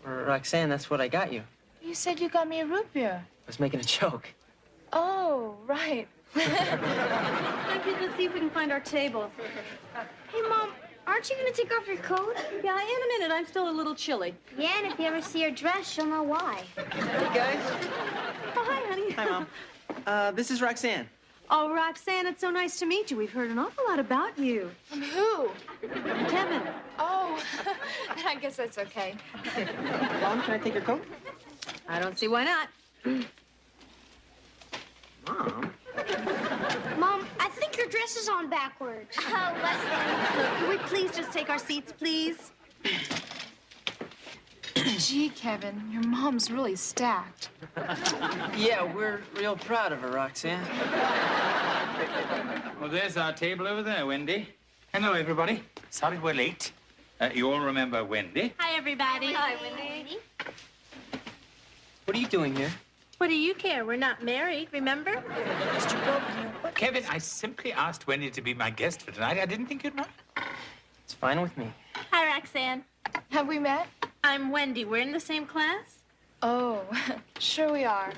Roxanne, that's what I got you. You said you got me a root beer. I was making a joke. Oh, right. Let's see if we can find our table. Hey, Mom, aren't you going to take off your coat? Yeah, in a minute. I'm still a little chilly. Yeah, and if you ever see her dress, you'll know why. Hey, guys. Oh, hi, honey. Hi, Mom. This is Roxanne. Oh, Roxanne, it's so nice to meet you. We've heard an awful lot about you. From who? Kevin. Oh, I guess that's okay. Mom, can I take your coat? I don't see why not. Mom? Mom, I think your dress is on backwards. Oh, Leslie. Look, can we please just take our seats, please? Gee, Kevin, your mom's really stacked. Yeah, we're real proud of her, Roxanne. Well, there's our table over there, Wendy. Hello, everybody. Sorry we're late. You all remember Wendy? Hi, everybody. Hi, Wendy. What are you doing here? What do you care? We're not married, remember? Mr. Belvedere. Kevin, I simply asked Wendy to be my guest for tonight. I didn't think you'd mind. It's fine with me. Hi, Roxanne. Have we met? I'm Wendy. We're in the same class? Oh, sure we are.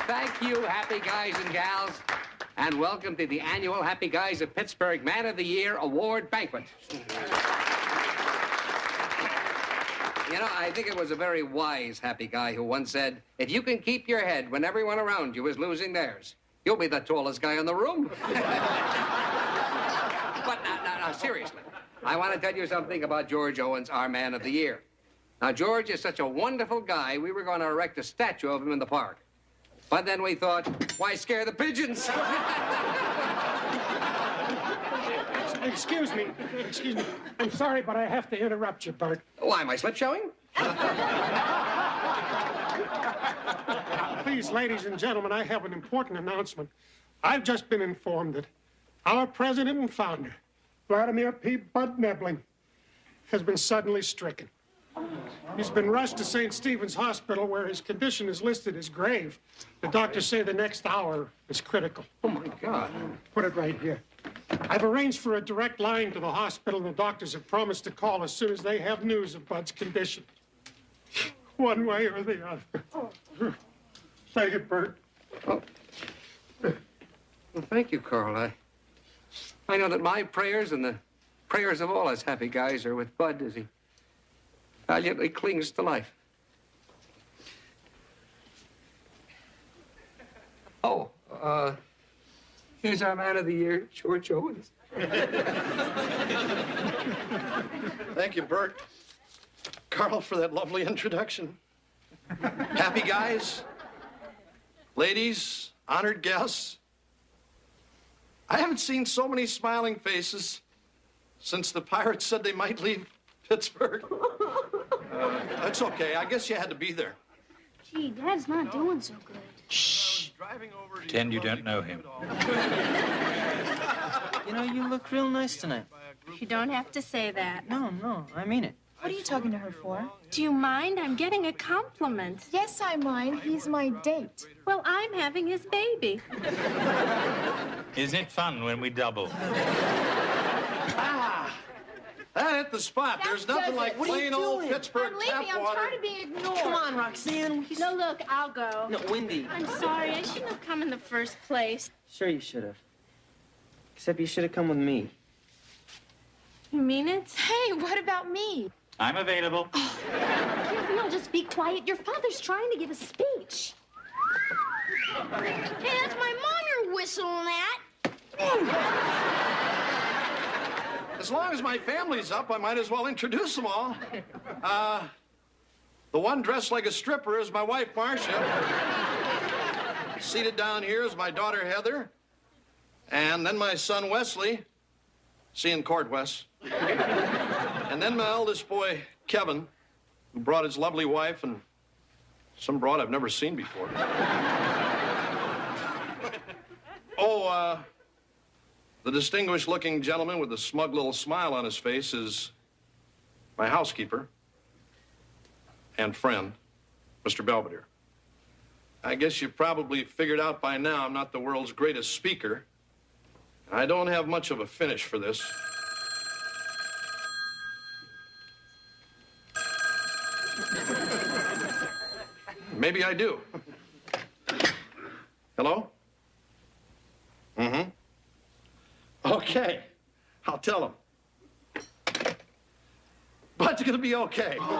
Thank you, happy guys and gals. And welcome to the annual Happy Guys of Pittsburgh Man of the Year Award Banquet. You know, I think it was a very wise happy guy who once said, if you can keep your head when everyone around you is losing theirs, You'll be the tallest guy in the room. But now, seriously, I want to tell you something about George Owens, our man of the year. Now, George is such a wonderful guy, we were going to erect a statue of him in the park. But then we thought, why scare the pigeons? Excuse me. I'm sorry, but I have to interrupt you, Bert. Why, am I slip showing? Please, ladies and gentlemen, I have an important announcement. I've just been informed that our president and founder, Vladimir P. Bud Nebling, has been suddenly stricken. He's been rushed to St. Stephen's Hospital, where his condition is listed as grave. The doctors say the next hour is critical. Oh, my God. Put it right here. I've arranged for a direct line to the hospital, and the doctors have promised to call as soon as they have news of Bud's condition. One way or the other. Thank you, Bert. Oh. Well, thank you, Carl. I know that my prayers and the prayers of all us happy guys are with Bud as he valiantly clings to life. Oh, here's our man of the year, George Owens. Thank you, Bert. Carl, for that lovely introduction. Happy guys, ladies, honored guests. I haven't seen so many smiling faces since the Pirates said they might leave Pittsburgh. That's okay. I guess you had to be there. Gee, Dad's not doing so good. Shh. Pretend you don't know him. You know, you look real nice tonight. You don't have to say that. No, I mean it. What are you talking to her for? Do you mind? I'm getting a compliment. Yes, I mind. He's my date. Well, I'm having his baby. Isn't it fun when we double? That hit the spot. There's nothing like plain old Pittsburgh I'm leaving. tap I'm water. tired of being ignored. Come on, Roxanne. No, look, I'll go. No, Wendy. I'm sorry. I shouldn't have come in the first place. Sure you should have. Except you should have come with me. You mean it? Hey, what about me? I'm available. You'll all just be quiet. Your father's trying to give a speech. Hey, that's my mom you're whistling at. As long as my family's up, I might as well introduce them all. The one dressed like a stripper is my wife, Marcia. Seated down here is my daughter, Heather. And then my son, Wesley. See you in court, Wes. And then my eldest boy, Kevin, who brought his lovely wife and some broad I've never seen before. The distinguished-looking gentleman with a smug little smile on his face is my housekeeper and friend, Mr. Belvedere. I guess you've probably figured out by now I'm not the world's greatest speaker. I don't have much of a finish for this. Maybe I do. Hello? Mm-hmm. Okay. I'll tell him. Bud's gonna be okay. Thank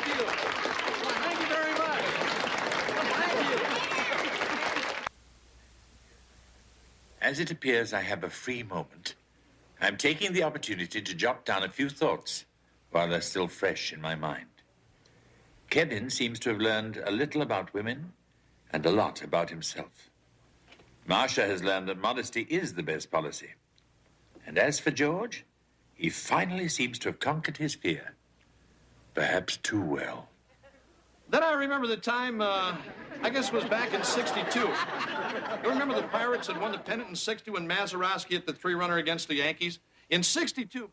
you. Thank you very much. Thank you. As it appears I have a free moment, I'm taking the opportunity to jot down a few thoughts while they're still fresh in my mind. Kevin seems to have learned a little about women and a lot about himself. Marcia has learned that modesty is the best policy. And as for George, he finally seems to have conquered his fear. Perhaps too well. Then I remember the time, I guess it was back in '62. You remember the Pirates had won the pennant in '60 when Mazeroski hit the three-runner against the Yankees? In '62...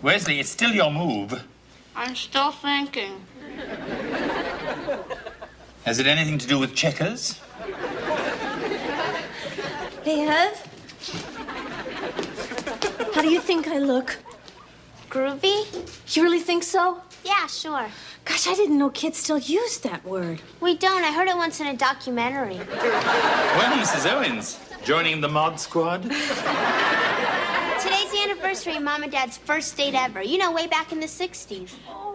Wesley, it's still your move. I'm still thinking. Has it anything to do with checkers? Hey, Hev. How do you think I look? Groovy? You really think so? Yeah, sure. Gosh, I didn't know kids still used that word. We don't. I heard it once in a documentary. Well, Mrs. Owens, joining the mod squad? Today's the anniversary of Mom and Dad's first date ever. You know, way back in the 60s.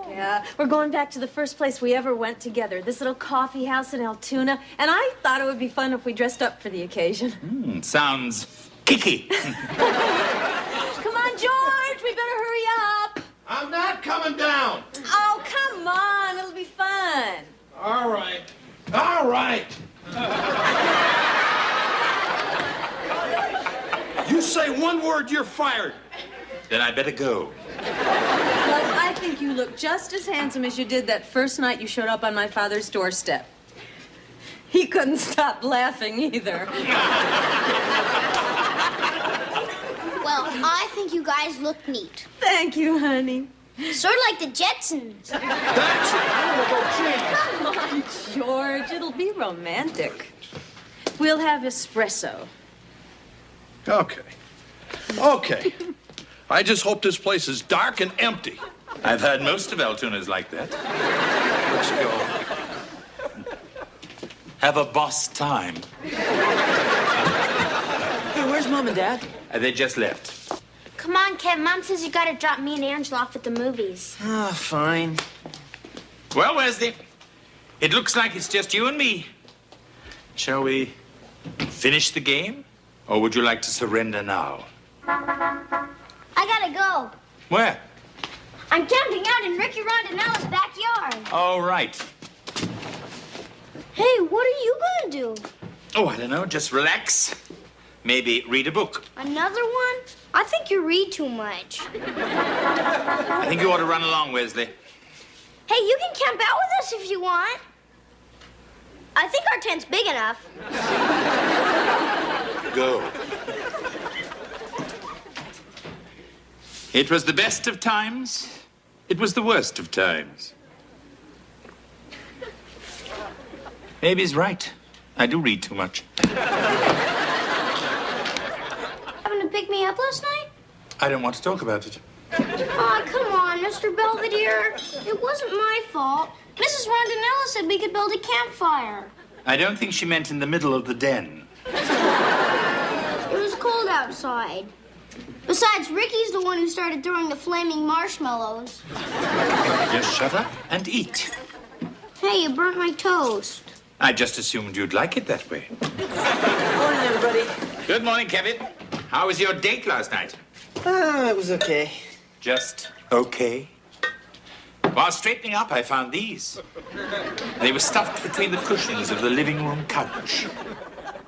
Yeah, we're going back to the first place we ever went together, this little coffee house in Altoona, and I thought it would be fun if we dressed up for the occasion. Sounds kicky. Come on, George, we better hurry up. I'm not coming down. Oh, come on, it'll be fun. All right. All right. You say one word, you're fired. Then I better go. Well, I think you look just as handsome as you did that first night you showed up on my father's doorstep. He couldn't stop laughing either. Well, I think you guys look neat. Thank you, honey. Sort of like the Jetsons. That's it. I'm gonna go change. Come on, George. It'll be romantic. We'll have espresso. Okay. Okay. I just hope this place is dark and empty. I've heard most of Altoona's like that. Let's go. Have a boss time. Hey, where's Mom and Dad? They just left. Come on, Kev. Mom says you gotta drop me and Angela off at the movies. Ah, fine. Well, Wesley, it looks like it's just you and me. Shall we finish the game? Or would you like to surrender now? I gotta go. Where? I'm camping out in Ricky Rondinella's backyard. All right. Hey, what are you gonna do? Oh, I don't know. Just relax. Maybe read a book. Another one? I think you read too much. I think you ought to run along, Wesley. Hey, you can camp out with us if you want. I think our tent's big enough. Go. It was the best of times. It was the worst of times. Maybe he's right. I do read too much. Having to pick me up last night? I don't want to talk about it. Aw, come on, Mr. Belvedere. It wasn't my fault. Mrs. Rondinella said we could build a campfire. I don't think she meant in the middle of the den. It was cold outside. Besides, Ricky's the one who started throwing the flaming marshmallows. Just shut up and eat. Hey, you burnt my toast. I just assumed you'd like it that way. Morning, everybody. Good morning, Kevin. How was your date last night? It was okay. Just okay? While straightening up, I found these. They were stuffed between the cushions of the living room couch.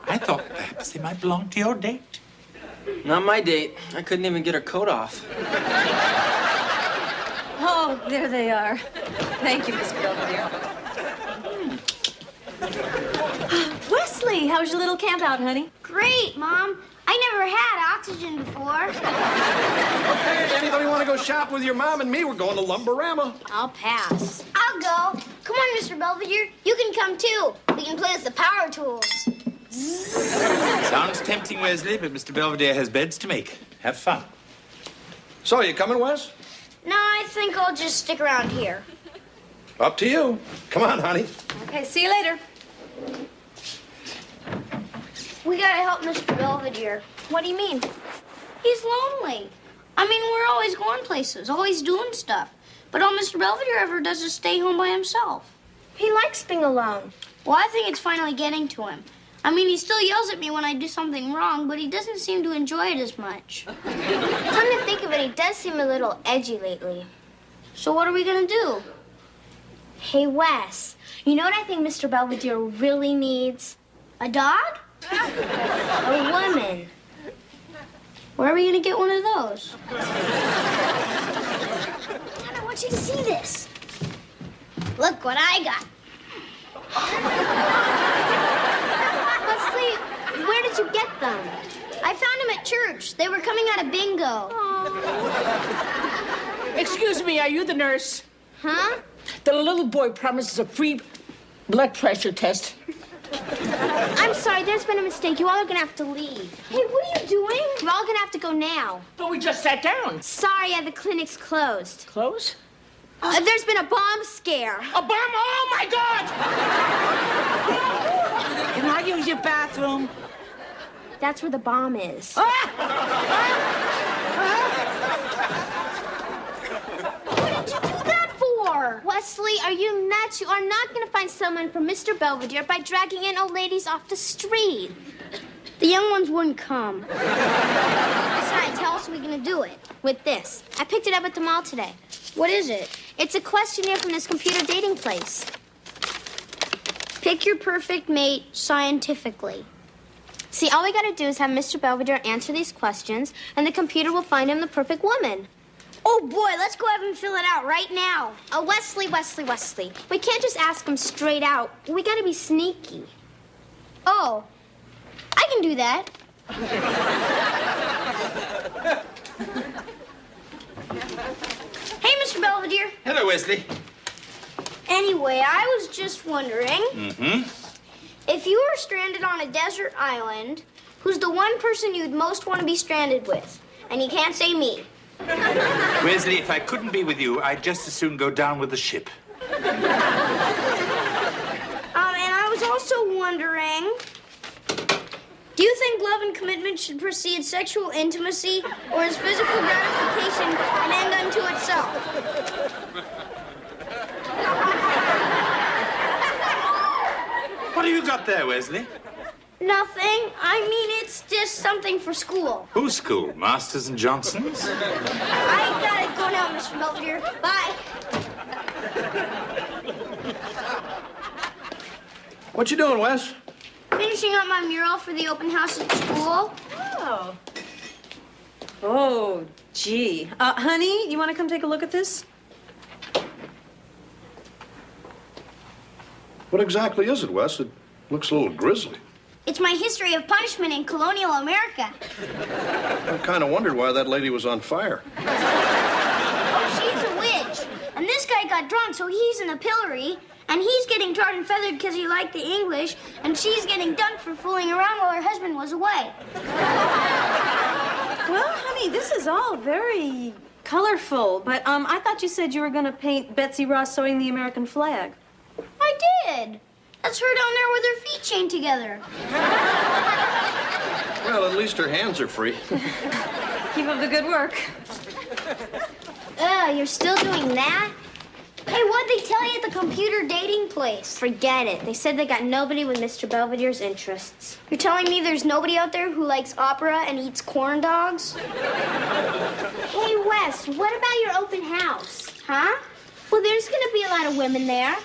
I thought perhaps they might belong to your date. Not my date. I couldn't even get her coat off. Oh, there they are. Thank you, Miss Belvedere. Wesley, how was your little camp out, honey? Great, Mom. I never had oxygen before. Okay, anybody want to go shop with your mom and me? We're going to Lumberama. I'll pass. I'll go. Come on, Mr. Belvedere. You can come too. We can play with the power tools. Sounds tempting, Wesley, but Mr. Belvedere has beds to make. Have fun. So, you coming, Wes? No, I think I'll just stick around here. Up to you. Come on, honey. Okay, see you later. We gotta help Mr. Belvedere. What do you mean? He's lonely. I mean, we're always going places, always doing stuff. But all Mr. Belvedere ever does is stay home by himself. He likes being alone. Well, I think it's finally getting to him. I mean, he still yells at me when I do something wrong, but he doesn't seem to enjoy it as much. Come to think of it, he does seem a little edgy lately. So what are we gonna do? Hey, Wes, you know what I think Mr. Belvedere really needs? A dog? A woman. Where are we gonna get one of those? Dad, I want you to see this. Look what I got. Wesley, where did you get them? I found them at church. They were coming out of bingo. Excuse me, are you the nurse? Huh? The little boy promises a free blood pressure test. I'm sorry, there's been a mistake. You all are gonna have to leave. Hey, what are you doing? We're all gonna have to go now. But we just sat down. Sorry, the clinic's closed. Close? There's been a bomb scare. A bomb? Oh, my God! Can I use your bathroom? That's where the bomb is. Ah! What did you do that for? Wesley, are you nuts? You are not going to find someone for Mr. Belvedere by dragging in old ladies off the street. The young ones wouldn't come. Besides, how else are we going to do it? With this. I picked it up at the mall today. What is it? It's a questionnaire from this computer dating place. Pick your perfect mate scientifically. See, all we got to do is have Mr. Belvedere answer these questions, and the computer will find him the perfect woman. Oh, boy, let's go have him fill it out right now. Wesley. We can't just ask him straight out. We got to be sneaky. Oh, I can do that. Hey, Mr. Belvedere. Hello, Wesley. Anyway, I was just wondering, if you were stranded on a desert island, who's the one person you'd most want to be stranded with? And you can't say me. Wesley, if I couldn't be with you, I'd just as soon go down with the ship. And I was also wondering, do you think love and commitment should precede sexual intimacy, or is physical gratification an end unto itself? What have you got there, Wesley? Nothing. I mean, it's just something for school. Whose school? Masters and Johnson's? I gotta go now, Mr. Belvedere. Bye. What you doing, Wes? Finishing up my mural for the open house at school. Oh. Oh, gee. Honey, you want to come take a look at this? What exactly is it, Wes? It looks a little grisly. It's my history of punishment in colonial America. I kind of wondered why that lady was on fire. Oh, she's a witch. And this guy got drunk, so he's in the pillory. And he's getting tarred and feathered because he liked the English. And she's getting dunked for fooling around while her husband was away. Well, honey, this is all very colorful. But I thought you said you were going to paint Betsy Ross sewing the American flag. I did. That's her down there with her feet chained together. Well, at least her hands are free. Keep up the good work. You're still doing that? Hey, what'd they tell you at the computer dating place? Forget it. They said they got nobody with Mr. Belvedere's interests. You're telling me there's nobody out there who likes opera and eats corn dogs? Hey, Wes, what about your open house? Huh? Well, there's going to be a lot of women there.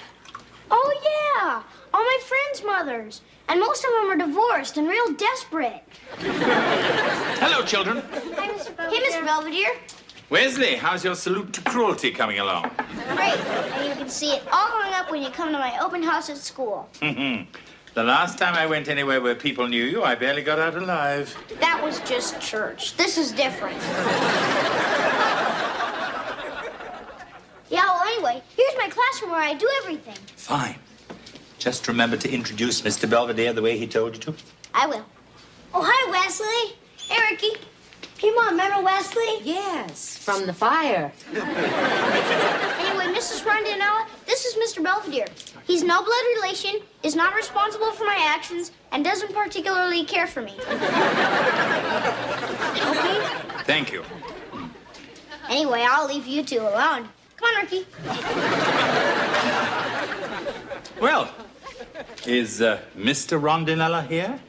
Oh, yeah. All my friends' mothers. And most of them are divorced and real desperate. Hello, children. Hi, Mr. Belvedere. Hey, Mr. Belvedere. Wesley, how's your salute to cruelty coming along? Great. And you can see it all hung up when you come to my open house at school. The last time I went anywhere where people knew you, I barely got out alive. That was just church. This is different. Yeah, well, anyway, here's my classroom where I do everything. Fine. Just remember to introduce Mr. Belvedere the way he told you to. I will. Oh, hi, Wesley. Hey, Ricky. Hey, Mom, remember Wesley? Yes, from the fire. Anyway, Mrs. Rondinella, this is Mr. Belvedere. He's no blood relation, is not responsible for my actions, and doesn't particularly care for me. Okay? Thank you. Anyway, I'll leave you two alone. Come on, Ricky. Well, is Mr. Rondinella here?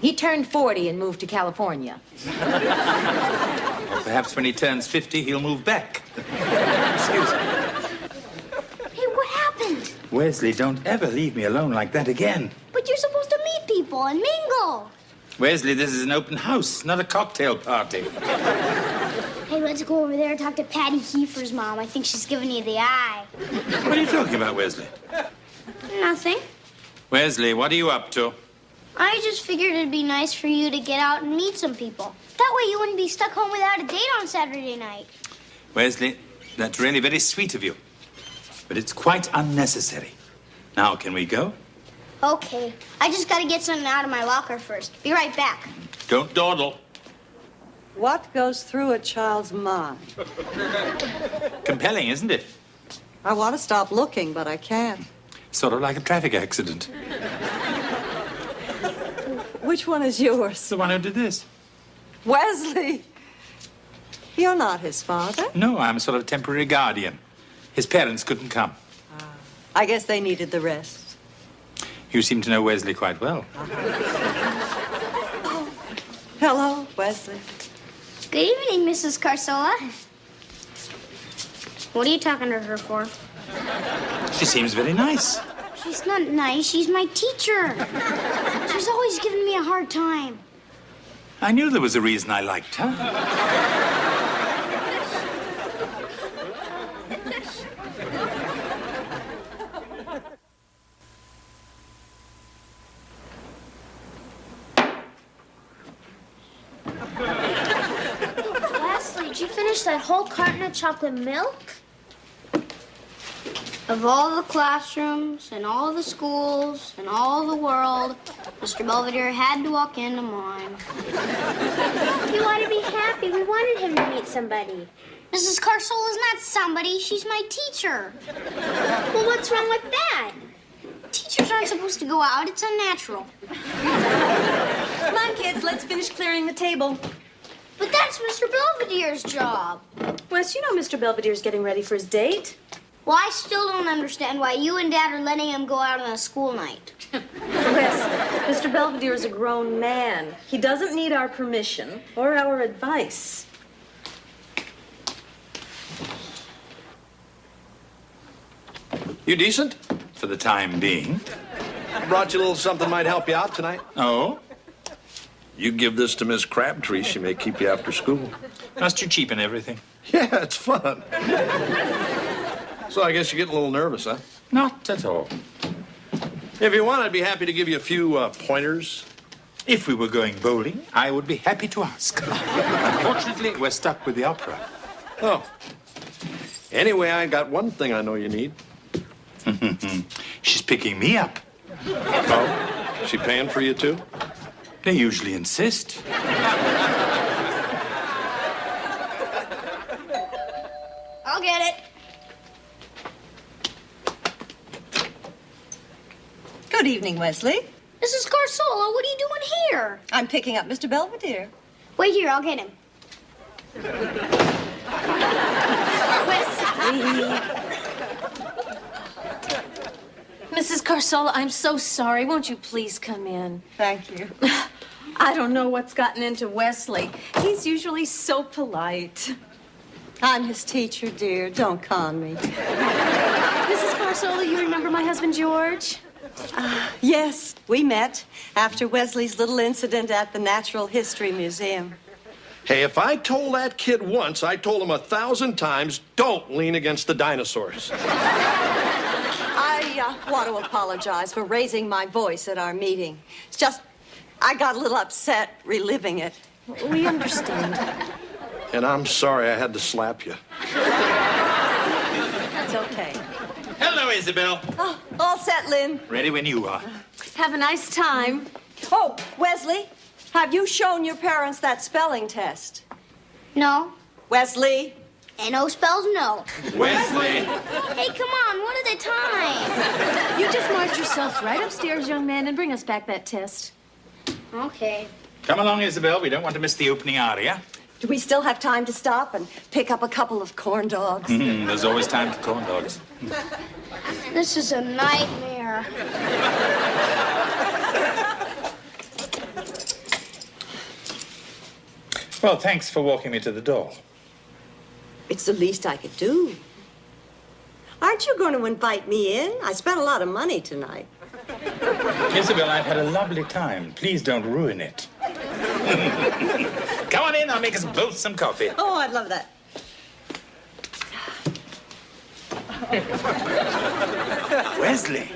He turned 40 and moved to California. Or perhaps when he turns 50, he'll move back. Excuse me. Hey, what happened? Wesley, don't ever leave me alone like that again. But you're supposed to meet people and mingle. Wesley, this is an open house, not a cocktail party. Hey, let's go over there and talk to Patty Kiefer's mom. I think she's giving you the eye. What are you talking about, Wesley? Nothing. Wesley, what are you up to? I just figured it'd be nice for you to get out and meet some people. That way you wouldn't be stuck home without a date on Saturday night. Wesley, That's really very sweet of you. But it's quite unnecessary. Now, can we go? Okay. I just gotta get something out of my locker first. Be right back. Don't dawdle. What goes through a child's mind? Compelling, isn't it? I want to stop looking, but I can't. Sort of like a traffic accident. Which one is yours? The one who did this. Wesley! You're not his father. No, I'm a sort of temporary guardian. His parents couldn't come. I guess they needed the rest. You seem to know Wesley quite well. Hello, Wesley. Good evening, Mrs. Carsola. What are you talking to her for? She seems very nice. She's not nice. She's my teacher. She's always giving me a hard time. I knew there was a reason I liked her. Wesley, did you finish that whole carton of chocolate milk? Of all the classrooms and all the schools and all the world, Mr. Belvedere had to walk into mine. You ought to be happy. We wanted him to meet somebody. Mrs. Carsola's not somebody. She's my teacher. Well, what's wrong with that? Teachers aren't supposed to go out. It's unnatural. Come on, kids, let's finish clearing the table. But that's Mr. Belvedere's job. Wes, you know Mr. Belvedere's getting ready for his date. Well, I still don't understand why you and Dad are letting him go out on a school night. Wes, Mr. Belvedere is a grown man. He doesn't need our permission or our advice. You decent? For the time being. I brought you a little something might help you out tonight. Oh? You give this to Miss Crabtree, she may keep you after school. Must you cheapen everything? Yeah, it's fun. So I guess you're getting a little nervous, huh? Not at all. If you want, I'd be happy to give you a few pointers. If we were going bowling, I would be happy to ask. Unfortunately, we're stuck with the opera. Oh. Anyway, I got one thing I know you need. She's picking me up. Oh? She paying for you, too? They usually insist. I'll get it. Good evening, Wesley. Mrs. Carsola, what are you doing here? I'm picking up Mr. Belvedere. Wait here, I'll get him. Mrs. Carsola, I'm so sorry. Won't you please come in? Thank you. I don't know what's gotten into Wesley. He's usually so polite. I'm his teacher, dear. Don't con me. Mrs. Carsola, you remember my husband, George? Yes, we met after Wesley's little incident at the Natural History Museum. Hey, if I told that kid once, I told him 1,000 times, don't lean against the dinosaurs. I want to apologize for raising my voice at our meeting. It's just, I got a little upset reliving it. We understand. And I'm sorry I had to slap you. It's okay. Hello, Isabel. Oh, all set, Lynn. Ready when you are. Have a nice time. Oh, Wesley, have you shown your parents that spelling test? No. Wesley? N-O spells no. Wesley! Hey, come on, one at a time. You just march yourself right upstairs, young man, and bring us back that test. Okay. Come along, Isabel. We don't want to miss the opening aria. Do we still have time to stop and pick up a couple of corn dogs? There's always time for corn dogs. This is a nightmare. Well, thanks for walking me to the door. It's the least I could do. Aren't you going to invite me in? I spent a lot of money tonight. Isabel, I've had a lovely time. Please don't ruin it. Come on in, I'll make us both some coffee. Oh, I'd love that. Wesley.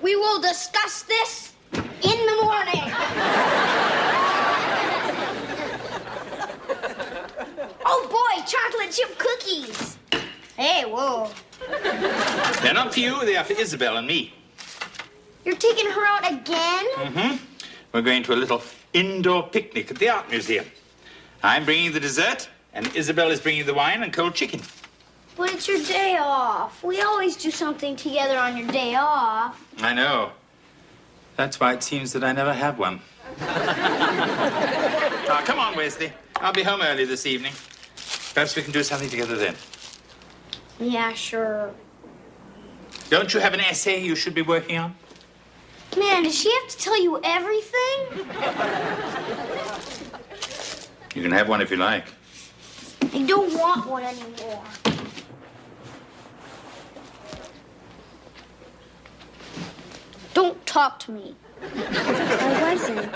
We will discuss this in the morning. Oh, boy, Yay, chocolate chip cookies. Hey, whoa. They're not for you, they are for Isabel and me. You're taking her out again? Mm-hmm. We're going to a little indoor picnic at the Art Museum. I'm bringing the dessert, and Isabel is bringing the wine and cold chicken. But it's your day off. We always do something together on your day off. I know. That's why it seems that I never have one. Now, come on, Wesley. I'll be home early this evening. Perhaps we can do something together then. Yeah, sure. Don't you have an essay you should be working on? Man, does she have to tell you everything? You can have one if you like. I don't want one anymore. Don't talk to me. I wasn't.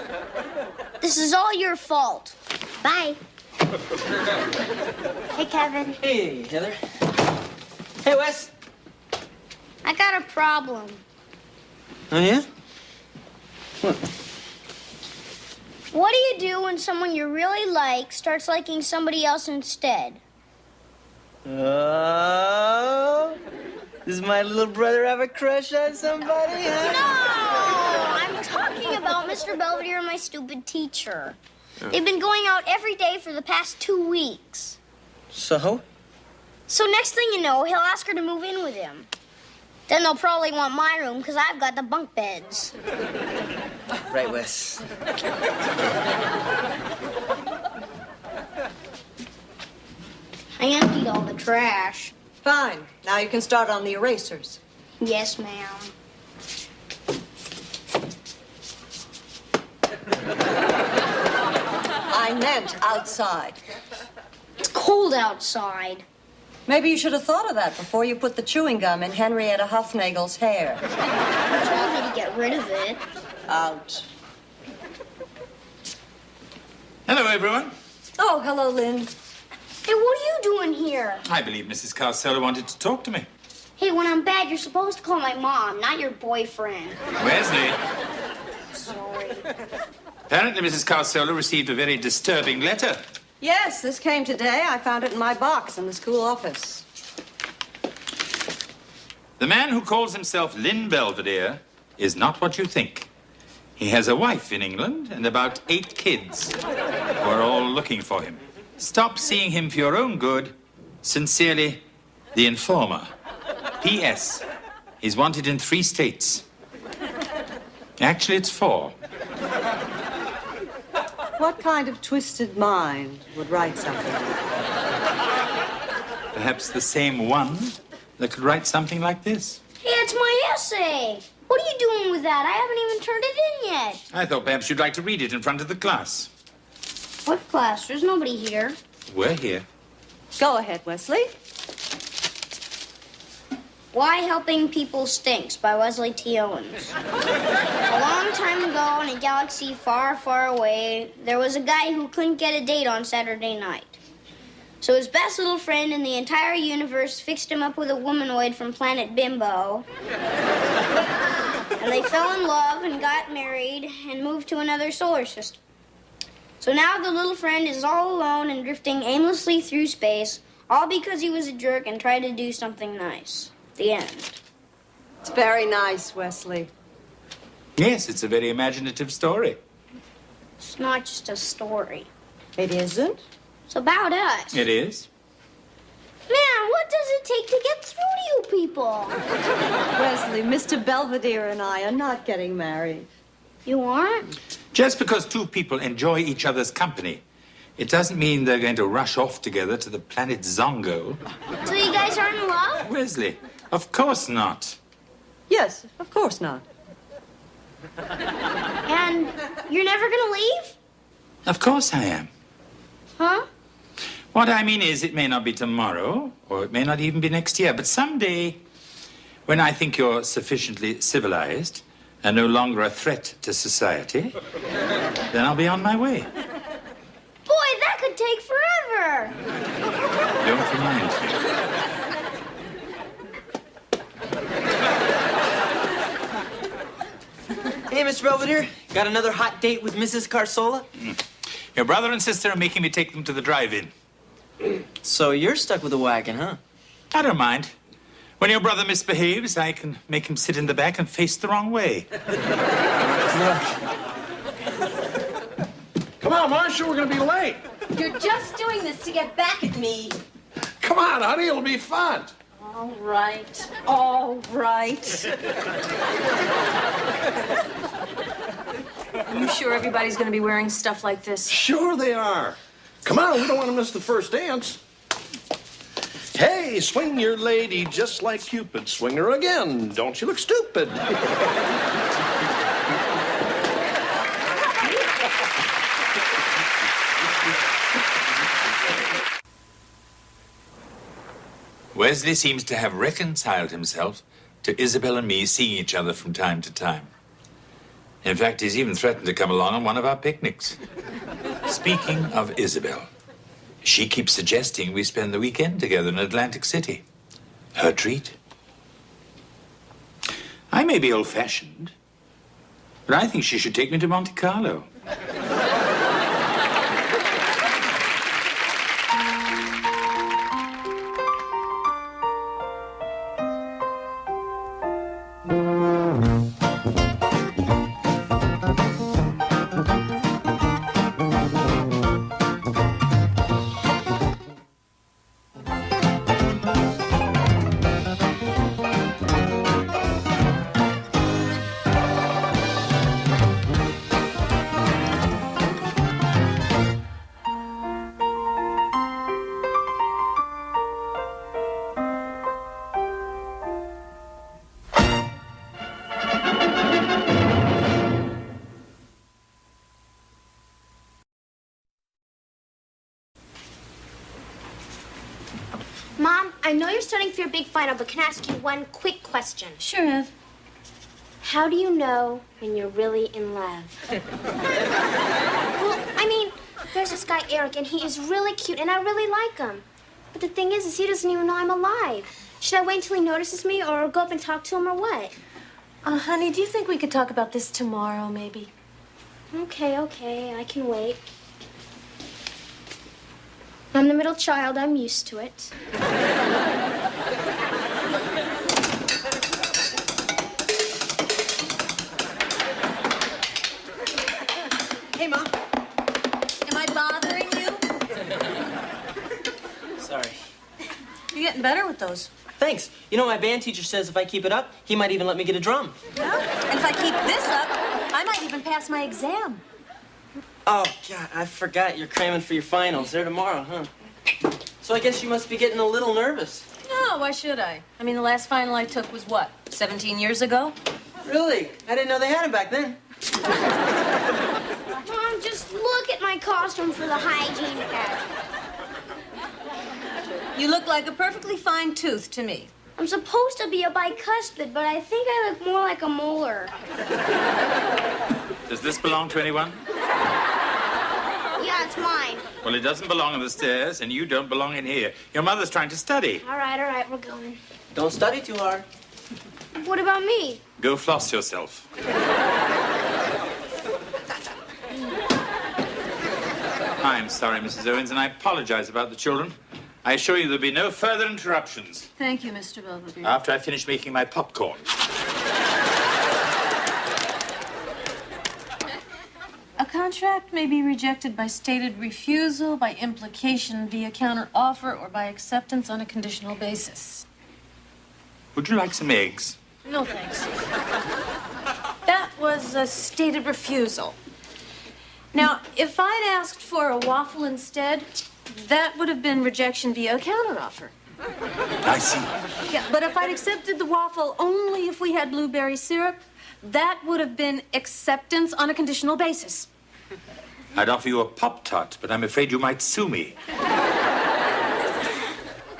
This is all your fault. Bye. Hey, Kevin. Hey, Heather. Hey, Wes. I got a problem. Oh, yeah? What? What do you do when someone you really like starts liking somebody else instead? Oh, does my little brother have a crush on somebody? Huh? No! I'm talking about Mr. Belvedere and my stupid teacher. They've been going out every day for the past 2 weeks. So? So next thing you know, he'll ask her to move in with him. Then they'll probably want my room because I've got the bunk beds. Right, Wes. I emptied all the trash. Fine. Now you can start on the erasers. Yes, ma'am. I meant outside. It's cold outside. Maybe you should have thought of that before you put the chewing gum in Henrietta Huffnagel's hair. You told me to get rid of it. Out. Hello, everyone. Oh, hello, Lynn. Hey, what are you doing here? I believe Mrs. Carcella wanted to talk to me. Hey, when I'm bad, you're supposed to call my mom, not your boyfriend. Wesley. Sorry. Apparently, Mrs. Carcella received a very disturbing letter. Yes, this came today. I found it in my box in the school office. The man who calls himself Lynn Belvedere is not what you think. He has a wife in England and about 8 kids who are all looking for him. Stop seeing him for your own good. Sincerely, the informer. P.S. He's wanted in 3 states. Actually, it's 4. What kind of twisted mind would write something like that? Perhaps the same one that could write something like this. Hey, it's my essay. What are you doing with that? I haven't even turned it in yet. I thought perhaps you'd like to read it in front of the class. What class? There's nobody here. We're here. Go ahead, Wesley. Why Helping People Stinks by Wesley T. Owens. A long time ago in a galaxy far, far away, there was a guy who couldn't get a date on Saturday night. So his best little friend in the entire universe fixed him up with a womanoid from planet Bimbo. And they fell in love and got married and moved to another solar system. So now the little friend is all alone and drifting aimlessly through space, all because he was a jerk and tried to do something nice. The end. It's very nice, Wesley. Yes, it's a very imaginative story. It's not just a story. It isn't? It's about us. It is. Man, what does it take to get through to you people? Wesley, Mr. Belvedere and I are not getting married. You aren't? Just because 2 people enjoy each other's company, it doesn't mean they're going to rush off together to the planet Zongo. So you guys aren't in love? Wesley, of course not. Yes, of course not. And you're never gonna leave? Of course I am. Huh? What I mean is, it may not be tomorrow, or it may not even be next year, but someday, when I think you're sufficiently civilized and no longer a threat to society, then I'll be on my way. Boy, that could take forever. Don't remind me. Hey, Mr. Belvedere, got another hot date with Mrs. Carsola? Your brother and sister are making me take them to the drive-in. So you're stuck with the wagon, huh? I don't mind. When your brother misbehaves, I can make him sit in the back and face the wrong way. Come on, Marcia, we're going to be late. You're just doing this to get back at me. Come on, honey, it'll be fun. All right. All right. Are you sure everybody's going to be wearing stuff like this? Sure they are. Come on, we don't want to miss the first dance. Hey, swing your lady just like Cupid. Swing her again. Don't you look stupid. Wesley seems to have reconciled himself to Isabel and me seeing each other from time to time. In fact, he's even threatened to come along on one of our picnics. Speaking of Isabel, she keeps suggesting we spend the weekend together in Atlantic City. Her treat. I may be old-fashioned, but I think she should take me to Monte Carlo. Mom, I know you're studying for your big final, but can I ask you one quick question? Sure, Ev. How do you know when you're really in love? Well, I mean, there's this guy, Eric, and he is really cute, and I really like him. But the thing is he doesn't even know I'm alive. Should I wait until he notices me, or go up and talk to him, or what? Honey, do you think we could talk about this tomorrow, maybe? Okay, I can wait. I'm the middle child. I'm used to it. Hey, Mom. Am I bothering you? Sorry. You're getting better with those. Thanks. You know, my band teacher says if I keep it up, he might even let me get a drum. Yeah? And if I keep this up, I might even pass my exam. Oh, God, I forgot you're cramming for your finals. They're tomorrow, huh? So I guess you must be getting a little nervous. No, why should I? I mean, the last final I took was what, 17 years ago? Really? I didn't know they had them back then. Mom, just look at my costume for the hygiene pack. You look like a perfectly fine tooth to me. I'm supposed to be a bicuspid, but I think I look more like a molar. Does this belong to anyone? Yeah, it's mine. Well, it doesn't belong on the stairs, and you don't belong in here. Your mother's trying to study. All right, we're going. Don't study too hard. What about me? Go floss yourself. I'm sorry, Mrs. Owens, and I apologize about the children. I assure you there'll be no further interruptions Thank you, Mr. Belvedere. after I finish making my popcorn. A contract may be rejected by stated refusal, by implication via counteroffer, or by acceptance on a conditional basis. Would you like some eggs? No, thanks. That was a stated refusal. Now, if I'd asked for a waffle instead, that would have been rejection via a counteroffer. I see. Yeah, but if I'd accepted the waffle only if we had blueberry syrup, that would have been acceptance on a conditional basis. I'd offer you a Pop-Tart, but I'm afraid you might sue me.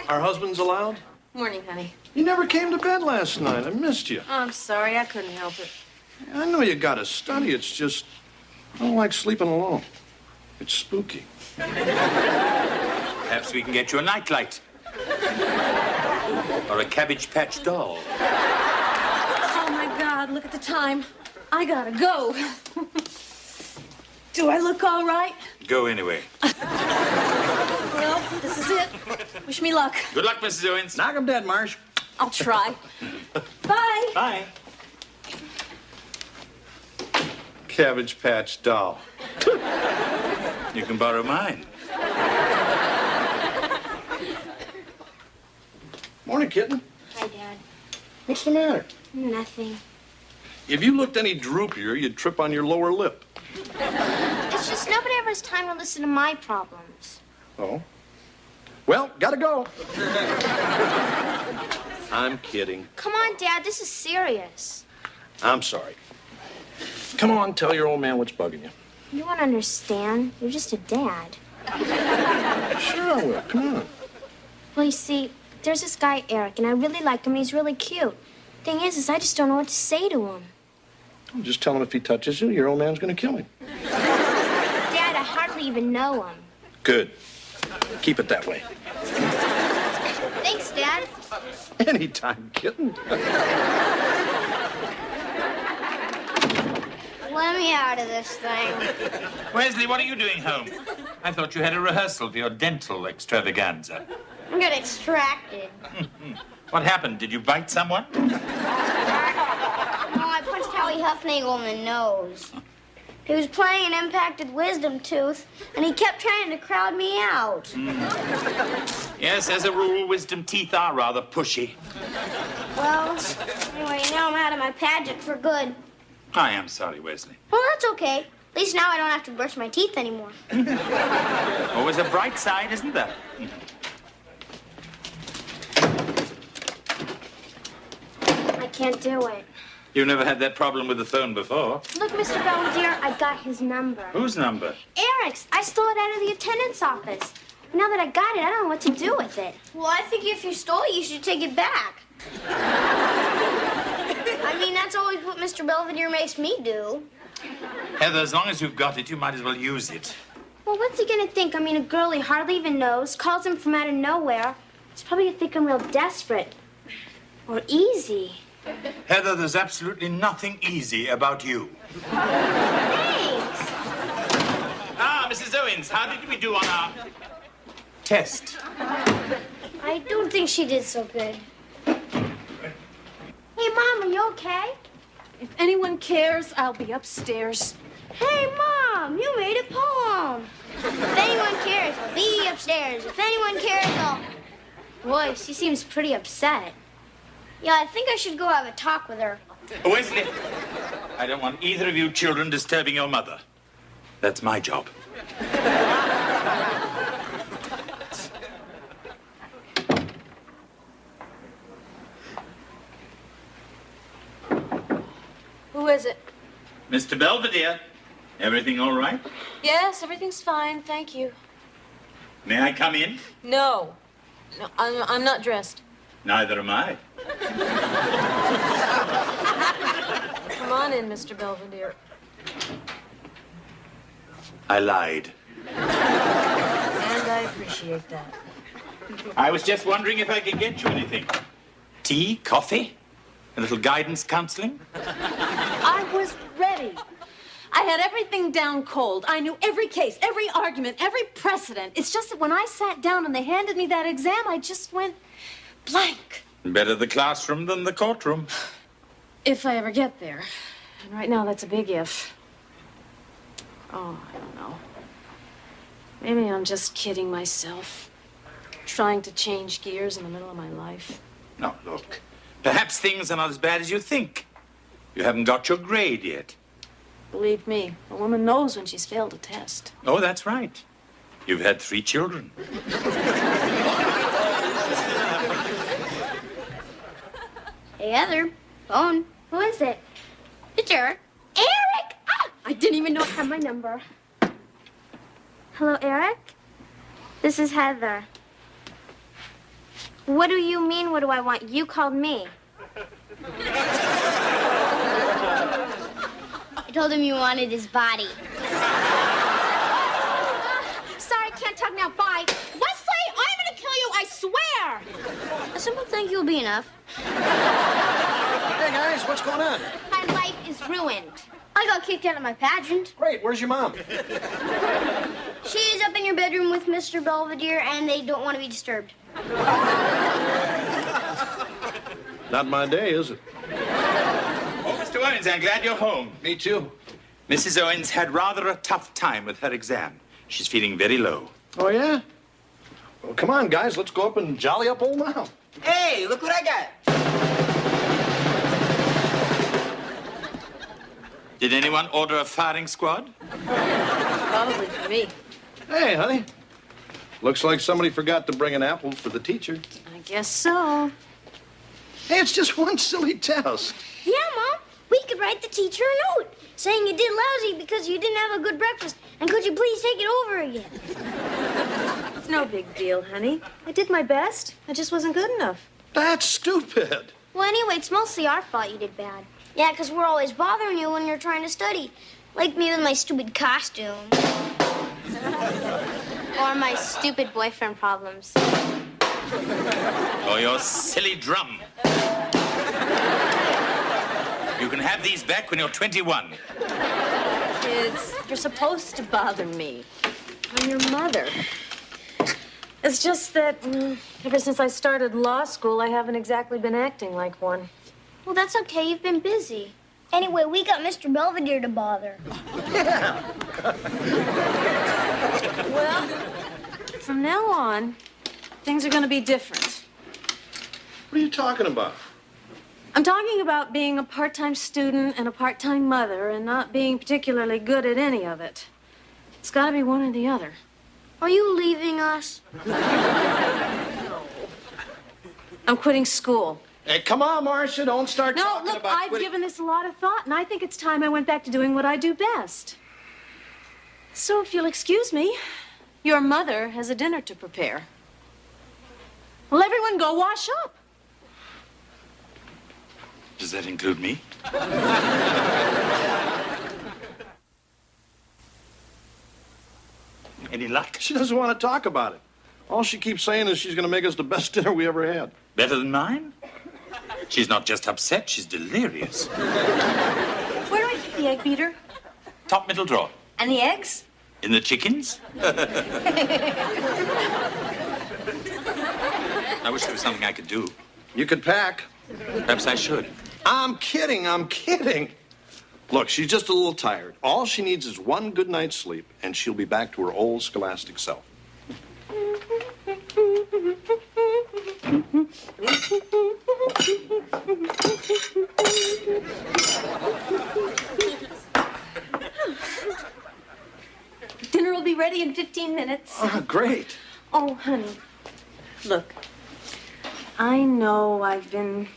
Our husbands allowed? Morning, honey. You never came to bed last night. I missed you. Oh, I'm sorry. I couldn't help it. I know you gotta study. It's just, I don't like sleeping alone. It's spooky. Perhaps we can get you a nightlight. Or a Cabbage Patch doll. Oh, my God. Look at the time. I gotta go. Do I look all right? Go anyway. Well, this is it. Wish me luck. Good luck, Mrs. Owens. Knock 'em dead, Marsh. I'll try. Bye. Bye. Cabbage Patch doll. You can borrow mine. Morning, kitten. Hi, Dad. What's the matter? Nothing. If you looked any droopier, you'd trip on your lower lip. It's just nobody ever has time to listen to my problems. Oh? Well, gotta go. I'm kidding. Come on, Dad, this is serious. I'm sorry. Come on, tell your old man what's bugging you. You won't understand. You're just a dad. Sure I will. Come on. Well, you see, there's this guy, Eric, and I really like him, and he's really cute. Thing is I just don't know what to say to him. Just tell him if he touches you, your old man's gonna kill him. Dad, I hardly even know him. Good. Keep it that way. Thanks, Dad. Anytime, kitten. Let me out of this thing. Wesley, what are you doing home? I thought you had a rehearsal for your dental extravaganza. I got extracted. What happened? Did you bite someone? No, I punched Howie Huffnagel in the nose. He was playing an impacted wisdom tooth, and he kept trying to crowd me out. Yes, as a rule, wisdom teeth are rather pushy. Well, anyway, now I'm out of my pageant for good. I am sorry, Wesley. Well, that's okay. At least now I don't have to brush my teeth anymore. Always a bright side, isn't there? I can't do it. You've never had that problem with the phone before. Look, Mr. Belvedere, I got his number. Whose number? Eric's. I stole it out of the attendant's office. Now that I got it, I don't know what to do with it. Well, I think if you stole it, you should take it back. I mean, that's always what Mr. Belvedere makes me do. Heather, as long as you've got it, you might as well use it. Well, what's he gonna think? I mean, a girl he hardly even knows calls him from out of nowhere. He's probably gonna think I'm real desperate. Or easy. Heather, there's absolutely nothing easy about you. Thanks. Ah, Mrs. Owens, how did we do on our test? I don't think she did so good. Hey, Mom, are you okay? If anyone cares, I'll be upstairs. Hey, Mom, you made a poem. If anyone cares, I'll be upstairs. If anyone cares, I'll... Boy, she seems pretty upset. Yeah, I think I should go have a talk with her. Wesley, I don't want either of you children disturbing your mother. That's my job. Who is it? Mr. Belvedere, everything all right? Yes, everything's fine, thank you. May I come in? No. No, I'm not dressed. Neither am I. Come on in, Mr. Belvedere. I lied. And I appreciate that. I was just wondering if I could get you anything. Tea, coffee, a little guidance counseling? I was ready. I had everything down cold. I knew every case, every argument, every precedent. It's just that when I sat down and they handed me that exam, I just went blank. Better the classroom than the courtroom. If I ever get there. And right now, that's a big if. Oh, I don't know. Maybe I'm just kidding myself. Trying to change gears in the middle of my life. Now, look. Perhaps things are not as bad as you think. You haven't got your grade yet. Believe me, a woman knows when she's failed a test. Oh, that's right. You've had 3 children. Hey, Heather. Phone. Who is it? It's Eric. Eric! Ah! I didn't even know I had my number. Hello, Eric? This is Heather. What do you mean, what do I want? You called me. I told him you wanted his body. Sorry, can't talk now. Bye. Wesley, I'm gonna kill you, I swear! A simple thank you will be enough. Hey, guys, what's going on? My life is ruined. I got kicked out of my pageant. Great, where's your mom? She's up in your bedroom with Mr. Belvedere, and they don't want to be disturbed. Not my day, is it? Oh, Mr. Owens, I'm glad you're home. Me too. Mrs. Owens had rather a tough time with her exam. She's feeling very low. Oh, yeah? Well, come on, guys. Let's go up and jolly up old Mal. Hey, look what I got. Did anyone order a firing squad? Probably for me. Hey, honey. Looks like somebody forgot to bring an apple for the teacher. I guess so. Hey, it's just one silly test. Yeah, Mom. We could write the teacher a note saying you did lousy because you didn't have a good breakfast. And could you please take it over again? It's no big deal, honey. I did my best. I just wasn't good enough. That's stupid. Well, anyway, it's mostly our fault you did bad. Yeah, because we're always bothering you when you're trying to study. Like me with my stupid costume. Or my stupid boyfriend problems. Or your silly drum. You can have these back when you're 21. Kids, you're supposed to bother me. I'm your mother. It's just that ever since I started law school, I haven't exactly been acting like one. Well, that's okay. You've been busy. Anyway, we got Mr. Belvedere to bother. Well, from now on, things are going to be different. What are you talking about? I'm talking about being a part-time student and a part-time mother and not being particularly good at any of it. It's got to be one or the other. Are you leaving us? I'm quitting school. Hey, come on, Marcia. Don't start talking look, about I've quitting. given this a lot of thought, and I think it's time I went back to doing what I do best. So if you'll excuse me, your mother has a dinner to prepare. Well, everyone go wash up. Does that include me? Any luck? She doesn't want to talk about it. All she keeps saying is she's going to make us the best dinner we ever had. Better than mine? She's not just upset, she's delirious. Where do I keep the egg beater? Top middle drawer. And the eggs? In the chickens? I wish there was something I could do. You could pack. Perhaps I should. I'm kidding. Look, she's just a little tired. All she needs is one good night's sleep, and she'll be back to her old scholastic self. Dinner will be ready in 15 minutes. Oh, great. Oh, honey, look, I know I've been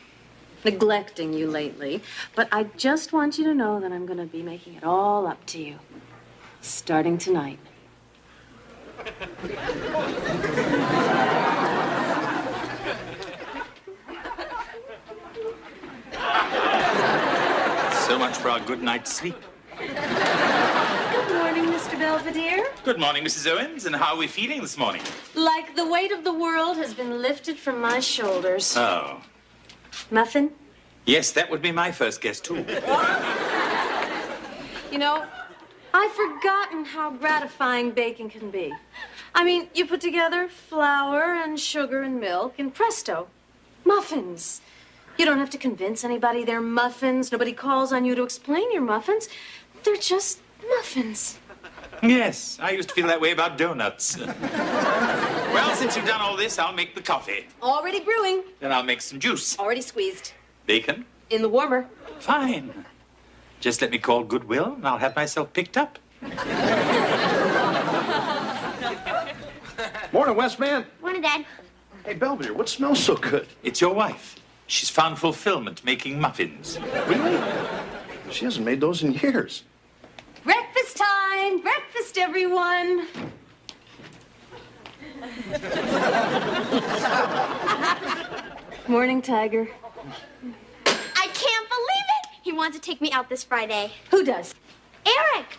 neglecting you lately, but I just want you to know that I'm going to be making it all up to you, starting tonight. So much for our good night's sleep. Good morning, Mr. Belvedere. Good morning, Mrs. Owens, and how are we feeling this morning? Like the weight of the world has been lifted from my shoulders. Oh. Muffin? Yes, that would be my first guess, too. You know, I've forgotten how gratifying baking can be. I mean, you put together flour and sugar and milk, and presto, muffins. You don't have to convince anybody they're muffins. Nobody calls on you to explain your muffins. They're just muffins. Yes, I used to feel that way about donuts. Well, since you've done all this, I'll make the coffee. Already brewing. Then I'll make some juice. Already squeezed. Bacon? In the warmer. Fine. Just let me call Goodwill, and I'll have myself picked up. Morning, Westman. Morning, Dad. Hey, Belvedere, what smells so good? It's your wife. She's found fulfillment making muffins. Really? She hasn't made those in years. Breakfast time! Breakfast, everyone! Morning, Tiger. I can't believe it! He wants to take me out this Friday. Who does? Eric!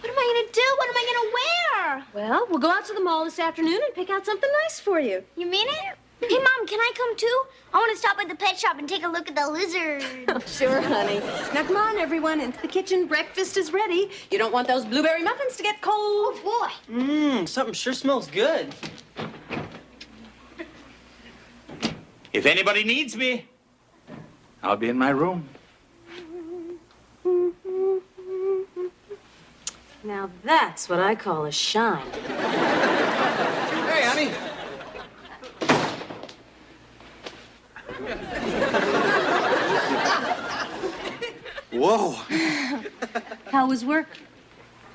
What am I gonna do? What am I gonna wear? Well, we'll go out to the mall this afternoon and pick out something nice for you. You mean it? Hey, Mom, can I come too? I want to stop at the pet shop and take a look at the lizard. Sure, honey. Now, come on, everyone, into the kitchen. Breakfast is ready. You don't want those blueberry muffins to get cold. Oh, boy. Something sure smells good. If anybody needs me, I'll be in my room. Now that's what I call a shine. Hey, honey. Whoa. How was work?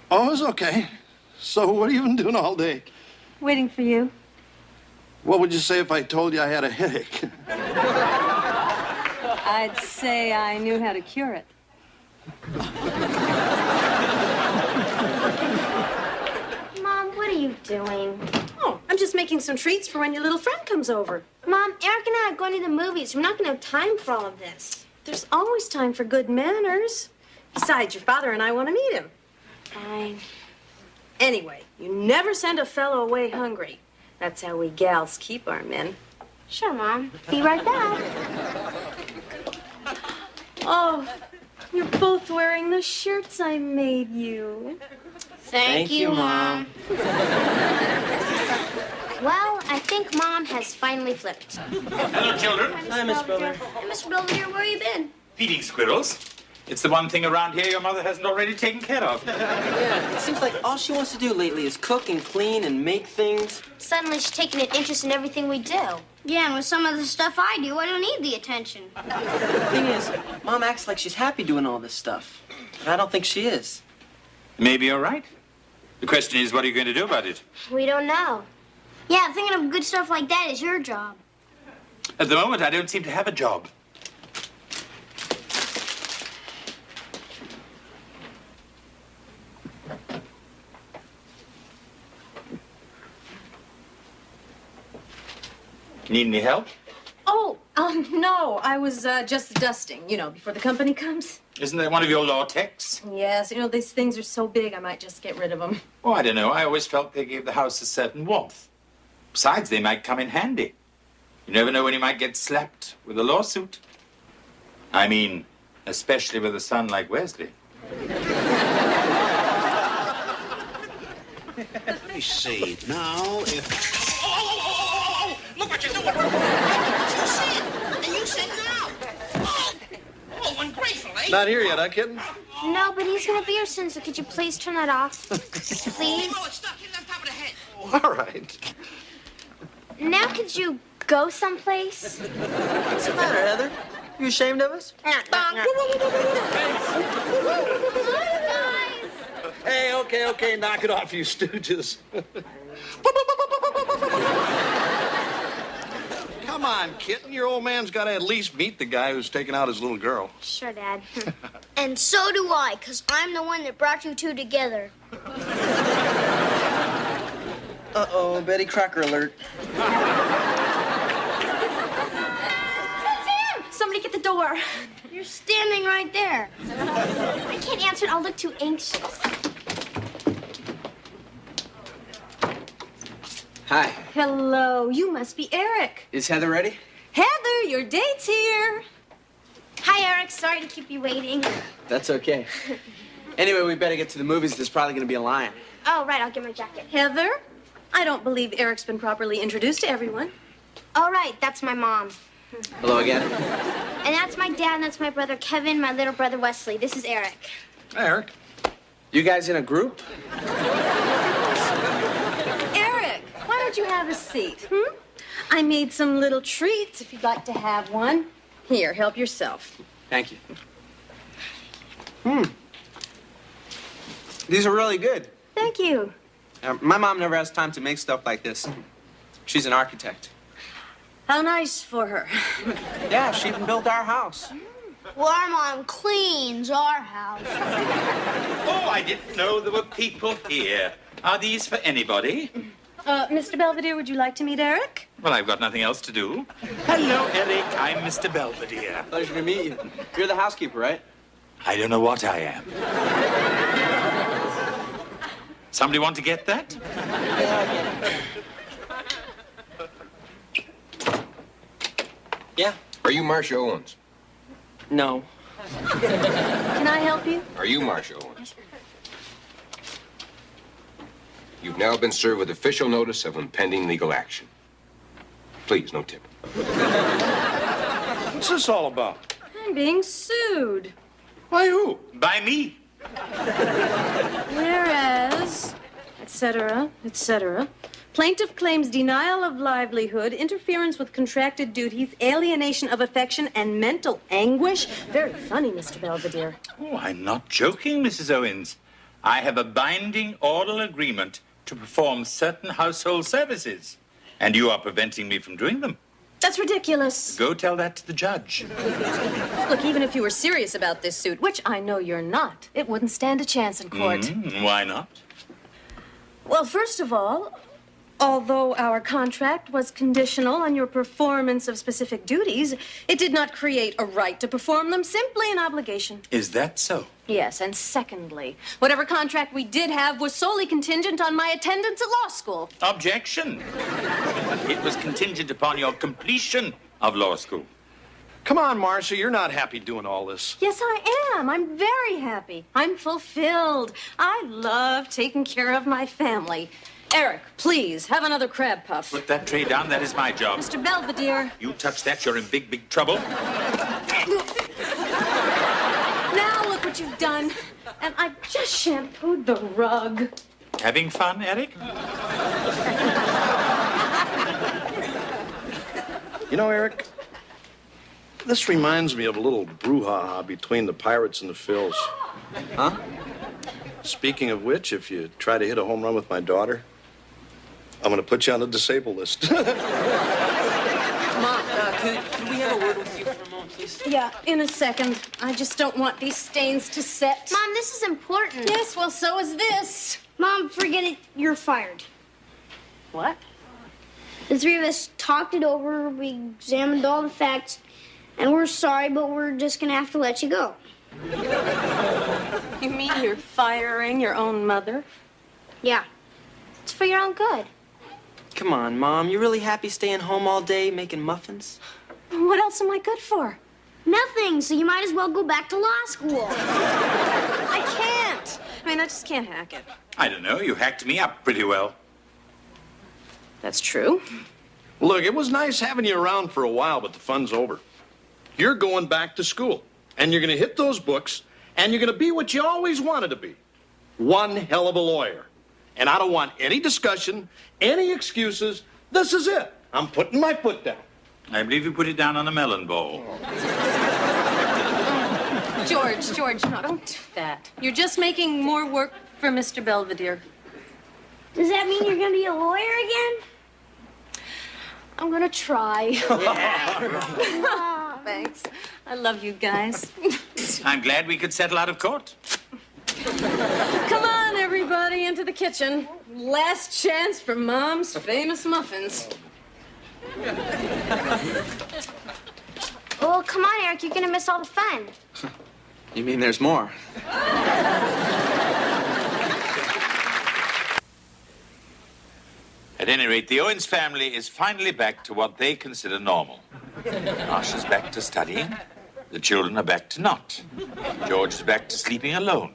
Oh, it was okay. So what have you been doing all day? Waiting for you. What would you say if I told you I had a headache? I'd say I knew how to cure it. Mom, what are you doing? Oh, I'm just making some treats for when your little friend comes over. Mom, Eric and I are going to the movies. We're not going to have time for all of this. There's always time for good manners. Besides, your father and I want to meet him. Fine. Anyway, you never send a fellow away hungry. That's how we gals keep our men. Sure, Mom. Be right back. Oh, you're both wearing the shirts I made you. Thank you, Mom. Well, I think Mom has finally flipped. Hello, children. Hi, Miss Belvedere. Hey, Mr. Belvedere, where you been? Feeding squirrels. It's the one thing around here your mother hasn't already taken care of. Yeah, it seems like all she wants to do lately is cook and clean and make things. Suddenly she's taking an interest in everything we do. Yeah, and with some of the stuff I do, I don't need the attention. The thing is, Mom acts like she's happy doing all this stuff. But I don't think she is. Maybe you're right. The question is, what are you going to do about it? We don't know. Yeah, thinking of good stuff like that is your job. At the moment, I don't seem to have a job. Need any help? Oh, no, I was just dusting, before the company comes. Isn't that one of your law texts? Yes, these things are so big, I might just get rid of them. Oh, I don't know. I always felt they gave the house a certain warmth. Besides, they might come in handy. You never know when you might get slapped with a lawsuit. I mean, especially with a son like Wesley. Let me see. Now, if... Look what you're doing! You said, and you said no! Oh, ungrateful, eh? Not here yet, huh, kitten? No, but he's going to be here soon, so could you please turn that off? Please? Oh, it's stuck. Hit it on top of the head. All right. Now could you go someplace? What's the matter, Heather? You ashamed of us? Hey, okay, knock it off, you stooges. Come on, kitten. Your old man's got to at least meet the guy who's taking out his little girl. Sure, Dad. And so do I, because I'm the one that brought you two together. Uh-oh, Betty Crocker alert. Sam! Somebody get the door. You're standing right there. I can't answer it. I'll look too anxious. Hi. Hello, you must be Eric. Is Heather ready? Heather, your date's here. Hi, Eric. Sorry to keep you waiting. That's okay. Anyway, we better get to the movies. There's probably going to be a line. Oh, right. I'll get my jacket. Heather, I don't believe Eric's been properly introduced to everyone. All right. That's my mom. Hello again. And that's my dad, and that's my brother Kevin, my little brother Wesley. This is Eric. Hi, Eric. You guys in a group? Eric, why don't you have a seat? I made some little treats if you'd like to have one. Here, help yourself. Thank you. These are really good. Thank you. My mom never has time to make stuff like this. She's an architect. How nice for her. Yeah, she even built our house. Well, our mom cleans our house. Oh, I didn't know there were people here. Are these for anybody? Mr. Belvedere, would you like to meet Eric? Well, I've got nothing else to do. Hello, Eric. I'm Mr. Belvedere. Pleasure to meet you. You're the housekeeper, right? I don't know what I am. Somebody want to get that? Yeah. Are you Marcia Owens? No. Can I help you? Are you Marcia Owens? You've now been served with official notice of impending legal action. Please, no tip. What's this all about? I'm being sued. By who? By me. Whereas, etc., etc., plaintiff claims denial of livelihood, interference with contracted duties, alienation of affection, and mental anguish. Very funny, Mr. Belvedere. Oh, I'm not joking, Mrs. Owens. I have a binding oral agreement to perform certain household services, and you are preventing me from doing them. That's ridiculous. Go tell that to the judge. Look, even if you were serious about this suit, which I know you're not, it wouldn't stand a chance in court. Why not? Well, first of all, although our contract was conditional on your performance of specific duties, it did not create a right to perform them, simply an obligation. Is that so? Yes, and secondly, whatever contract we did have was solely contingent on my attendance at law school. Objection. It was contingent upon your completion of law school. Come on, Marcia, you're not happy doing all this. Yes, I am. I'm very happy. I'm fulfilled. I love taking care of my family. Eric, please, have another crab puff. Put that tray down. That is my job. Mr. Belvedere. You touch that, you're in big, big trouble. Now look what you've done. And I just shampooed the rug. Having fun, Eric? You know, Eric, this reminds me of a little brouhaha between the Pirates and the Phils. Huh? Speaking of which, if you try to hit a home run with my daughter, I'm going to put you on the disabled list. Mom, could we have a word with you for a moment, please? Yeah, in a second. I just don't want these stains to set. Mom, this is important. Yes, well, so is this. Mom, forget it. You're fired. What? The three of us talked it over. We examined all the facts. And we're sorry, but we're just going to have to let you go. You mean you're firing your own mother? Yeah. It's for your own good. Come on, Mom. You really happy staying home all day making muffins? What else am I good for? Nothing, so you might as well go back to law school. I can't. I mean, I just can't hack it. I don't know. You hacked me up pretty well. That's true. Look, it was nice having you around for a while, but the fun's over. You're going back to school, and you're going to hit those books, and you're going to be what you always wanted to be. One hell of a lawyer. And I don't want any discussion, any excuses. This is it. I'm putting my foot down. I believe you put it down on a melon ball. George, no, don't do that. You're just making more work for Mr. Belvedere. Does that mean you're going to be a lawyer again? I'm going to try. Yeah. Thanks. I love you guys. I'm glad we could settle out of court. Come on, everybody, into the kitchen. Last chance for Mom's famous muffins. Oh, come on, Eric. You're going to miss all the fun. You mean there's more? At any rate, the Owens family is finally back to what they consider normal. Marcia's back to studying. The children are back to not. George is back to sleeping alone.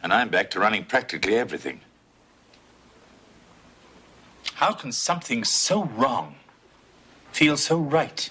And I'm back to running practically everything. How can something so wrong feel so right?